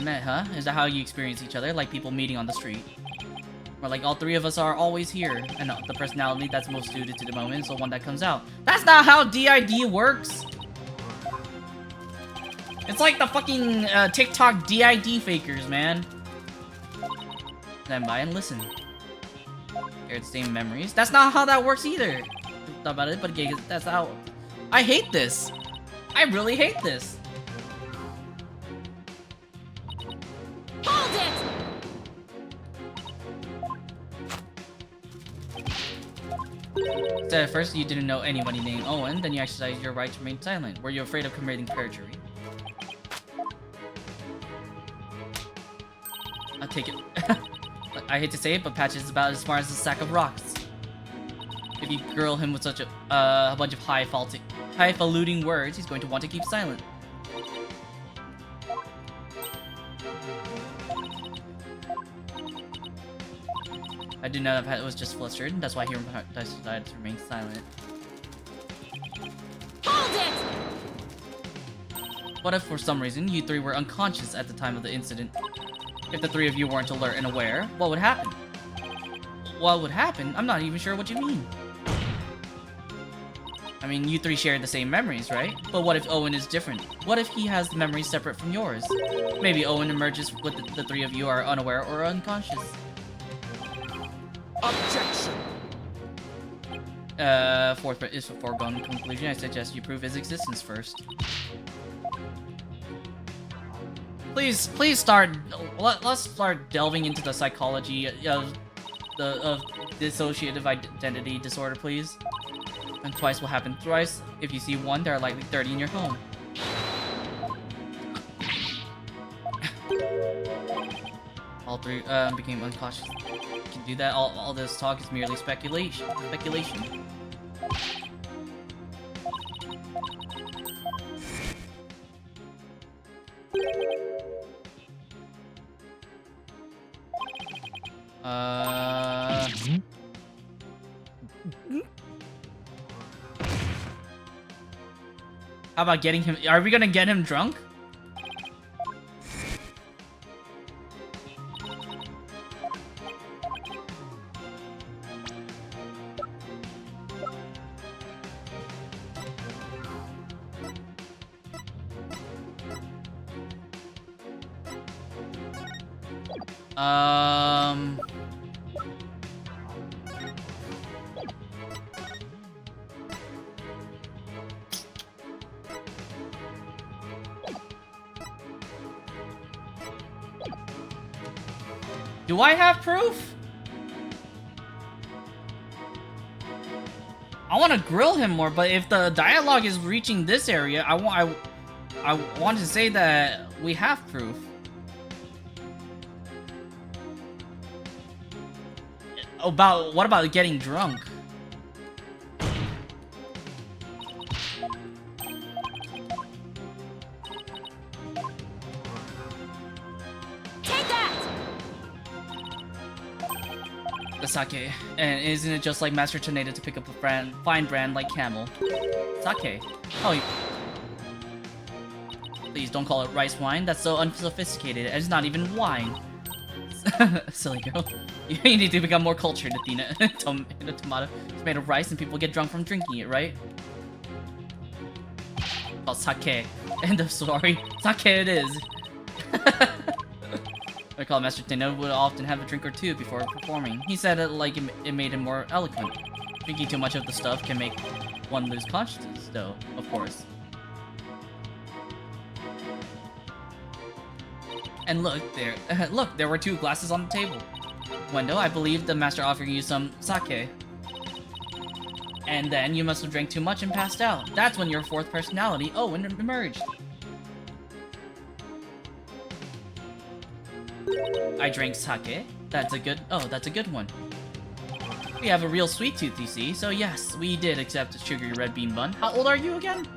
met, huh? Is that how you experience each other? Like people meeting on the street? Or like all three of us are always here, and the personality that's most suited to the moment is the one that comes out. That's not how DID works! It's like the fucking TikTok DID fakers, man. Stand by and listen. Share the same memories. That's not how that works either. Thought about it, but again, that's how. I hate this. I really hate this. Hold it! So at first you didn't know anybody named Owen, then you exercised your right to remain silent. Were you afraid of committing perjury? I'll take it. I hate to say it, but Patches is about as smart as a sack of rocks. If you grill him with such a bunch of highfalutin words, he's going to want to keep silent. I do know that Pat was just flustered, that's why he decided to remain silent. Hold it! What if for some reason you three were unconscious at the time of the incident? If the three of you weren't alert and aware, what would happen? What would happen? I'm not even sure what you mean. I mean, you three share the same memories, right? But what if Owen is different? What if he has memories separate from yours? Maybe Owen emerges with the three of you are unaware or unconscious. Objection. Fourth is a foregone conclusion. I suggest you prove his existence first. Please let's start delving into the psychology of dissociative identity disorder, please. And twice will happen thrice. If you see one, there are likely 30 in your home. All three became unconscious. You can do that. All this talk is merely speculation. How about getting him? Are we gonna get him drunk? Do I have proof? I want to grill him more, but if the dialogue is reaching this area, I want to say that we have proof. What about getting drunk? Sake, and isn't it just like Master Tornado to pick up a fine brand like Camel? Sake. Oh, please don't call it rice wine. That's so unsophisticated. It's not even wine. Silly girl. You need to become more cultured, Athena. Tomato rice, and people get drunk from drinking it, right? Oh, sake. End of story. Sake it is. I recall Master Tenno would often have a drink or two before performing. He said it like it made him more eloquent. Drinking too much of the stuff can make one lose consciousness, though, of course. And look, there were 2 glasses on the table. Wendo, I believe the master offered you some sake. And then you must have drank too much and passed out. That's when your 4th personality, Owen, emerged. I drank sake. That's a good one. We have a real sweet tooth, you see, so yes, we did accept a sugary red bean bun. How old are you again?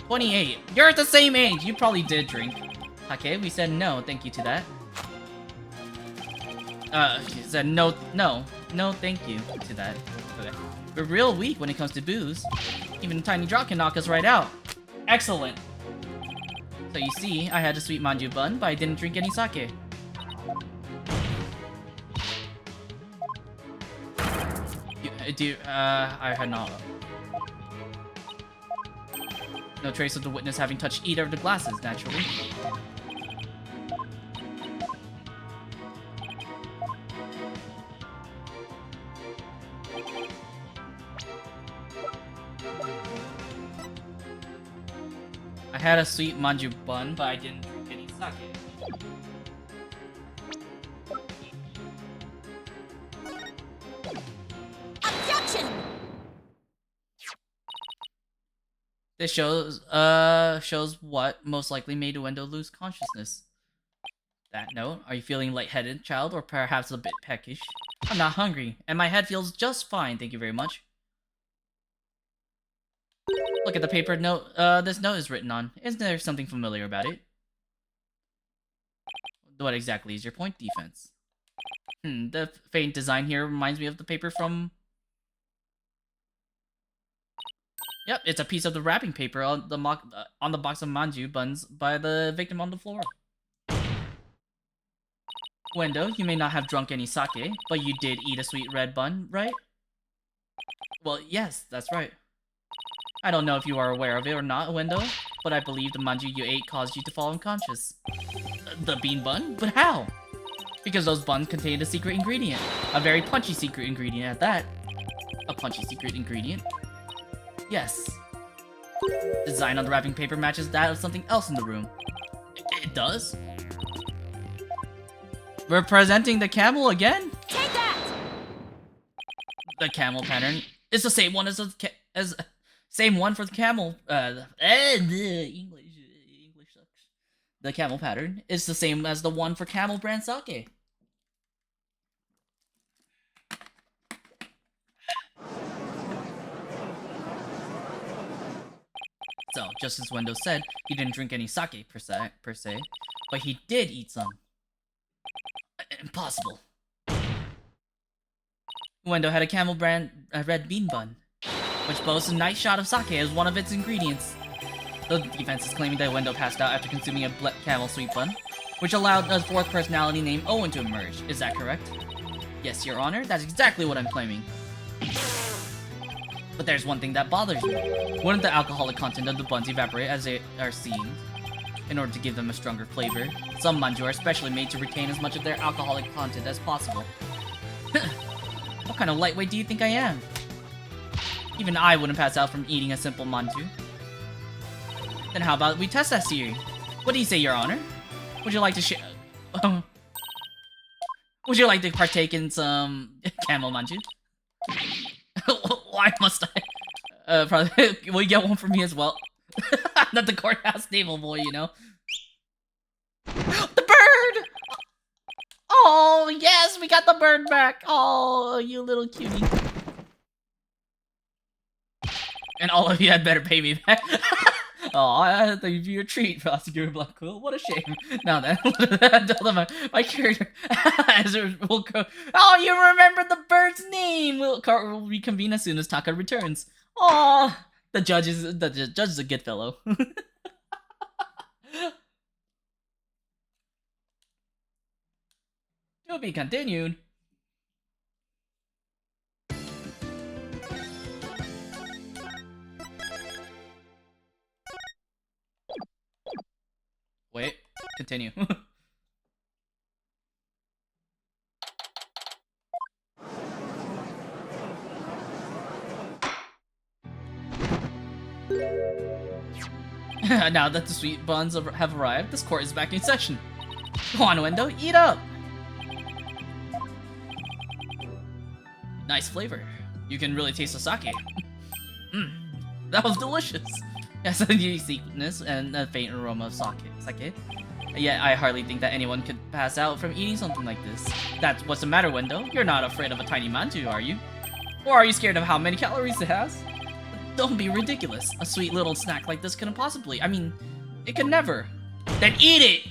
28. You're at the same age. You probably did drink. Okay, we said no, thank you to that. She said no, thank you to that. Okay. We're real weak when it comes to booze. Even a tiny drop can knock us right out. Excellent. So you see, I had a sweet manju bun, but I didn't drink any sake. I had not. No trace of the witness having touched either of the glasses, naturally. I had a sweet manju bun, but I didn't drink any sake. Objection! This shows what most likely made Uendo lose consciousness. That note, are you feeling lightheaded, child, or perhaps a bit peckish? I'm not hungry, and my head feels just fine, thank you very much. Look at the paper note this note is written on. Isn't there something familiar about it? What exactly is your point, defense? The faint design here reminds me of the paper from... Yep, it's a piece of the wrapping paper on the box of manju buns by the victim on the floor. Wendo, you may not have drunk any sake, but you did eat a sweet red bun, right? Well, yes, that's right. I don't know if you are aware of it or not, Wendo, but I believe the manju you ate caused you to fall unconscious. The bean bun? But how? Because those buns contained a secret ingredient. A very punchy secret ingredient at that. A punchy secret ingredient. Yes. Design on the wrapping paper matches that of something else in the room. It does? We're presenting the camel again? Take that! The camel pattern is the same one as same one for the camel. English sucks. The camel pattern is the same as the one for camel brand sake. So, just as Wendo said, he didn't drink any sake per se, but he did eat some. Impossible. Wendo had a camel brand red bean bun, which boasts a nice shot of sake as one of its ingredients. The defense is claiming that Wendo passed out after consuming a camel sweet bun, which allowed a fourth personality named Owen to emerge. Is that correct? Yes, Your Honor, that's exactly what I'm claiming. But there's one thing that bothers me. Wouldn't the alcoholic content of the buns evaporate as they are steamed? In order to give them a stronger flavor, some manju are specially made to retain as much of their alcoholic content as possible. What kind of lightweight do you think I am? Even I wouldn't pass out from eating a simple manju. Then how about we test that theory? What do you say, Your Honor? Would you like to share? Would you like to partake in some camel manju? Why must I? Probably. Will you get one for me as well? Not the courthouse stable boy, you know. The bird! Oh, yes, we got the bird back. Oh, you little cutie. And all of you had better pay me back. Oh, I had to give you a treat, Prosecutor Blackquill. What a shame. Now then, tell them my character as it will go. Oh, you remembered the bird's name. We'll reconvene as soon as Taka returns. Oh, the judge is a good fellow. To be continued. Wait, continue. Now that the sweet buns have arrived, this court is back in session. Go on, Wendo, eat up! Nice flavor. You can really taste the sake. That was delicious. Yes, the unique sweetness and a faint aroma of sake. Yet I hardly think that anyone could pass out from eating something like this. That's what's the matter, Wendo? You're not afraid of a tiny manju, are you? Or are you scared of how many calories it has? Don't be ridiculous. A sweet little snack like this couldn't possibly. I mean, it could never. Then eat it!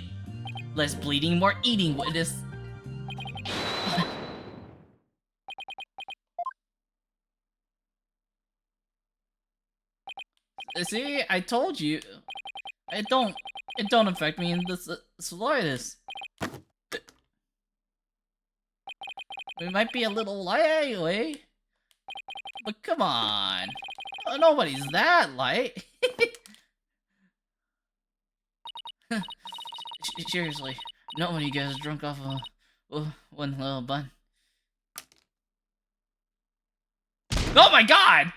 Less bleeding, more eating, witness. See, I told you. It don't affect me in the slightest. We might be a little light anyway. But come on. Nobody's that light. Seriously, nobody gets drunk off of one little bun. Oh my god!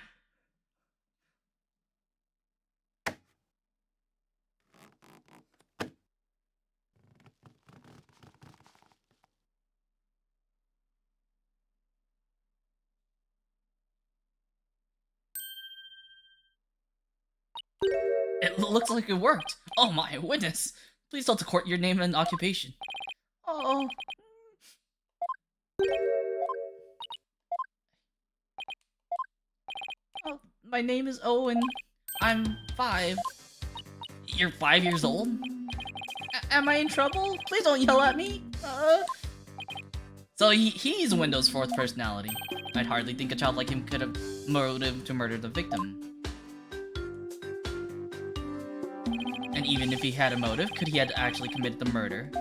It looks like it worked. Oh my witness. Please tell the court your name and occupation. Oh. Oh, my name is Owen. I'm 5. You're 5 years old? Am I in trouble? Please don't yell at me. So he's Wendo's 4th personality. I'd hardly think a child like him could have motive to murder the victim. And even if he had a motive, could he have actually committed the murder?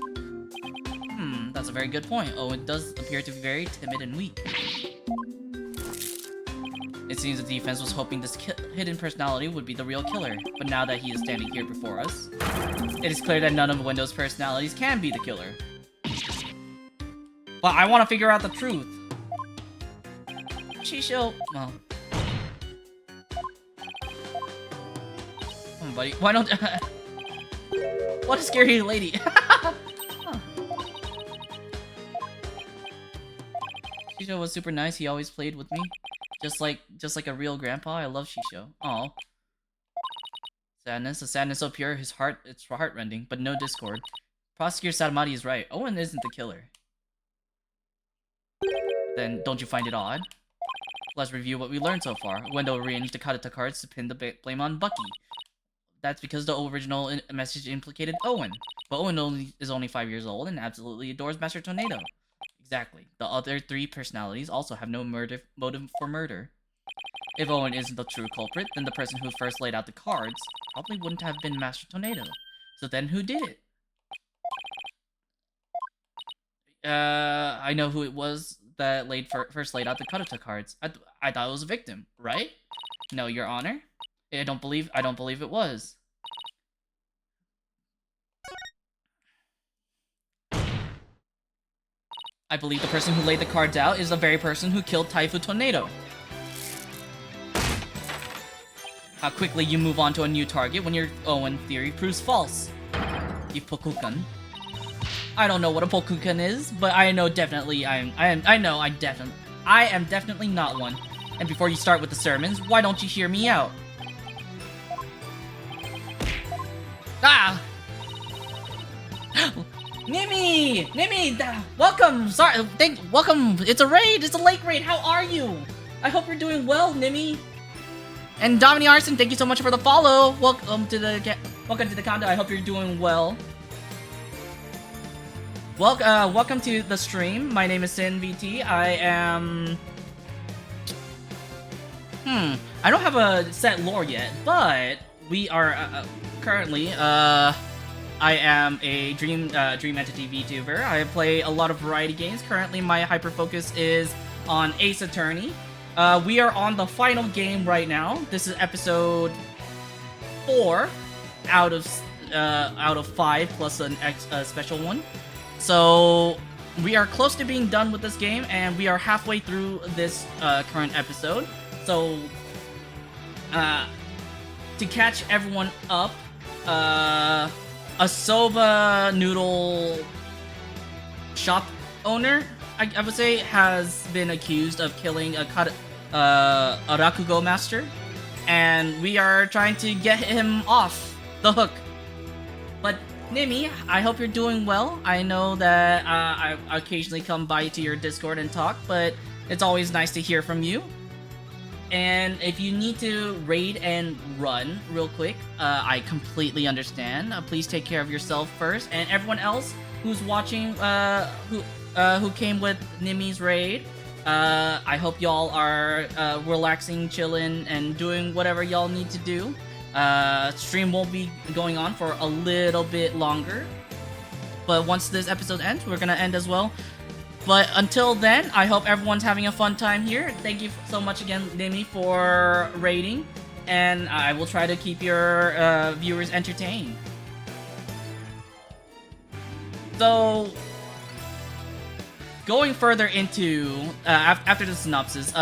That's a very good point. Owen does appear to be very timid and weak. It seems the defense was hoping this hidden personality would be the real killer, but now that he is standing here before us, it is clear that none of Wendo's personalities can be the killer. But I want to figure out the truth. Shisho, well. Come on, buddy. Why don't... What a scary lady. Huh. Shisho was super nice. He always played with me. Just like a real grandpa. I love Shisho. Aw. Sadness. A sadness so pure, it's heartrending, but no discord. Prosecutor Satomati is right. Owen isn't the killer. Then, don't you find it odd? Let's review what we learned so far. Wendo arranged the Kadata cards to pin the blame on Bucky. That's because the original message implicated Owen. But Owen is only 5 years old and absolutely adores Master Tornado. Exactly. The other 3 personalities also have no motive for murder. If Owen isn't the true culprit, then the person who first laid out the cards probably wouldn't have been Master Tornado. So then who did it? I know who it was that first laid out the Kadata cards. I thought it was a victim, right? No, Your Honor. I don't believe it was. I believe the person who laid the cards out is the very person who killed Typhoon Tornado. How quickly you move on to a new target when your Owen theory proves false. You Pokukan. I don't know what a Pokukan is, but I know definitely I am definitely not one. And before you start with the sermons, why don't you hear me out? Ah! Nimi! Welcome! Welcome! It's a raid! It's a lake raid! How are you? I hope you're doing well, Nimi! And Dominic Arson, thank you so much for the follow! Welcome to the condo, I hope you're doing well. Welcome to the stream. My name is SinVT. I am... I don't have a set lore yet, but we are currently, I am a Dream Entity VTuber. I play a lot of variety games. Currently, my hyper focus is on Ace Attorney. We are on the final game right now. This is episode 4 out of 5 plus an special one. So we are close to being done with this game, and we are halfway through this current episode. So to catch everyone up, a soba noodle shop owner, I would say, has been accused of killing a Rakugo master, and we are trying to get him off the hook. But Nimi, I hope you're doing well. I know that I occasionally come by to your Discord and talk, but it's always nice to hear from you. And if you need to raid and run real quick, I completely understand. Please take care of yourself first, and everyone else who's watching, who came with Nimi's raid. I hope y'all are relaxing, chilling, and doing whatever y'all need to do. Stream won't be going on for a little bit longer, but once this episode ends, we're gonna end as well. But until then, I hope everyone's having a fun time here. Thank you so much again, Nimi, for raiding, and I will try to keep your viewers entertained. So, going further into, after the synopsis,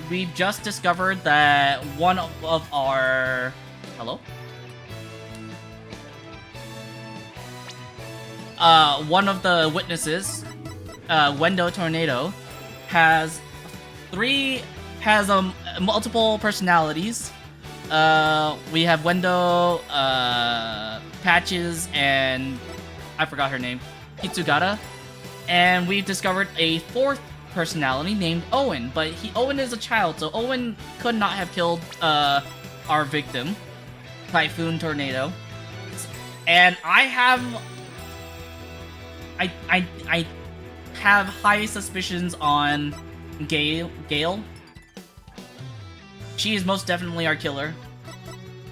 we've just discovered that one of our... Hello? One of the witnesses, Wendo Tornado, has multiple personalities. We have Wendo, Patches, and I forgot her name, Hitsugata. And we've discovered a 4th personality named Owen, but Owen is a child, so Owen could not have killed our victim, Typhoon Tornado. And I have high suspicions on Gale. She is most definitely our killer.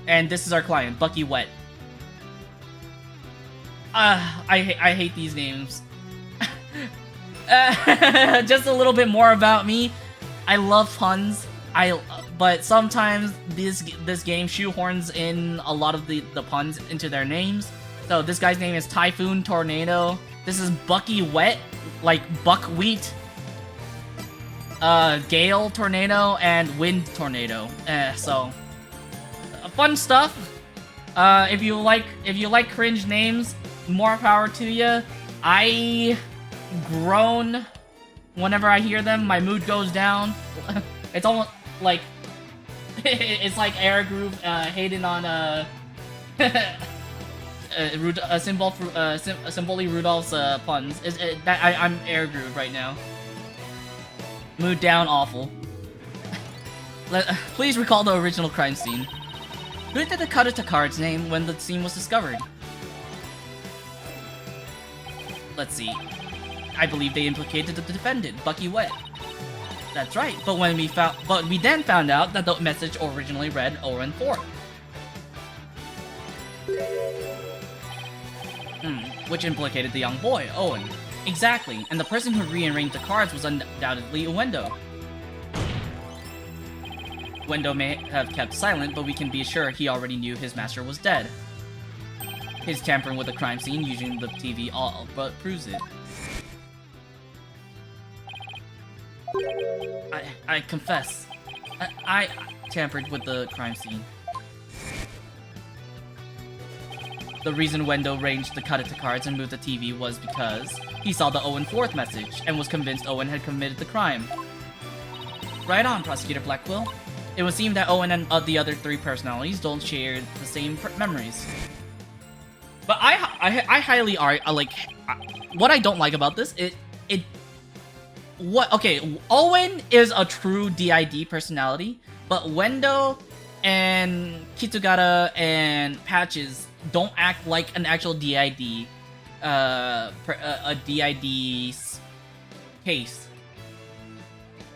And this is our client, Bucky Wet. I hate these names. Just a little bit more about me. I love puns. But sometimes this game shoehorns in a lot of the puns into their names. So this guy's name is Typhoon Tornado. This is Bucky Wet, like buckwheat, gale tornado, and wind tornado. So fun stuff. If you like cringe names, more power to you. I groan whenever I hear them. My mood goes down. It's almost like it's like Air Groove hating on Symboli Rudolph's puns. I'm Air Groove right now. Mood down, awful. Please recall the original crime scene. Who did the Cutter to Cards name when the scene was discovered? Let's see. I believe they implicated the defendant, Bucky Wet. That's right, but we then found out that the message originally read Owen 4. Which implicated the young boy, Owen. Exactly, and the person who rearranged the cards was undoubtedly Wendo. Wendo may have kept silent, but we can be sure he already knew his master was dead. His tampering with the crime scene using the TV all but proves it. I confess, I tampered with the crime scene. The reason Wendo arranged the cut it to cards and moved the TV was because he saw the Owen 4th message and was convinced Owen had committed the crime. Right on, Prosecutor Blackquill. It would seem that Owen and the other 3 personalities don't share the same memories. But I highly like what I don't like about this. Owen is a true DID personality, but Wendo and Kitugata and Patches don't act like an actual DID, a DID case.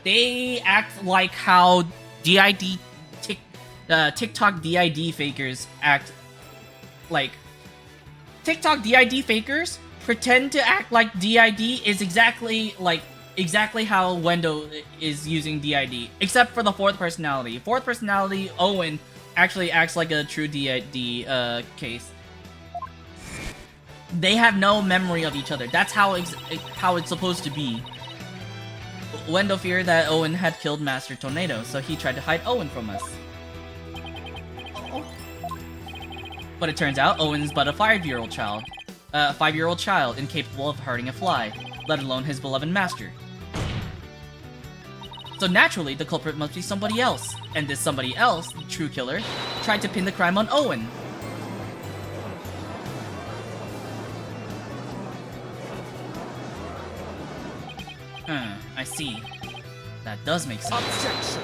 They act like how DID TikTok DID fakers act. Like TikTok DID fakers pretend to act like DID is exactly how Wendo is using DID, except for the 4th personality. 4th personality, Owen, actually acts like a true DID case. They have no memory of each other. That's how it's supposed to be. Wendo feared that Owen had killed Master Tornado, so he tried to hide Owen from us. But it turns out Owen's but a 5-year-old child. A 5-year-old child incapable of hurting a fly, let alone his beloved master. So naturally, the culprit must be somebody else, and this somebody else, the true killer, tried to pin the crime on Owen. I see. That does make sense. Objection!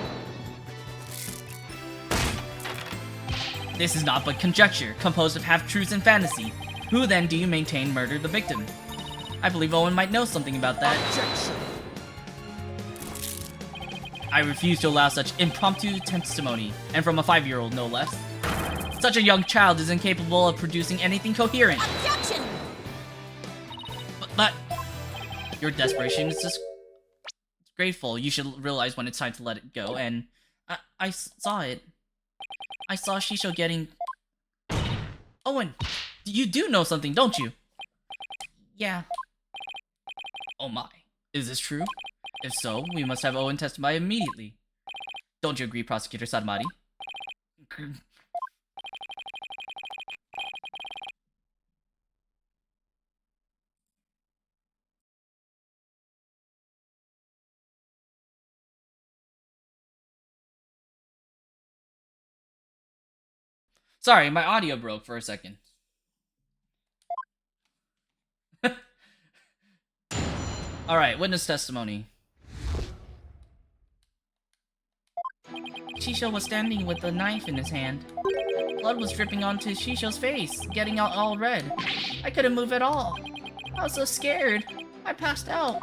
This is not but conjecture, composed of half-truths and fantasy. Who then do you maintain murdered the victim? I believe Owen might know something about that. Objection! I refuse to allow such impromptu testimony, and from a 5-year-old no less. Such a young child is incapable of producing anything coherent. Objection! But your desperation is just grateful. You should realize when it's time to let it go, and I saw it. I saw Shisho getting... Owen, you do know something, don't you? Yeah. Oh my. Is this true? If so, we must have Owen testify immediately. Don't you agree, Prosecutor Sadamati? Sorry, my audio broke for a second. Alright, witness testimony. Shisho was standing with a knife in his hand. Blood was dripping onto Shisho's face, getting all red. I couldn't move at all. I was so scared. I passed out.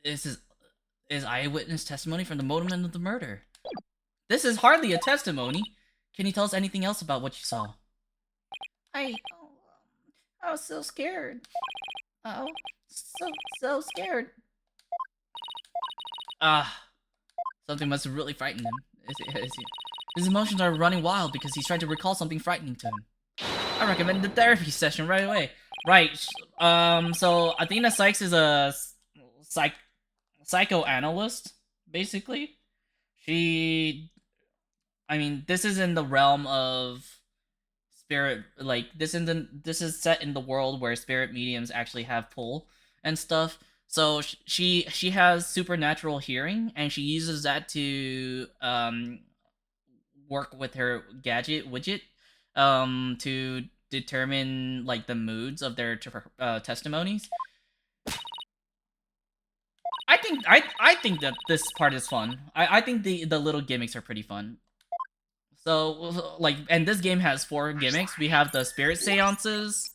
This is eyewitness testimony from the moment of the murder. This is hardly a testimony. Can you tell us anything else about what you saw? I was so scared. Oh, so scared. Something must have really frightened him. His emotions are running wild because he's trying to recall something frightening to him. I recommend the therapy session right away. Right. So Athena Sykes is a psychoanalyst, basically. I mean, this is in the realm of spirit. Like this is set in the world where spirit mediums actually have pull and stuff. So she has supernatural hearing, and she uses that to work with her gadget widget to determine like the moods of their testimonies. I think that this part is fun. I think the little gimmicks are pretty fun. So like, and this game has 4 gimmicks. We have the spirit seances,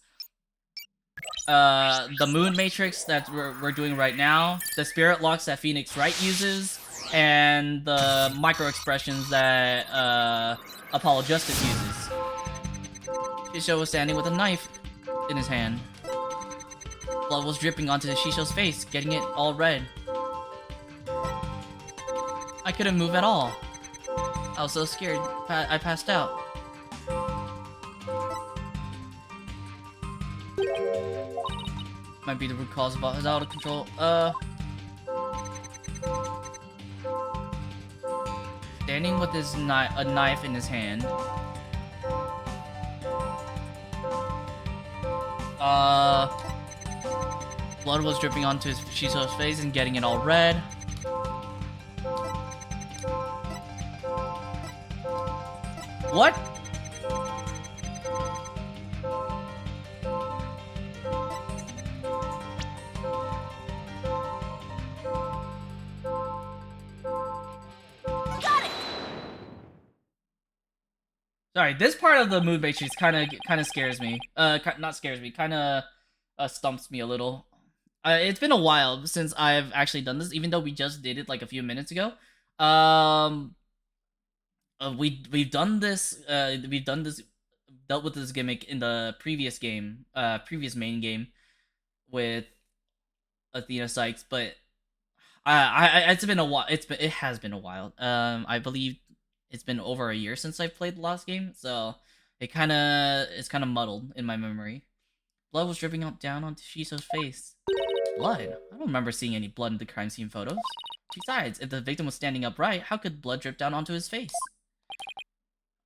the moon matrix that we're doing right now, the spirit locks that Phoenix Wright uses, and the micro expressions that Apollo Justice uses. Shisho was standing with a knife in his hand. Blood was dripping onto Shisho's face, getting it all red. I couldn't move at all. I was so scared, I passed out. Might be the root cause of his out of control. Standing with his a knife in his hand. Blood was dripping onto Shisho's face and getting it all red. What? Got it! Sorry, this part of the mood matrix kind of scares me. Not scares me, kind of stumps me a little. It's been a while since I've actually done this, even though we just did it like a few minutes ago. We've done this. Dealt with this gimmick in the previous game, previous main game, with Athena Sykes, but it's been a while. It has been a while. I believe it's been over a year since I played the last game, so it's kind of muddled in my memory. Blood was dripping down onto Shisho's face. Blood? I don't remember seeing any blood in the crime scene photos. Besides, if the victim was standing upright, how could blood drip down onto his face?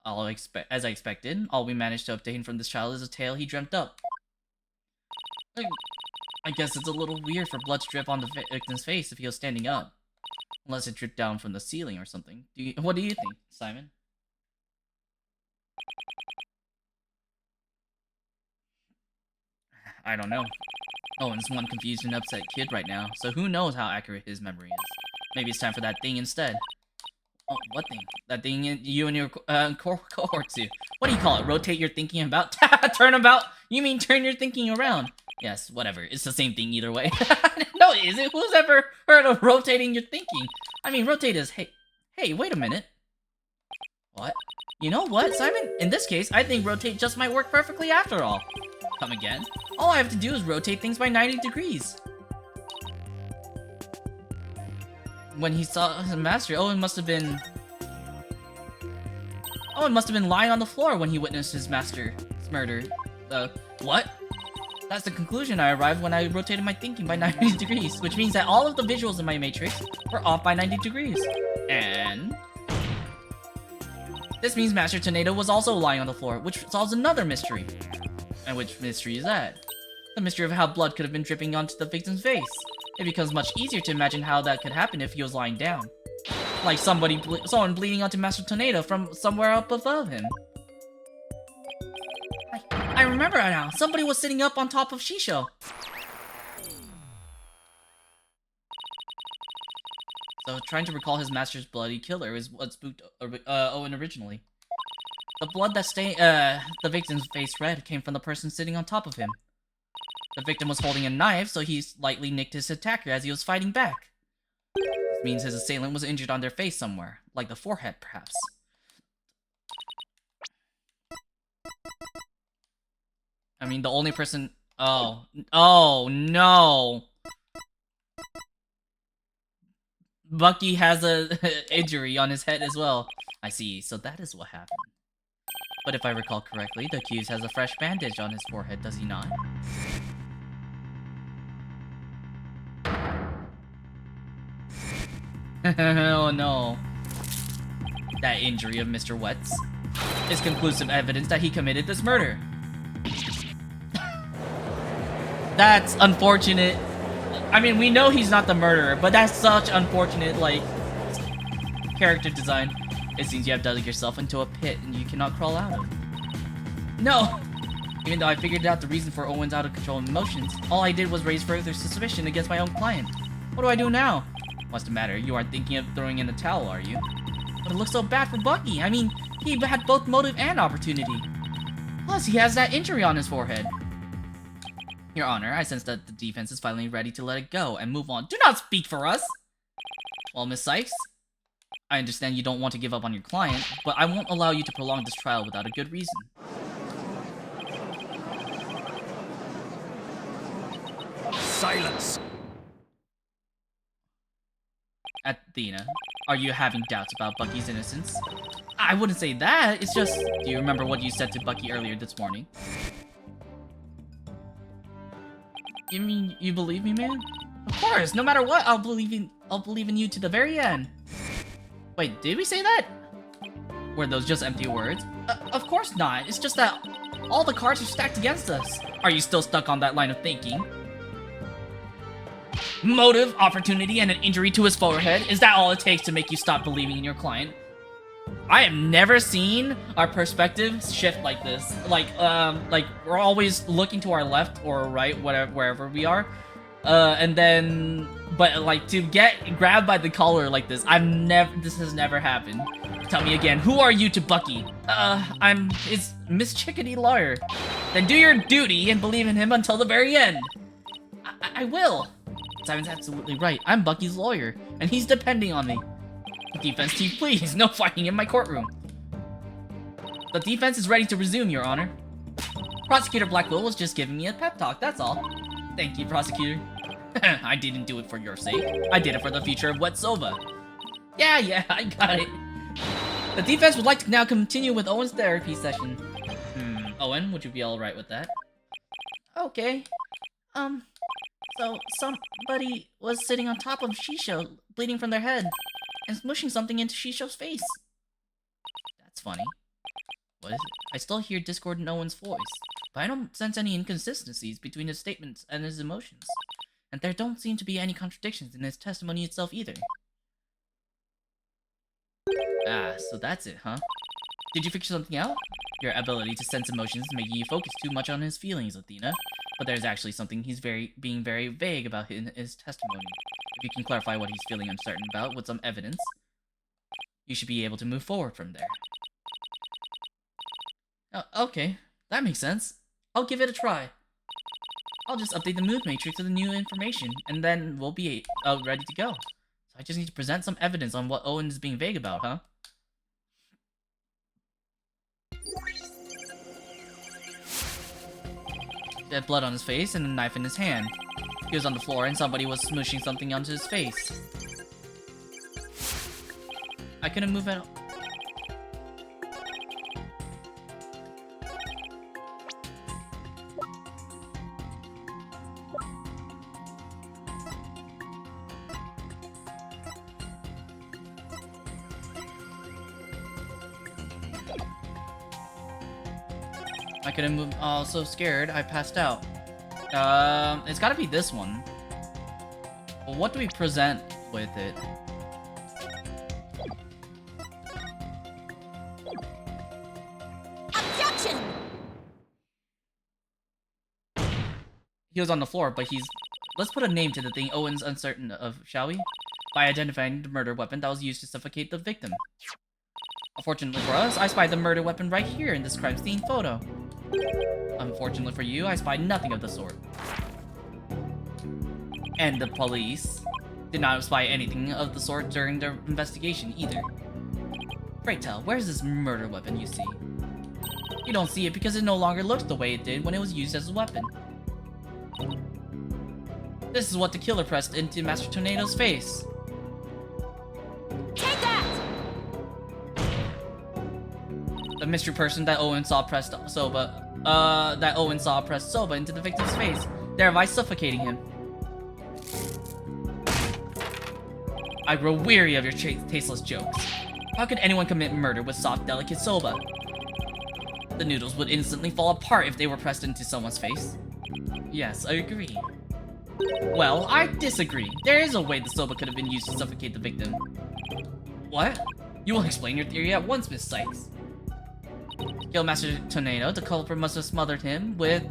As I expected, all we managed to obtain from this child is a tale he dreamt up. I guess it's a little weird for blood to drip on the victim's face if he was standing up. Unless it dripped down from the ceiling or something. What do you think, Simon? I don't know. Owen's one confused and upset kid right now, so who knows how accurate his memory is. Maybe it's time for that thing instead. Oh, what thing? That thing you and your cohorts do. What do you call it? Rotate your thinking about? Turn about? You mean turn your thinking around? Yes, whatever. It's the same thing either way. No, it isn't. Who's ever heard of rotating your thinking? I mean, rotate is, hey, wait a minute. What? You know what, Simon? In this case, I think rotate just might work perfectly after all. Come again? All I have to do is rotate things by 90 degrees. When he saw his master, Owen must have been lying on the floor when he witnessed his master's murder. What? That's the conclusion I arrived when I rotated my thinking by 90 degrees, which means that all of the visuals in my matrix were off by 90 degrees. And this means Master Tornado was also lying on the floor, which solves another mystery. And which mystery is that? The mystery of how blood could have been dripping onto the victim's face. It becomes much easier to imagine how that could happen if he was lying down. Like someone bleeding onto Master Tornado from somewhere up above him. I remember now. Somebody was sitting up on top of Shisho. So trying to recall his master's bloody killer is what spooked Owen originally. The blood that stained the victim's face red came from the person sitting on top of him. The victim was holding a knife, so he slightly nicked his attacker as he was fighting back. This means his assailant was injured on their face somewhere, like the forehead, perhaps. I mean, the only person... Oh no! Bucky has a injury on his head as well. I see, so that is what happened. But if I recall correctly, the accused has a fresh bandage on his forehead, does he not? Oh no. That injury of Mr. Wetz is conclusive evidence that he committed this murder. That's unfortunate. I mean, we know he's not the murderer, but that's such unfortunate, like, character design. It seems you have dug yourself into a pit and you cannot crawl out of. No! Even though I figured out the reason for Owen's out-of-control emotions, all I did was raise further suspicion against my own client. What do I do now? What's the matter? You aren't thinking of throwing in the towel, are you? But it looks so bad for Bucky. I mean, he had both motive and opportunity. Plus, he has that injury on his forehead. Your Honor, I sense that the defense is finally ready to let it go and move on. Do not speak for us! Well, Miss Sykes, I understand you don't want to give up on your client, but I won't allow you to prolong this trial without a good reason. Silence. Athena, are you having doubts about Bucky's innocence? I wouldn't say that, it's just... Do you remember what you said to Bucky earlier this morning? You mean you believe me, man? Of course, no matter what, I'll believe in you to the very end. Wait, did we say that? Were those just empty words? Of course not, it's just that all the cards are stacked against us. Are you still stuck on that line of thinking? Motive, opportunity, and an injury to his forehead? Is that all it takes to make you stop believing in your client? I have never seen our perspective shift like this. Like we're always looking to our left or right, wherever we are. And then, but like to get grabbed by the collar like this, this has never happened. Tell me again, who are you to Bucky? It's Miss Chickadee Lawyer. Then do your duty and believe in him until the very end. I will. Simon's absolutely right. I'm Bucky's lawyer, and he's depending on me. Defense team, please, no fighting in my courtroom. The defense is ready to resume, Your Honor. Prosecutor Blackwell was just giving me a pep talk, that's all. Thank you, Prosecutor. I didn't do it for your sake. I did it for the future of Wetsova. Yeah, I got it. The defense would like to now continue with Owen's therapy session. Owen, would you be alright with that? Okay. So somebody was sitting on top of Shisho, bleeding from their head, and smushing something into Shisho's face. That's funny. What is it? I still hear discord in Owen's voice, but I don't sense any inconsistencies between his statements and his emotions. And there don't seem to be any contradictions in his testimony itself either. Ah, so that's it, huh? Did you figure something out? Your ability to sense emotions is making you focus too much on his feelings, Athena. But there's actually something he's being very vague about in his testimony. If you can clarify what he's feeling uncertain about with some evidence, you should be able to move forward from there. Oh, okay, that makes sense. I'll give it a try. I'll just update the move matrix with the new information, and then we'll be ready to go. So I just need to present some evidence on what Owen is being vague about, huh? He had blood on his face and a knife in his hand. He was on the floor and somebody was smooshing something onto his face. I couldn't move at all. I couldn't move. Oh, I was so scared. I passed out. It's gotta be this one. Well, what do we present with it? Objection! He was on the floor, but he's... Let's put a name to the thing Owen's uncertain of, shall we? By identifying the murder weapon that was used to suffocate the victim. Unfortunately for us, I spied the murder weapon right here in this crime scene photo. Unfortunately for you, I spied nothing of the sort. And the police did not spy anything of the sort during their investigation either. Pray tell, where's this murder weapon you see? You don't see it because it no longer looks the way it did when it was used as a weapon. This is what the killer pressed into Master Tornado's face. Take that! The mystery person that Owen saw pressed Soba into the victim's face, thereby suffocating him. I grow weary of your tasteless jokes. How could anyone commit murder with soft, delicate soba? The noodles would instantly fall apart if they were pressed into someone's face. Yes, I agree. Well, I disagree. There is a way the soba could have been used to suffocate the victim. What? You will explain your theory at once, Miss Sykes. To kill Master Tornado, the culprit must have smothered him with...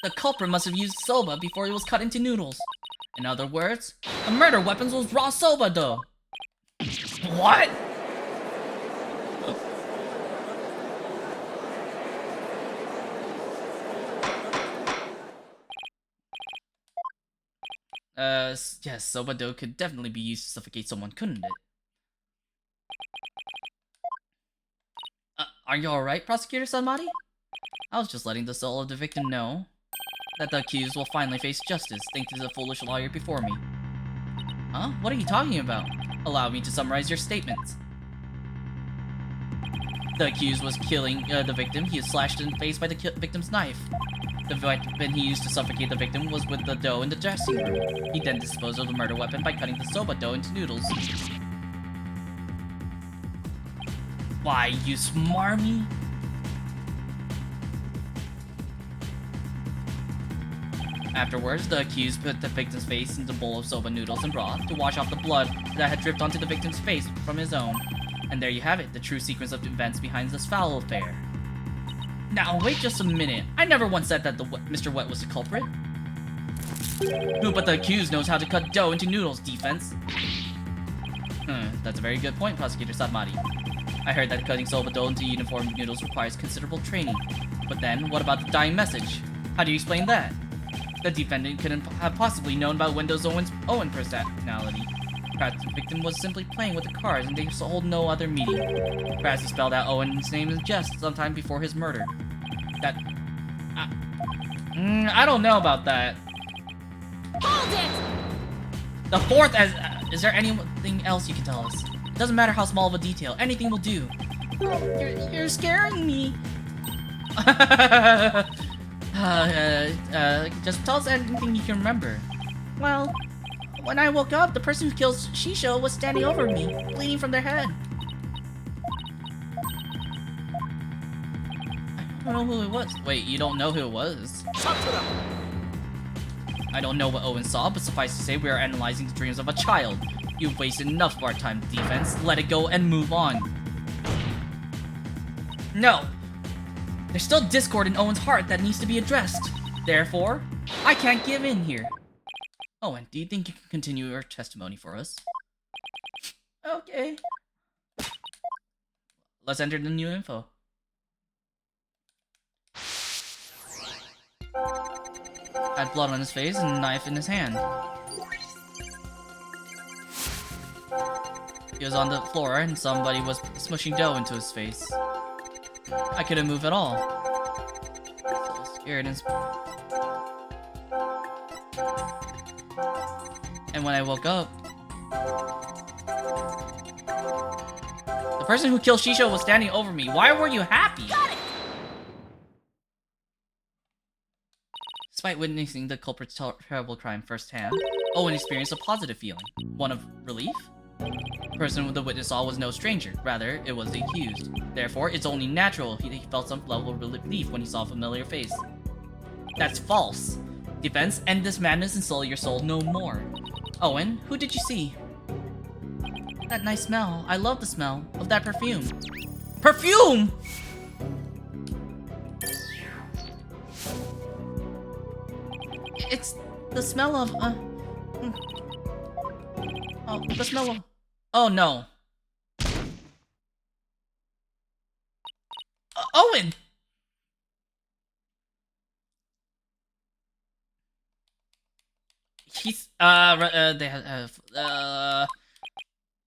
The culprit must have used soba before he was cut into noodles. In other words, a murder weapon was raw soba dough. What? Yes, soba dough could definitely be used to suffocate someone, couldn't it? Are you alright, Prosecutor Sanmari? I was just letting the soul of the victim know that the accused will finally face justice thanks to the foolish lawyer before me. Huh? What are you talking about? Allow me to summarize your statements. The accused was killing the victim. He was slashed in the face by the victim's knife. The weapon he used to suffocate the victim was with the dough in the dressing room. He then disposed of the murder weapon by cutting the soba dough into noodles. Why, you smarmy? Afterwards, the accused put the victim's face into a bowl of soba noodles and broth to wash off the blood that had dripped onto the victim's face from his own. And there you have it, the true sequence of events behind this foul affair. Now, wait just a minute. I never once said that Mr. Wet was the culprit. Who but the accused knows how to cut dough into noodles, defense? That's a very good point, Prosecutor Sanmari. I heard that cutting soba dough into uniform noodles requires considerable training. But then, what about the dying message? How do you explain that? The defendant couldn't have possibly known about Windows Owen personality. Perhaps the victim was simply playing with the cards and they hold no other meaning. Perhaps he spelled out Owen's name in jest sometime before his murder. I don't know about that. Hold it! The fourth, is there anything else you can tell us? It doesn't matter how small of a detail, anything will do. You're scaring me. Just tell us anything you can remember. Well, when I woke up, the person who killed Shisho was standing over me, bleeding from their head. I don't know who it was. Wait, you don't know who it was? I don't know what Owen saw, but suffice to say we are analyzing the dreams of a child. You've wasted enough of our time, defense. Let it go and move on. No! There's still discord in Owen's heart that needs to be addressed. Therefore, I can't give in here. Owen, do you think you can continue your testimony for us? Okay. Let's enter the new info. Had blood on his face and a knife in his hand. He was on the floor and somebody was smushing dough into his face. I couldn't move at all. So scared and when I woke up, the person who killed Shisho was standing over me. Why were you happy? Got it! Despite witnessing the culprit's terrible crime firsthand, Owen experienced a positive feeling. One of relief? The person the witness saw was no stranger. Rather, it was the accused. Therefore, it's only natural he felt some level of relief when he saw a familiar face. That's false. Defense, end this madness and sully your soul no more. Owen, who did you see? That nice smell. I love the smell of that perfume. Perfume! It's the smell of, oh, the smell of... Oh, no. Owen! He's, they have,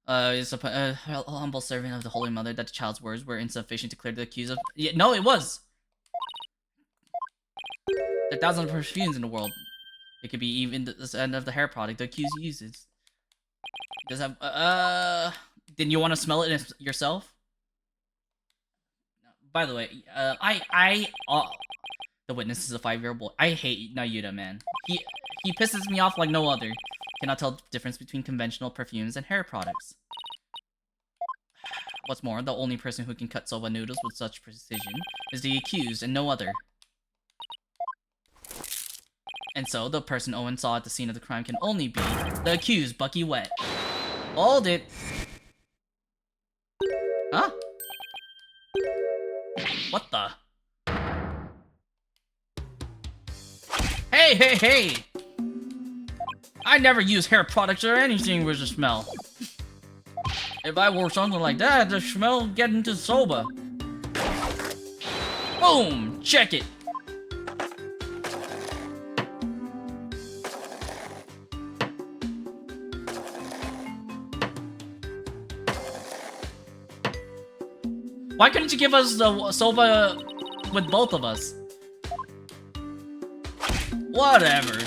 is a humble servant of the Holy Mother that the child's words were insufficient to clear the accused of... Yeah, no, it was! There are thousands of perfumes in the world. It could be even the end of the hair product the accused uses. Does that, then you want to smell it yourself? By the way, the witness is a 5-year-old boy. I hate Nayuta, man. He pisses me off like no other. Cannot tell the difference between conventional perfumes and hair products. What's more, the only person who can cut soba noodles with such precision is the accused and no other. And so, the person Owen saw at the scene of the crime can only be the accused, Bucky Wet. Hold it! Huh? What the? Hey, hey, hey! I never use hair products or anything with a smell. If I wore something like that, the smell would get into soba. Boom! Check it! Why couldn't you give us the soba with both of us? Whatever.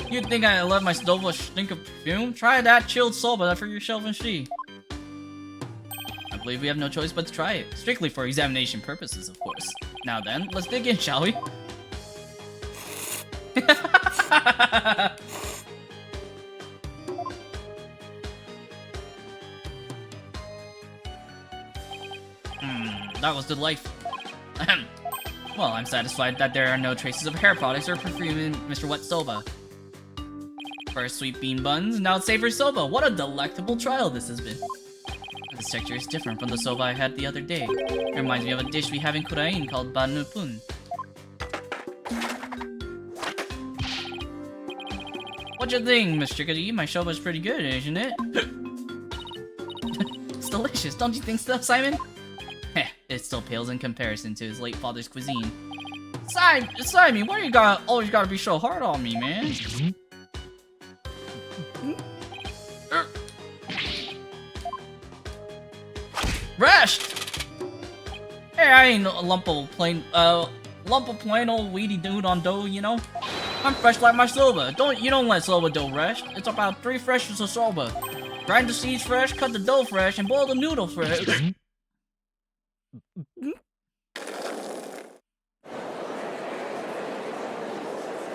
You think I let my soba stink of perfume? Try that chilled soba for yourself and see. I believe we have no choice but to try it. Strictly for examination purposes, of course. Now then, let's dig in, shall we? That was delightful. Well, I'm satisfied that there are no traces of hair products or perfume in Mr. Wet Soba. First sweet bean buns, now it's savory soba. What a delectable trial this has been. This texture is different from the soba I had the other day. It reminds me of a dish we have in Kurain called Banupun. What you think, Mr. Chickadee? My soba's pretty good, isn't it? It's delicious, don't you think so, Simon? Heh, it still pales in comparison to his late father's cuisine. Simon, why you always gotta be so hard on me, man? Rest! Hey, I ain't a lump of plain old weedy dude on dough, you know? I'm fresh like my soba. You don't let soba dough rest. It's about 3 freshers of soba. Grind the seeds fresh, cut the dough fresh, and boil the noodle fresh.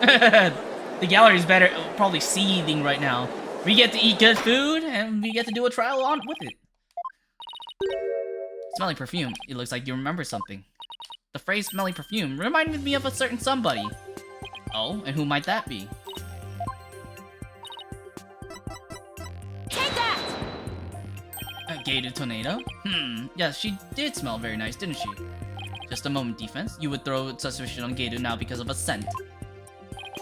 The gallery's probably seething right now. We get to eat good food, and we get to do a trial on with it. Smelling perfume. It looks like you remember something. The phrase smelling perfume reminded me of a certain somebody. Oh, and who might that be? Take that! A gated tornado? Yes, she did smell very nice, didn't she? Just a moment, defense. You would throw suspicion on Gato now because of a scent.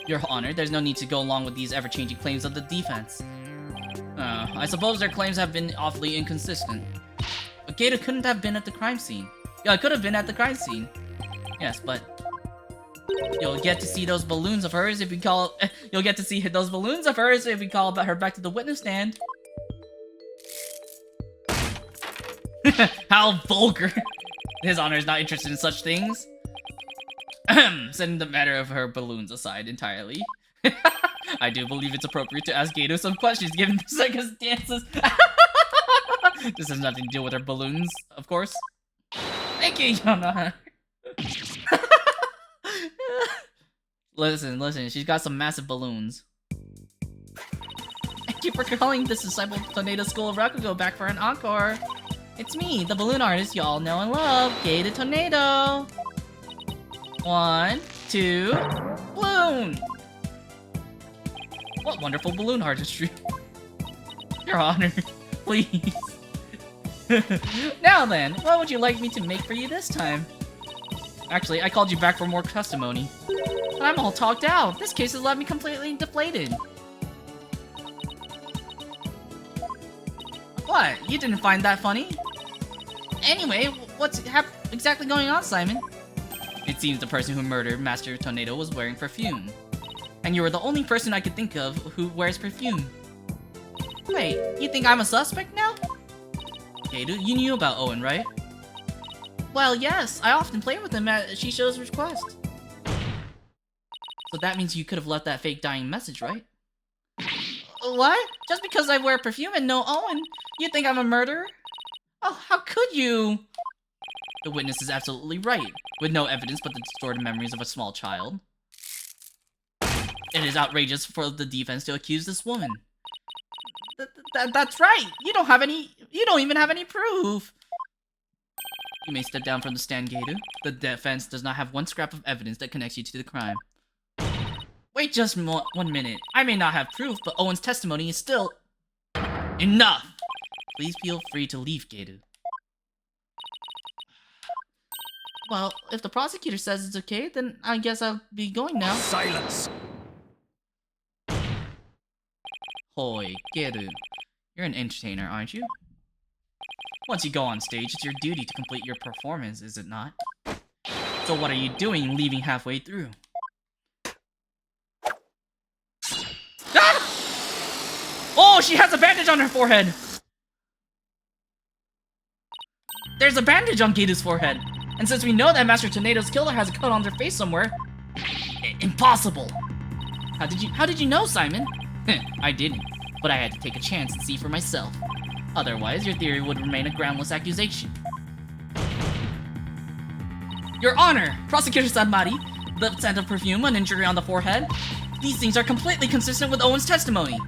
Your Honor, there's no need to go along with these ever-changing claims of the defense. I suppose their claims have been awfully inconsistent. But Gato couldn't have been at the crime scene. Yeah, it could have been at the crime scene. Yes, but you'll get to see those balloons of hers if we call. You'll get to see those balloons of hers if we call her back to the witness stand. How vulgar! His Honor is not interested in such things. Setting the matter of her balloons aside entirely. I do believe it's appropriate to ask Gato some questions given the circumstances. This has nothing to do with her balloons, of course. Thank you, Yana. Listen, she's got some massive balloons. Thank you for calling this Disciple Tornado School of Rakugo back for an encore. It's me, the balloon artist you all know and love, Gated Tornado. 1, 2, balloon! What wonderful balloon artistry. Your Honor, please. Now then, what would you like me to make for you this time? Actually, I called you back for more testimony. But I'm all talked out. This case has left me completely deflated. What? You didn't find that funny? Anyway, what's exactly going on, Simon? It seems the person who murdered Master Tornado was wearing perfume. And you were the only person I could think of who wears perfume. Wait, you think I'm a suspect now? Gato, you knew about Owen, right? Well, yes, I often play with him at Shisho's request. So that means you could have left that fake dying message, right? What? Just because I wear perfume and know Owen, you think I'm a murderer? Oh, how could you? The witness is absolutely right, with no evidence but the distorted memories of a small child. It is outrageous for the defense to accuse this woman. That's right! You don't even have any proof! You may step down from the stand, Gator. The defense does not have one scrap of evidence that connects you to the crime. Wait just 1 minute. I may not have proof, but Owen's testimony is still... Enough! Please feel free to leave, Gator. Well, if the prosecutor says it's okay, then I guess I'll be going now. Silence. Hoi, Geru. You're an entertainer, aren't you? Once you go on stage, it's your duty to complete your performance, is it not? So what are you doing leaving halfway through? Ah! Oh, she has a bandage on her forehead! There's a bandage on Geru's forehead! And since we know that Master Tornado's killer has a cut on their face somewhere... Impossible! How did you know, Simon? I didn't, but I had to take a chance and see for myself. Otherwise, your theory would remain a groundless accusation. Your Honor! Prosecutor Sanmari, the scent of perfume, an injury on the forehead. These things are completely consistent with Owen's testimony.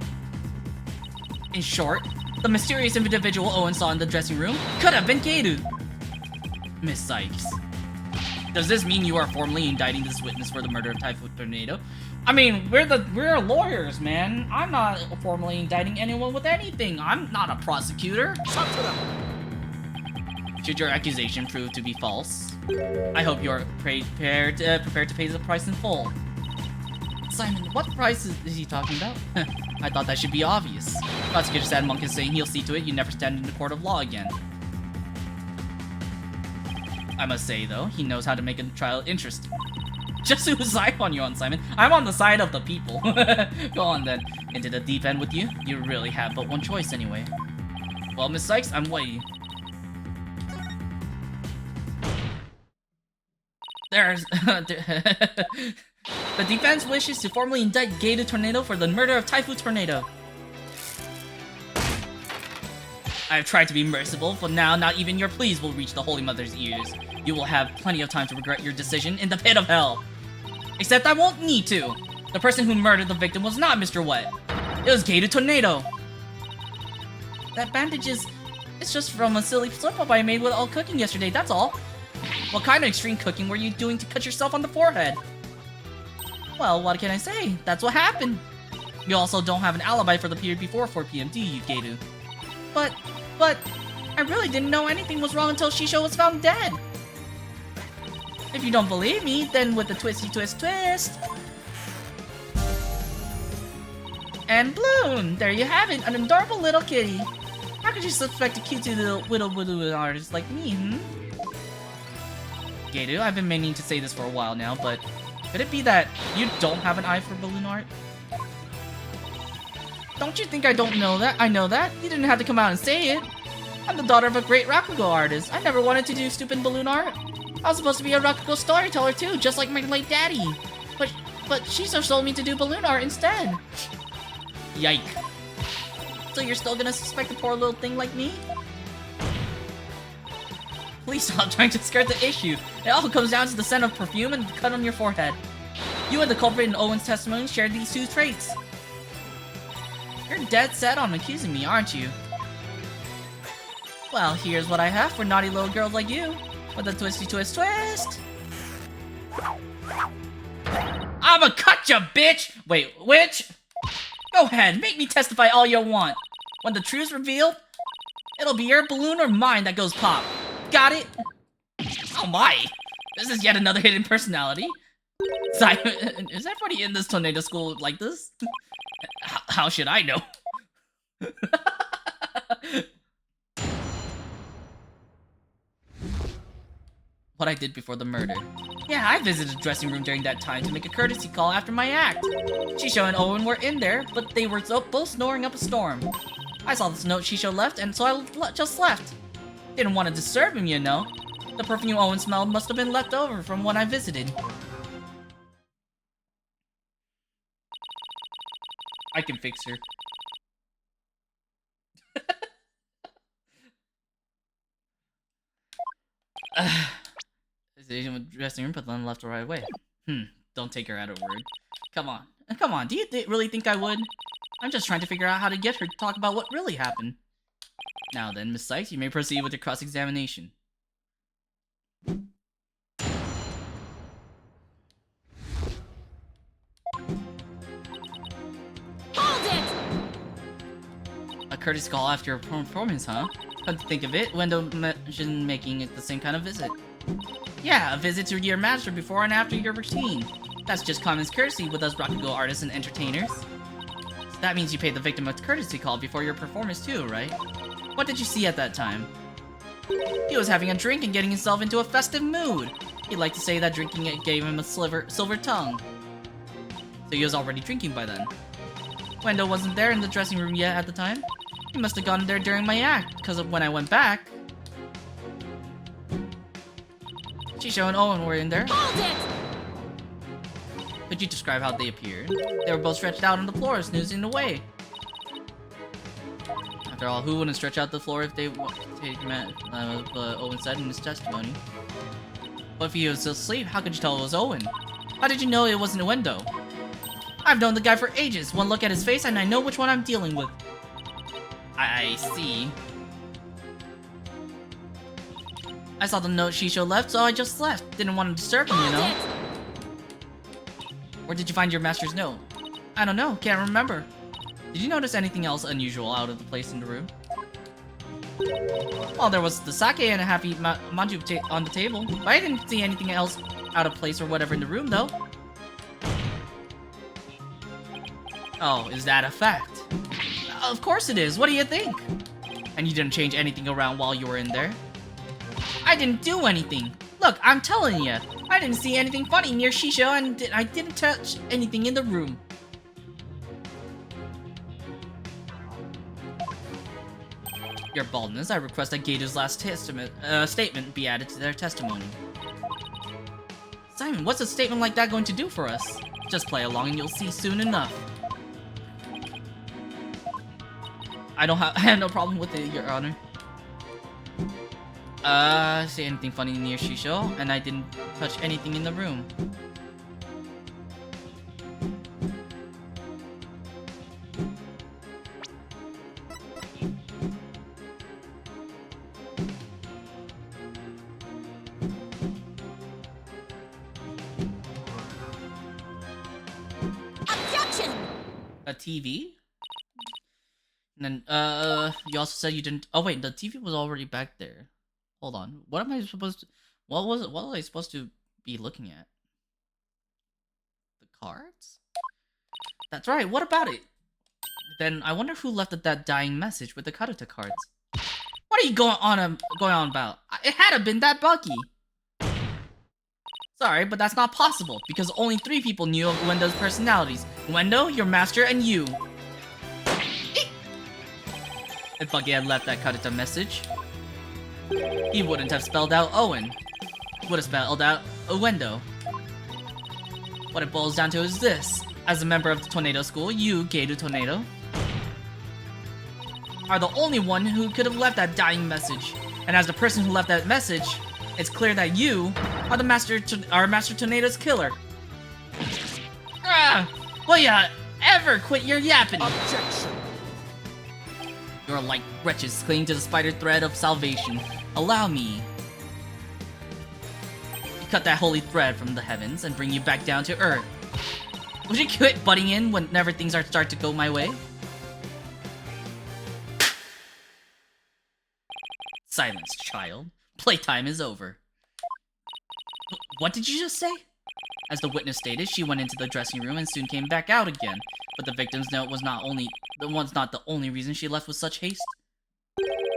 In short, the mysterious individual Owen saw in the dressing room could have been Geru. Miss Sykes. Does this mean you are formally indicting this witness for the murder of Typhoon Tornado? I mean, we're lawyers, man. I'm not formally indicting anyone with anything. I'm not a prosecutor. Shut it up. Should your accusation prove to be false, I hope you're prepared to pay the price in full. Simon, what price is he talking about? I thought that should be obvious. Prosecutor Sadmonk is saying he'll see to it you never stand in the court of law again. I must say, though, he knows how to make a trial interesting. Just whose side on you on, Simon? I'm on the side of the people. Go on, then. Into the deep end with you? You really have but one choice, anyway. Well, Miss Sykes, I'm waiting. There's... The defense wishes to formally indict Geru Tornado for the murder of Typhoon Tornado. I've tried to be merciful, but now not even your pleas will reach the Holy Mother's ears. You will have plenty of time to regret your decision in the pit of hell. Except I won't need to. The person who murdered the victim was not Mr. Wet. It was Geru Tornado. That bandage is... It's just from a silly slip-up I made while cooking yesterday, that's all. What kind of extreme cooking were you doing to cut yourself on the forehead? Well, what can I say? That's what happened. You also don't have an alibi for the period before 4 p.m., do you, Geru? But, I really didn't know anything was wrong until Shisho was found dead. If you don't believe me, then with the twisty twist. And Bloom! There you have it, an adorable little kitty. How could you suspect a cute little widow artist like me, Geru, I've been meaning to say this for a while now, but could it be that you don't have an eye for balloon art? Don't you think I don't know that? I know that. You didn't have to come out and say it. I'm the daughter of a great Rakugo artist. I never wanted to do stupid balloon art. I was supposed to be a Rakugo storyteller too, just like my late daddy. But Shiso told me to do balloon art instead. Yike. So you're still gonna suspect a poor little thing like me? Please stop trying to skirt the issue. It all comes down to the scent of perfume and the cut on your forehead. You and the culprit in Owen's testimony shared these two traits. You're dead set on accusing me, aren't you? Well, here's what I have for naughty little girls like you. With a twisty twist. I'ma cut ya, bitch! Wait, which? Go ahead, make me testify all you want. When the truth's revealed, it'll be your balloon or mine that goes pop. Got it? Oh my! This is yet another hidden personality. Simon, is everybody in this tornado school like this? How should I know? What I did before the murder. Yeah, I visited the dressing room during that time to make a courtesy call after my act. Shisho and Owen were in there, but they were both snoring up a storm. I saw this note Shisho left, and so I just left. Didn't want to disturb him, you know. The perfume Owen smelled must have been left over from when I visited. I can fix her. dressing room, but then left right away. Don't take her at her word. Come on. Come on, do you really think I would? I'm just trying to figure out how to get her to talk about what really happened. Now then, Miss Sykes, you may proceed with your cross-examination. Hold it! A courtesy call after your performance, huh? Come to think of it, Wendell mentioned making it the same kind of visit. Yeah, a visit to your master before and after your routine. That's just common courtesy with us Rakugo artists and entertainers. So that means you paid the victim a courtesy call before your performance too, right? What did you see at that time? He was having a drink and getting himself into a festive mood. He'd like to say that drinking it gave him a silver tongue. So he was already drinking by then. Wendell wasn't there in the dressing room yet at the time. He must have gone there during my act, because when I went back... Shisho and Owen were in there. Hold it! Could you describe how they appeared? They were both stretched out on the floor, snoozing away. After all, who wouldn't stretch out the floor if they take Owen said in his testimony? But if he was asleep, how could you tell it was Owen? How did you know it wasn't a window? I've known the guy for ages. One look at his face and I know which one I'm dealing with. I see. I saw the note Shisho left, so I just left. Didn't want to disturb him, you know? Where did you find your master's note? I don't know, can't remember. Did you notice anything else unusual out of the place in the room? Well, there was the sake and a half-eaten manju on the table, but I didn't see anything else out of place or whatever in the room, though. Oh, is that a fact? Of course it is, what do you think? And you didn't change anything around while you were in there? I didn't do anything. Look, I'm telling you, I didn't see anything funny near Shisho and I didn't touch anything in the room. Your baldness, I request that Geito's last statement be added to their testimony. Simon, what's a statement like that going to do for us? Just play along and you'll see soon enough. I have no problem with it, Your Honor. Say anything funny near Shisho, and I didn't touch anything in the room. Objection! A TV? And then, you also said you didn't- oh wait, the TV was already back there. Hold on, what am I supposed to- what was I supposed to be looking at? The cards? That's right, what about it? Then I wonder who left that dying message with the Karuta cards. What are you going on about? It had to have been that Bucky. Sorry, but that's not possible, because only 3 people knew of Wendo's personalities. Wendo, your master, and you. If Bucky had left that Karuta message, he wouldn't have spelled out Owen. He would have spelled out Wendo. What it boils down to is this. As a member of the Tornado School, you, Geito Tornado, are the only one who could have left that dying message. And as the person who left that message, it's clear that you are the Master Tornado's killer. Will ya ever quit your yapping? Objection. You're like wretches clinging to the spider thread of salvation. Allow me to cut that holy thread from the heavens and bring you back down to earth. Would you quit butting in whenever things start to go my way? Silence, child. Playtime is over. What did you just say? As the witness stated, she went into the dressing room and soon came back out again. But the victim's note was not the only reason she left with such haste.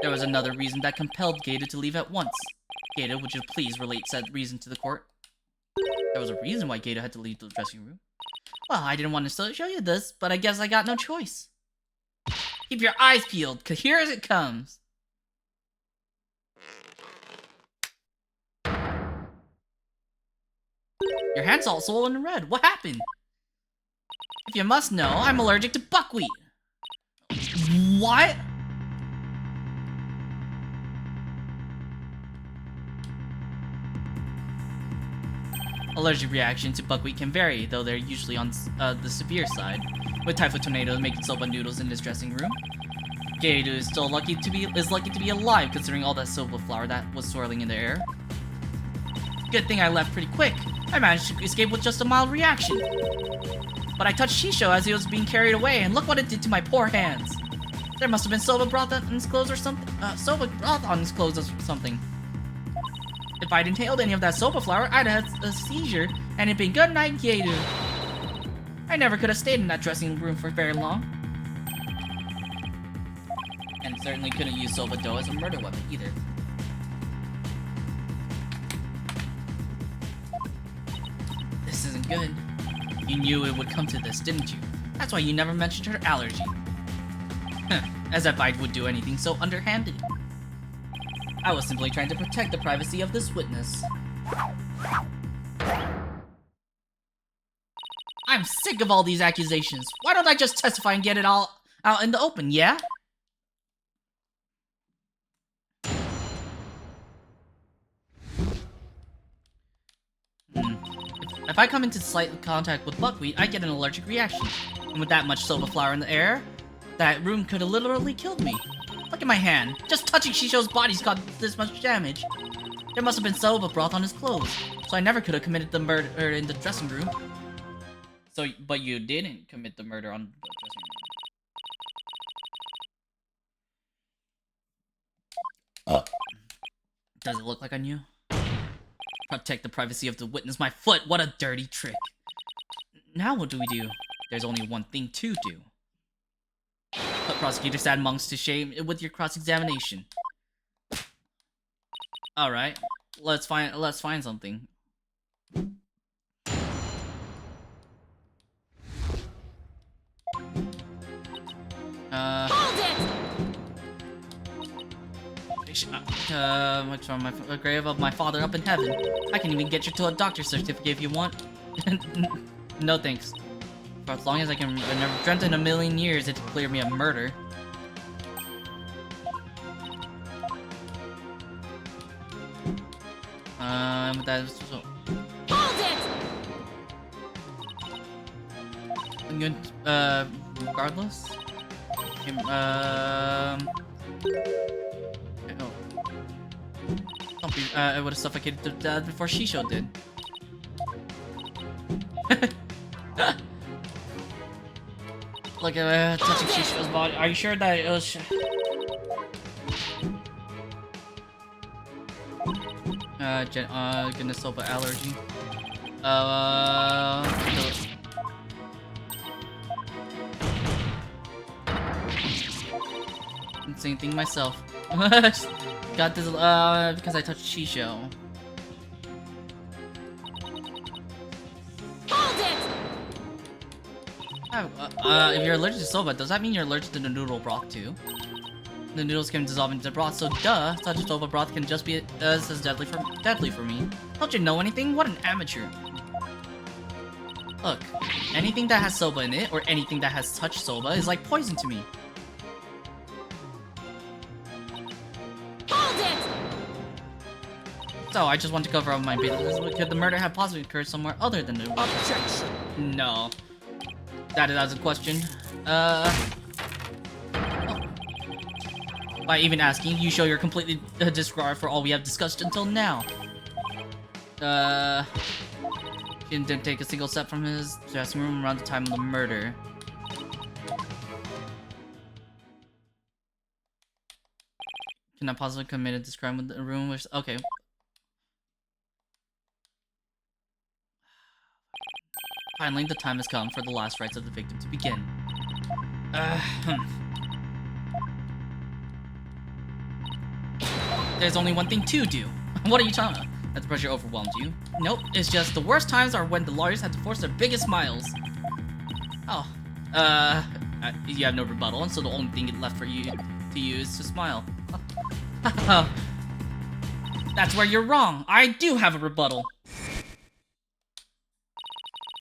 There was another reason that compelled Geito to leave at once. Geito, would you please relate said reason to the court? There was a reason why Geito had to leave the dressing room. Well, I didn't want to show you this, but I guess I got no choice. Keep your eyes peeled, 'cause here it comes. Your hand's all swollen and red. What happened? If you must know, I'm allergic to buckwheat. What? Allergic reaction to buckwheat can vary, though they're usually on the severe side, with Typhoid Tornado making soba noodles in his dressing room. Geru is still lucky to be alive, considering all that soba flour that was swirling in the air. Good thing I left pretty quick. I managed to escape with just a mild reaction. But I touched Shisho as he was being carried away, and look what it did to my poor hands. There must have been soba broth on his clothes or something. If I'd inhaled any of that soba flour, I'd have had a seizure, and it'd been good night, Geru. I never could have stayed in that dressing room for very long. And certainly couldn't use soba dough as a murder weapon either. This isn't good. You knew it would come to this, didn't you? That's why you never mentioned her allergy. As if I would do anything so underhanded. I was simply trying to protect the privacy of this witness. I'm sick of all these accusations. Why don't I just testify and get it all out in the open, yeah? If I come into slight contact with buckwheat, I get an allergic reaction. And with that much soba flour in the air, that room could have literally killed me. Look at my hand. Just touching Shisho's body's caused this much damage. There must have been soba broth on his clothes, so I never could have committed the murder in the dressing room. So, but you didn't commit the murder on the dressing room. Does it look like I knew? Protect the privacy of the witness. My foot, what a dirty trick. Now what do we do? There's only one thing to do. Put Prosecutor Sad Monks to shame with your cross-examination. Alright, let's find something. Hold it! From my grave of my father up in heaven. I can even get you to a doctor's certificate if you want. No thanks. For as long as I never dreamt in a million years it to clear me of murder. That is so. Hold it! I'm going regardless. Oh. Don't be, I would have suffocated to death before Shisho did. Like, touching Shisho's body. Are you sure that it was... goodness, soba allergy. Same thing myself. Got this, because I touched Shisho. Hold it! If you're allergic to soba, does that mean you're allergic to the noodle broth too? The noodles can dissolve into broth, so duh, such a soba broth can just be as deadly for me. Don't you know anything? What an amateur. Look, anything that has soba in it, or anything that has touched soba, is like poison to me. Hold it! So, I just want to cover up my bases. Could the murder have possibly occurred somewhere other than the... Objection! No. That is a question. By even asking, you show your completely disregard for all we have discussed until now. He didn't take a single step from his dressing room around the time of the murder. Can I possibly committed this crime with the room which... Okay. Finally, the time has come for the last rites of the victim to begin. There's only one thing to do. What are you talking about? That the pressure overwhelmed you? Nope, it's just the worst times are when the lawyers have to force their biggest smiles. Oh, you have no rebuttal, and so the only thing left for you to use is to smile. That's where you're wrong. I do have a rebuttal.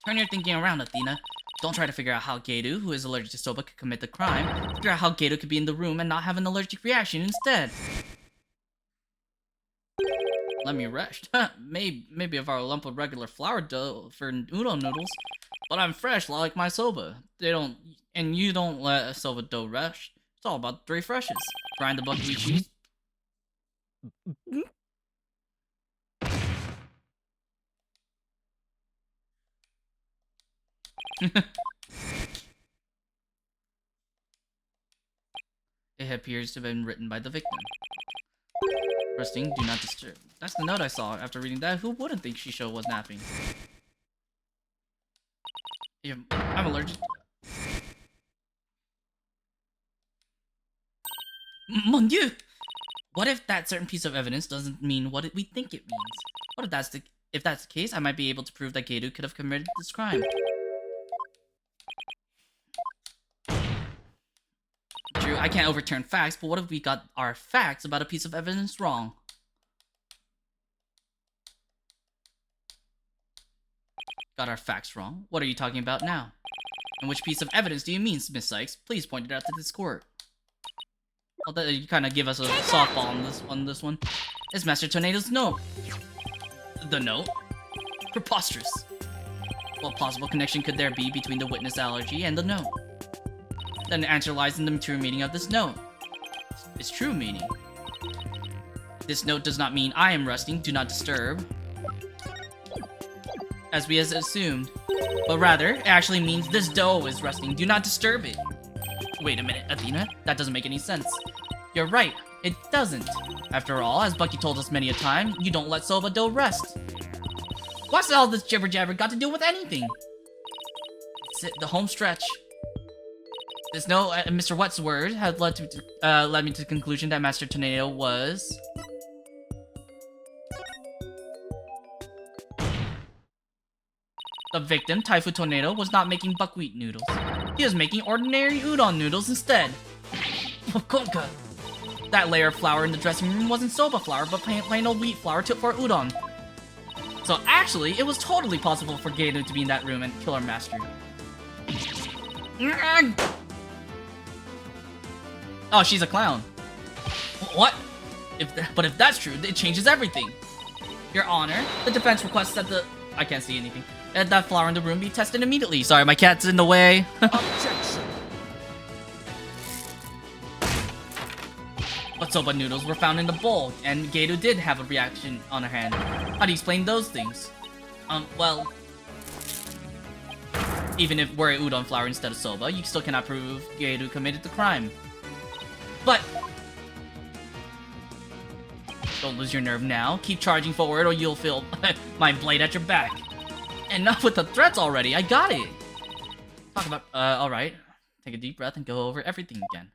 Turn your thinking around, Athena. Don't try to figure out how Geru, who is allergic to soba, could commit the crime. Figure out how Geru could be in the room and not have an allergic reaction instead. Let me rest. Maybe if I were a lump of regular flour dough for udon noodles, but I'm fresh like my soba. And you don't let a soba dough rest. It's all about three freshes. Grind the buckwheat cheese. It appears to have been written by the victim. Resting, do not disturb. That's the note I saw. After reading that, who wouldn't think Shisho was napping? I'm allergic. Mon Dieu! What if that certain piece of evidence doesn't mean what we think it means? What if that's the case? I might be able to prove that Geru could have committed this crime. True, I can't overturn facts, but what if we got our facts about a piece of evidence wrong? Got our facts wrong? What are you talking about now? And which piece of evidence do you mean, Miss Sykes? Please point it out to this court. Well, you kind of give us a softball on this one. It's Master Tornado's note. The note? Preposterous. What possible connection could there be between the witness allergy and the note? Then the answer lies in the true meaning of this note. Its true meaning. This note does not mean I am resting, do not disturb, as we has assumed, but rather, it actually means this dough is resting, do not disturb it. Wait a minute, Athena, that doesn't make any sense. You're right, it doesn't. After all, as Bucky told us many a time, you don't let soba dough rest. What's all this jibber jabber got to do with anything? It's the home stretch. There's no Mr. What's word had led me to the conclusion that Master Tornado was the victim. Typhoon Tornado was not making buckwheat noodles. He was making ordinary udon noodles instead. Konka. That layer of flour in the dressing room wasn't soba flour, but plain old wheat flour for udon. So actually, it was totally possible for Geru to be in that room and kill our master. Oh, she's a clown. What? But if that's true, it changes everything. Your Honor, the defense requests that I can't see anything. That flour in the room be tested immediately. Sorry, my cat's in the way. Objection. But soba noodles were found in the bowl, and Geru did have a reaction on her hand. How do you explain those things? Well, even if we're udon flour instead of soba, you still cannot prove Geru committed the crime. But don't lose your nerve now. Keep charging forward, or you'll feel my blade at your back. Enough with the threats already. I got it. Talk about. All right. Take a deep breath and go over everything again.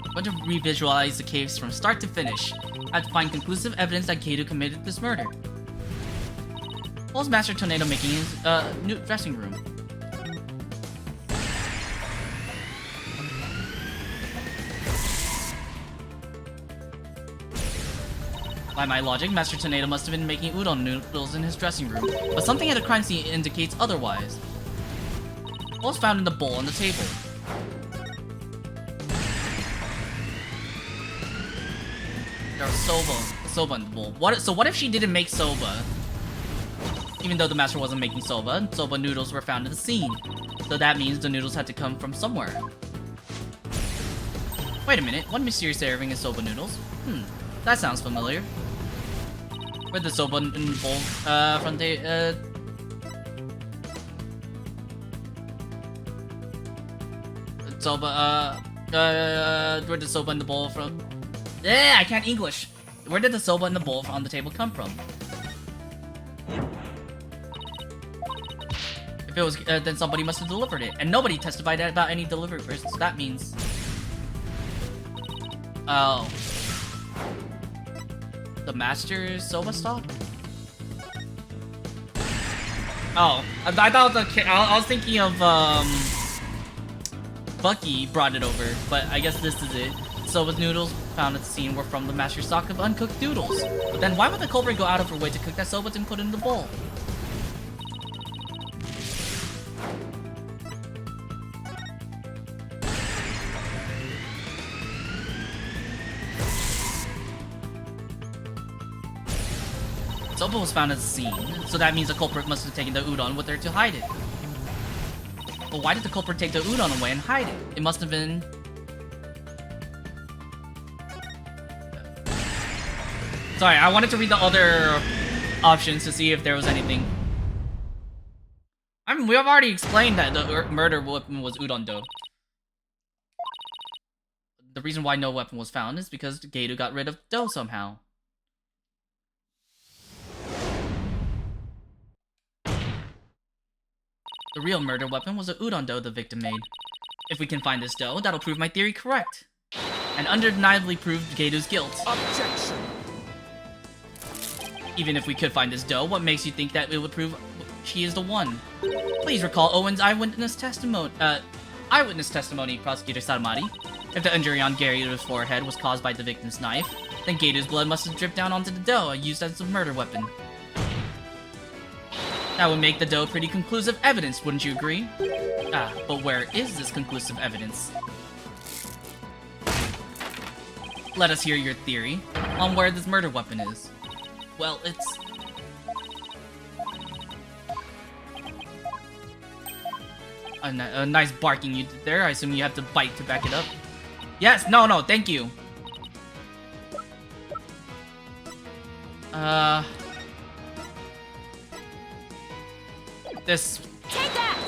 I want to revisualize the case from start to finish. I have to find conclusive evidence that Geru committed this murder. What was Master Tornado making in his new dressing room? By my logic, Master Tornado must have been making udon noodles in his dressing room, but something at the crime scene indicates otherwise. What was found in the bowl on the table? There was soba in the bowl. So what if she didn't make soba? Even though the master wasn't making soba noodles were found at the scene. So that means the noodles had to come from somewhere. Wait a minute, what mysterious serving is soba noodles? That sounds familiar. Where'd the soba in the bowl from the where'd the soba in the bowl from? I can't English. Where did the soba in the bowl on the table come from? If it was, then somebody must have delivered it, and nobody testified about any delivery person. So that means, oh, the master's soba stock. Oh, I thought I was thinking of Bucky brought it over, but I guess this is it. Soba's noodles found at the scene were from the master's stock of uncooked noodles. But then why would the culprit go out of her way to cook that soba and put it in the bowl? Soba was found at the scene, so that means the culprit must have taken the udon with her to hide it. But why did the culprit take the udon away and hide it? It must have been... Sorry, I wanted to read the other options to see if there was anything. I mean, we have already explained that the murder weapon was udon dough. The reason why no weapon was found is because Geru got rid of dough somehow. The real murder weapon was a udon dough the victim made. If we can find this dough, that'll prove my theory correct. And undeniably prove Geru's guilt. Objection. Even if we could find this dough, what makes you think that it would prove she is the one? Please recall Owen's eyewitness testimony, Prosecutor Satomari. If the injury on Geru's forehead was caused by the victim's knife, then Geru's blood must have dripped down onto the dough used as a murder weapon. That would make the dough pretty conclusive evidence, wouldn't you agree? Ah, but where is this conclusive evidence? Let us hear your theory on where this murder weapon is. Well, it's... A nice barking you did there. I assume you have to bite to back it up. Yes, no, thank you. This... Take that!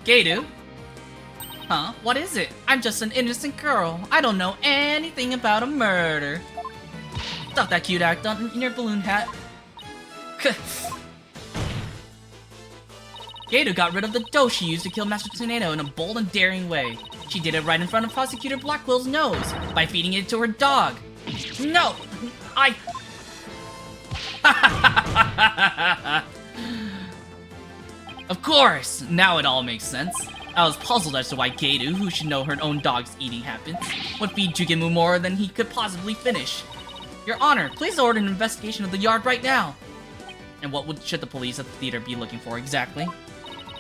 Geru? Huh? What is it? I'm just an innocent girl. I don't know anything about a murder. Stop that cute act on in your balloon hat. Geru got rid of the dough she used to kill Master Tornado in a bold and daring way. She did it right in front of Prosecutor Blackwell's nose, by feeding it to her dog. No! Of course! Now it all makes sense. I was puzzled as to why Geru, who should know her own dog's eating habits, would feed Jugemu more than he could possibly finish. Your Honor, please order an investigation of the yard right now! And what should the police at the theater be looking for exactly?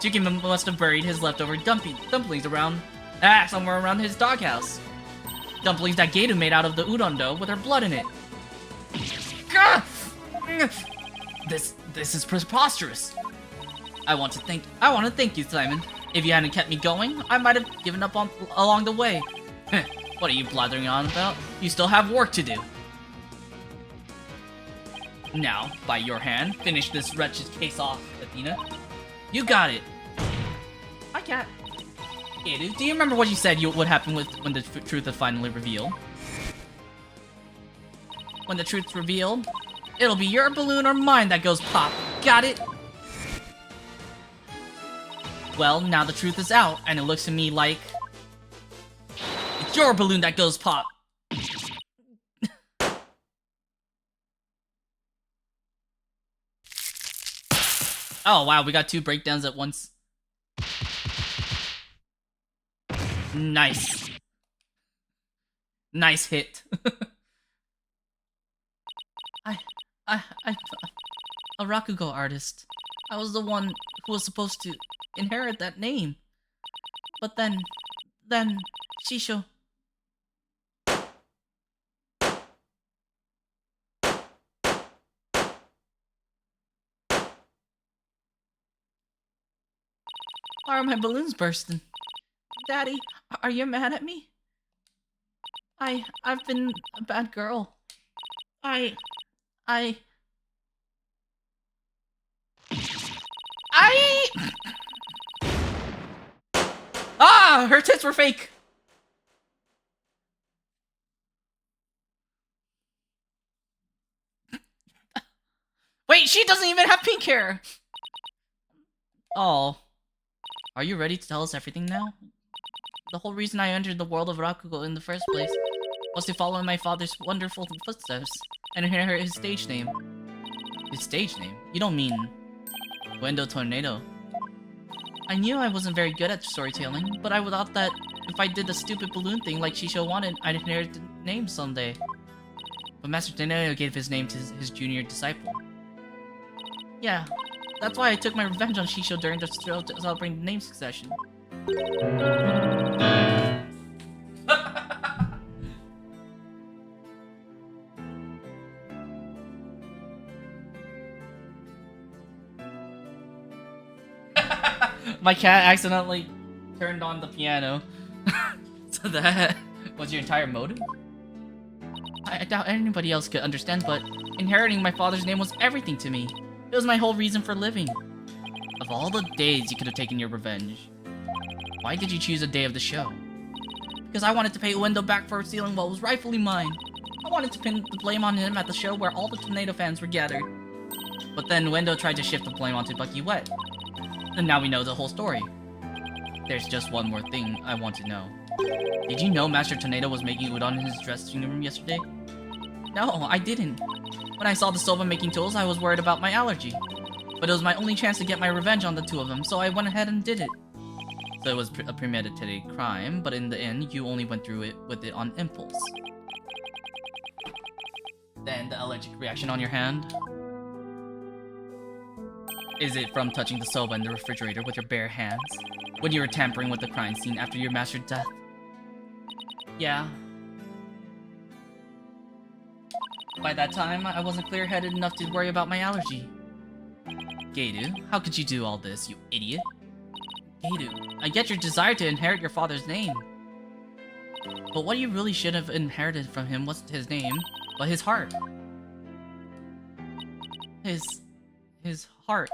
Jugemu must have buried his leftover dumplings somewhere around his doghouse. Dumplings that Geru made out of the udon dough with her blood in it. This is preposterous. I want to thank you, Simon. If you hadn't kept me going, I might have given up along the way. What are you blathering on about? You still have work to do. Now, by your hand, finish this wretched case off, Athena. You got it. Hi, cat. Geru, do you remember what you said would happen when the truth is finally revealed? When the truth's revealed, it'll be your balloon or mine that goes pop. Got it? Well, now the truth is out, and it looks to me like... it's your balloon that goes pop! Oh wow, we got 2 breakdowns at once. Nice. Nice hit. A Rakugo artist. I was the one who was supposed to inherit that name. But then, Shisho... Why are my balloons bursting? Daddy, are you mad at me? I've been a bad girl. Ah! Her tits were fake! Wait, she doesn't even have pink hair! Oh. Are you ready to tell us everything now? The whole reason I entered the world of Rakugo in the first place was to follow in my father's wonderful footsteps and inherit his stage name. His stage name? You don't mean... Wendo Tornado. I knew I wasn't very good at storytelling, but I thought that if I did the stupid balloon thing like Shisho wanted, I'd inherit the name someday. But Master Tornado gave his name to his junior disciple. Yeah, that's why I took my revenge on Shisho during the celebrating the name succession. My cat accidentally turned on the piano. So that was your entire motive? I doubt anybody else could understand, but inheriting my father's name was everything to me. It was my whole reason for living. Of all the days you could have taken your revenge, why did you choose a day of the show? Because I wanted to pay Uendo back for stealing what was rightfully mine. I wanted to pin the blame on him at the show where all the Tornado fans were gathered. But then Uendo tried to shift the blame onto Bucky Wet. And now we know the whole story. There's just one more thing I want to know. Did you know Master Tornado was making udon in his dressing room yesterday? No, I didn't. When I saw the soba making tools, I was worried about my allergy. But it was my only chance to get my revenge on the two of them, so I went ahead and did it. So it was a premeditated crime, but in the end, you only went through it with it on impulse. Then the allergic reaction on your hand? Is it from touching the soba in the refrigerator with your bare hands? When you were tampering with the crime scene after your master's death? Yeah. By that time, I wasn't clear-headed enough to worry about my allergy. Geidu, how could you do all this, you idiot? Geidu, I get your desire to inherit your father's name. But what you really should have inherited from him wasn't his name, but his heart. His heart.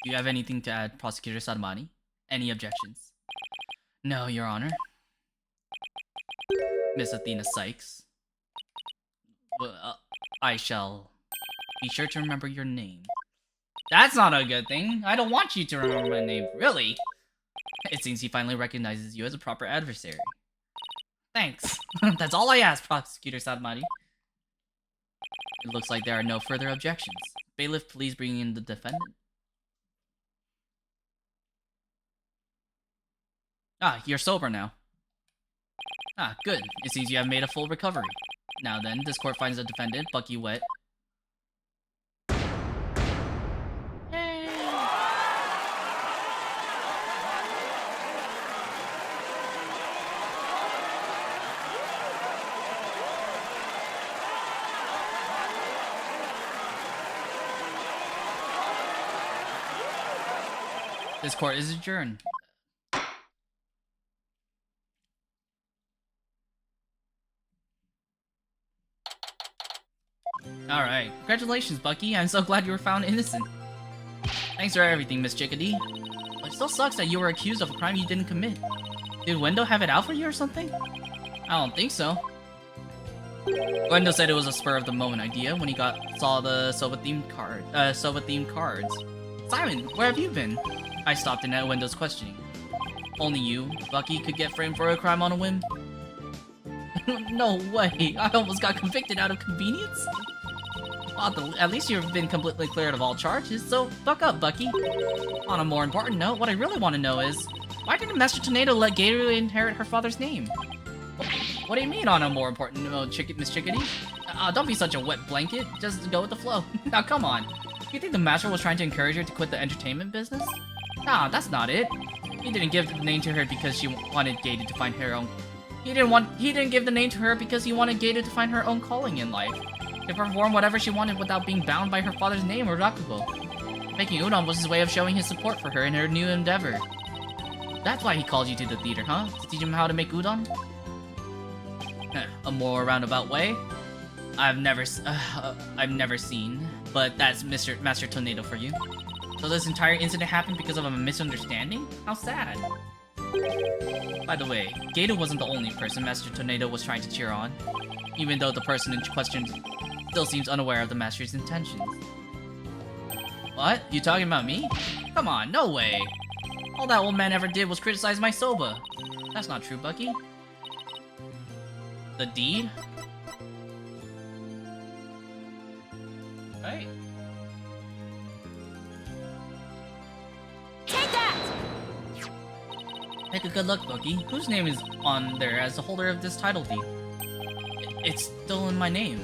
Do you have anything to add, Prosecutor Sadamani? Any objections? No, Your Honor. Miss Athena Sykes. Well, I shall be sure to remember your name. That's not a good thing. I don't want you to remember my name, really. It seems he finally recognizes you as a proper adversary. Thanks. That's all I ask, Prosecutor Sadamani. It looks like there are no further objections. Bailiff, please bring in the defendant. Ah, you're sober now. Ah, good. It seems you have made a full recovery. Now then, this court finds the defendant, Bucky Wet. Yay! This court is adjourned. Alright, congratulations, Bucky. I'm so glad you were found innocent. Thanks for everything, Miss Chickadee. But it still sucks that you were accused of a crime you didn't commit. Did Uendo have it out for you or something? I don't think so. Uendo said it was a spur-of-the-moment idea when he saw the Soba-themed cards. Simon, where have you been? I stopped in at Uendo's questioning. Only you, Bucky, could get framed for a crime on a whim? No way! I almost got convicted out of convenience? Well, at least you've been completely cleared of all charges, so buck up, Bucky. On a more important note, what I really want to know is, why didn't Master Tornado let Geiru inherit her father's name? What do you mean on a more important note, Miss Chickadee? Don't be such a wet blanket, just go with the flow. Now come on. You think the Master was trying to encourage her to quit the entertainment business? Nah, that's not it. He didn't give the name to her because she wanted Geiru to find her own... He didn't give the name to her because he wanted Geiru to find her own calling in life. To perform whatever she wanted without being bound by her father's name or Rakugo. Making udon was his way of showing his support for her in her new endeavor. That's why he called you to the theater, huh? To teach him how to make udon? A more roundabout way? I've never seen, but that's Master Tornado for you. So this entire incident happened because of a misunderstanding? How sad. By the way, Geiru wasn't the only person Master Tornado was trying to cheer on, even though the person in question still seems unaware of the Master's intentions. What? You talking about me? Come on, no way! All that old man ever did was criticize my soba. That's not true, Bucky. The deed? Right. Take that! Take a good look, Bucky. Whose name is on there as the holder of this title deed? It's still in my name.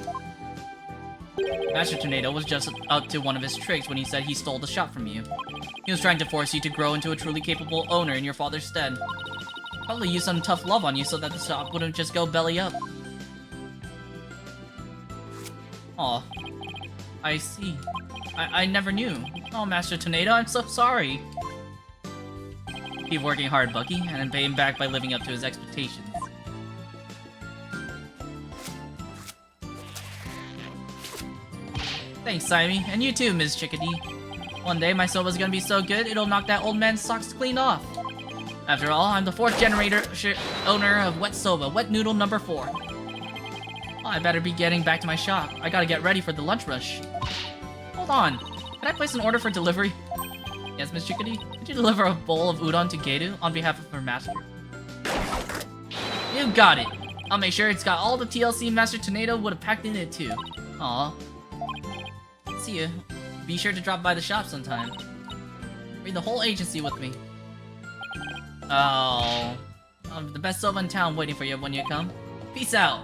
Master Tornado was just up to one of his tricks when he said he stole the shop from you. He was trying to force you to grow into a truly capable owner in your father's stead. Probably use some tough love on you so that the shop wouldn't just go belly up. Aw. I see. I never knew. Oh, Master Tornado, I'm so sorry. Keep working hard, Bucky, and then pay him back by living up to his expectations. Thanks, Simey. And you too, Ms. Chickadee. One day, my soba's gonna be so good, it'll knock that old man's socks clean off. After all, I'm the 4th owner of Wet Soba, Wet Noodle number 4. Oh, I better be getting back to my shop. I gotta get ready for the lunch rush. Hold on. Can I place an order for delivery? Yes, Ms. Chickadee? Could you deliver a bowl of udon to Geru on behalf of her master? You got it. I'll make sure it's got all the TLC Master Tornado would have packed in it too. Aw. See ya. Be sure to drop by the shop sometime. Bring the whole agency with me. Oh. I'm the best soba in town waiting for you when you come. Peace out.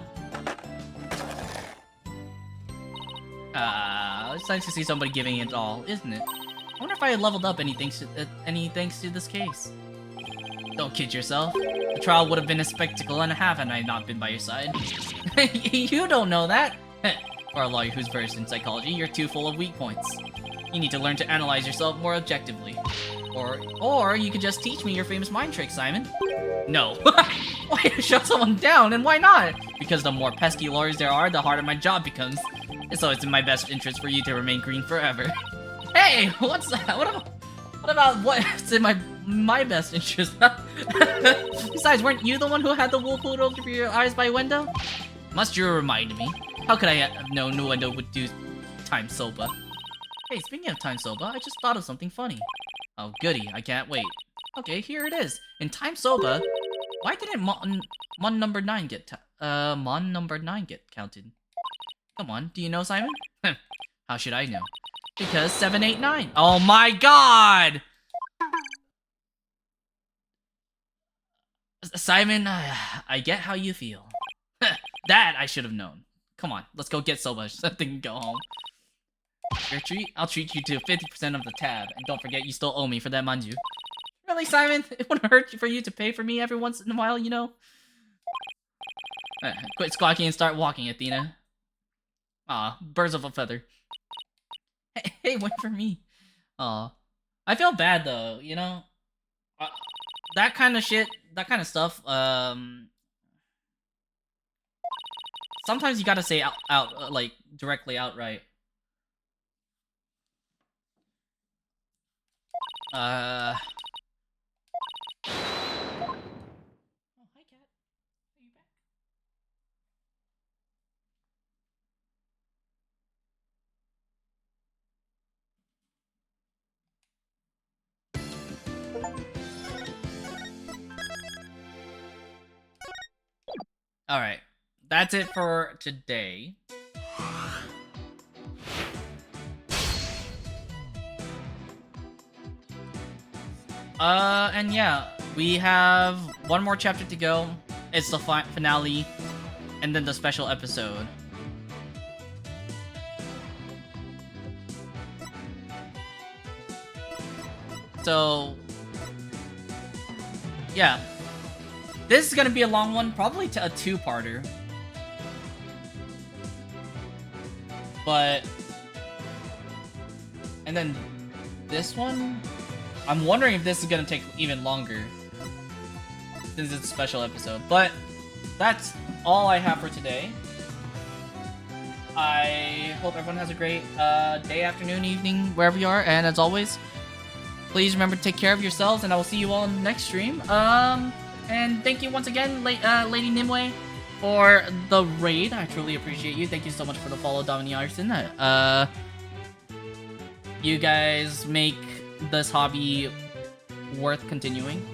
It's nice to see somebody giving it all, isn't it? I wonder if I had leveled up any thanks to this case. Don't kid yourself. The trial would have been a spectacle and a half had I not been by your side. You don't know that. For a lawyer who's versed in psychology, you're too full of weak points. You need to learn to analyze yourself more objectively. Or you could just teach me your famous mind trick, Simon. No. Why shut someone down, and why not? Because the more pesky lawyers there are, the harder my job becomes. So it's in my best interest for you to remain green forever. Hey, what's that? What about what's in my best interest? Besides, weren't you the one who had the wool pulled over your eyes by Wendo? Must you remind me? How could I have known Wendo would do Time Soba? Hey, speaking of Time Soba, I just thought of something funny. Oh, goody, I can't wait. Okay, here it is. In Time Soba, why didn't Mon number 9 get counted? Come on, do you know, Simon? How should I know? Because 7, 8, 9. Oh my god! Simon, I get how you feel. That I should have known. Come on, let's go get Soba something and go home. Your treat? I'll treat you to 50% of the tab. And don't forget, you still owe me for that manju. Really, Simon? It wouldn't hurt for you to pay for me every once in a while, you know? Quit squawking and start walking, Athena. Aw, birds of a feather. Hey, wait for me. Aw. I feel bad, though, you know? That kind of shit, that kind of stuff, sometimes you gotta say like, directly outright. Oh, hi, Cat. Are you back? Alright. That's it for today. And yeah, we have one more chapter to go. It's the finale, and then the special episode. So, yeah. This is gonna be a long one, probably a two-parter. But, and then this one, I'm wondering if this is gonna take even longer since it's a special episode. But that's all I have for today. I hope everyone has a great day, afternoon, evening, wherever you are. And as always, please remember to take care of yourselves, and I will see you all in the next stream. And thank you once again, Lady Nimue, for the raid. I truly appreciate you. Thank you so much for the follow, Dominique Arson. You guys make this hobby worth continuing.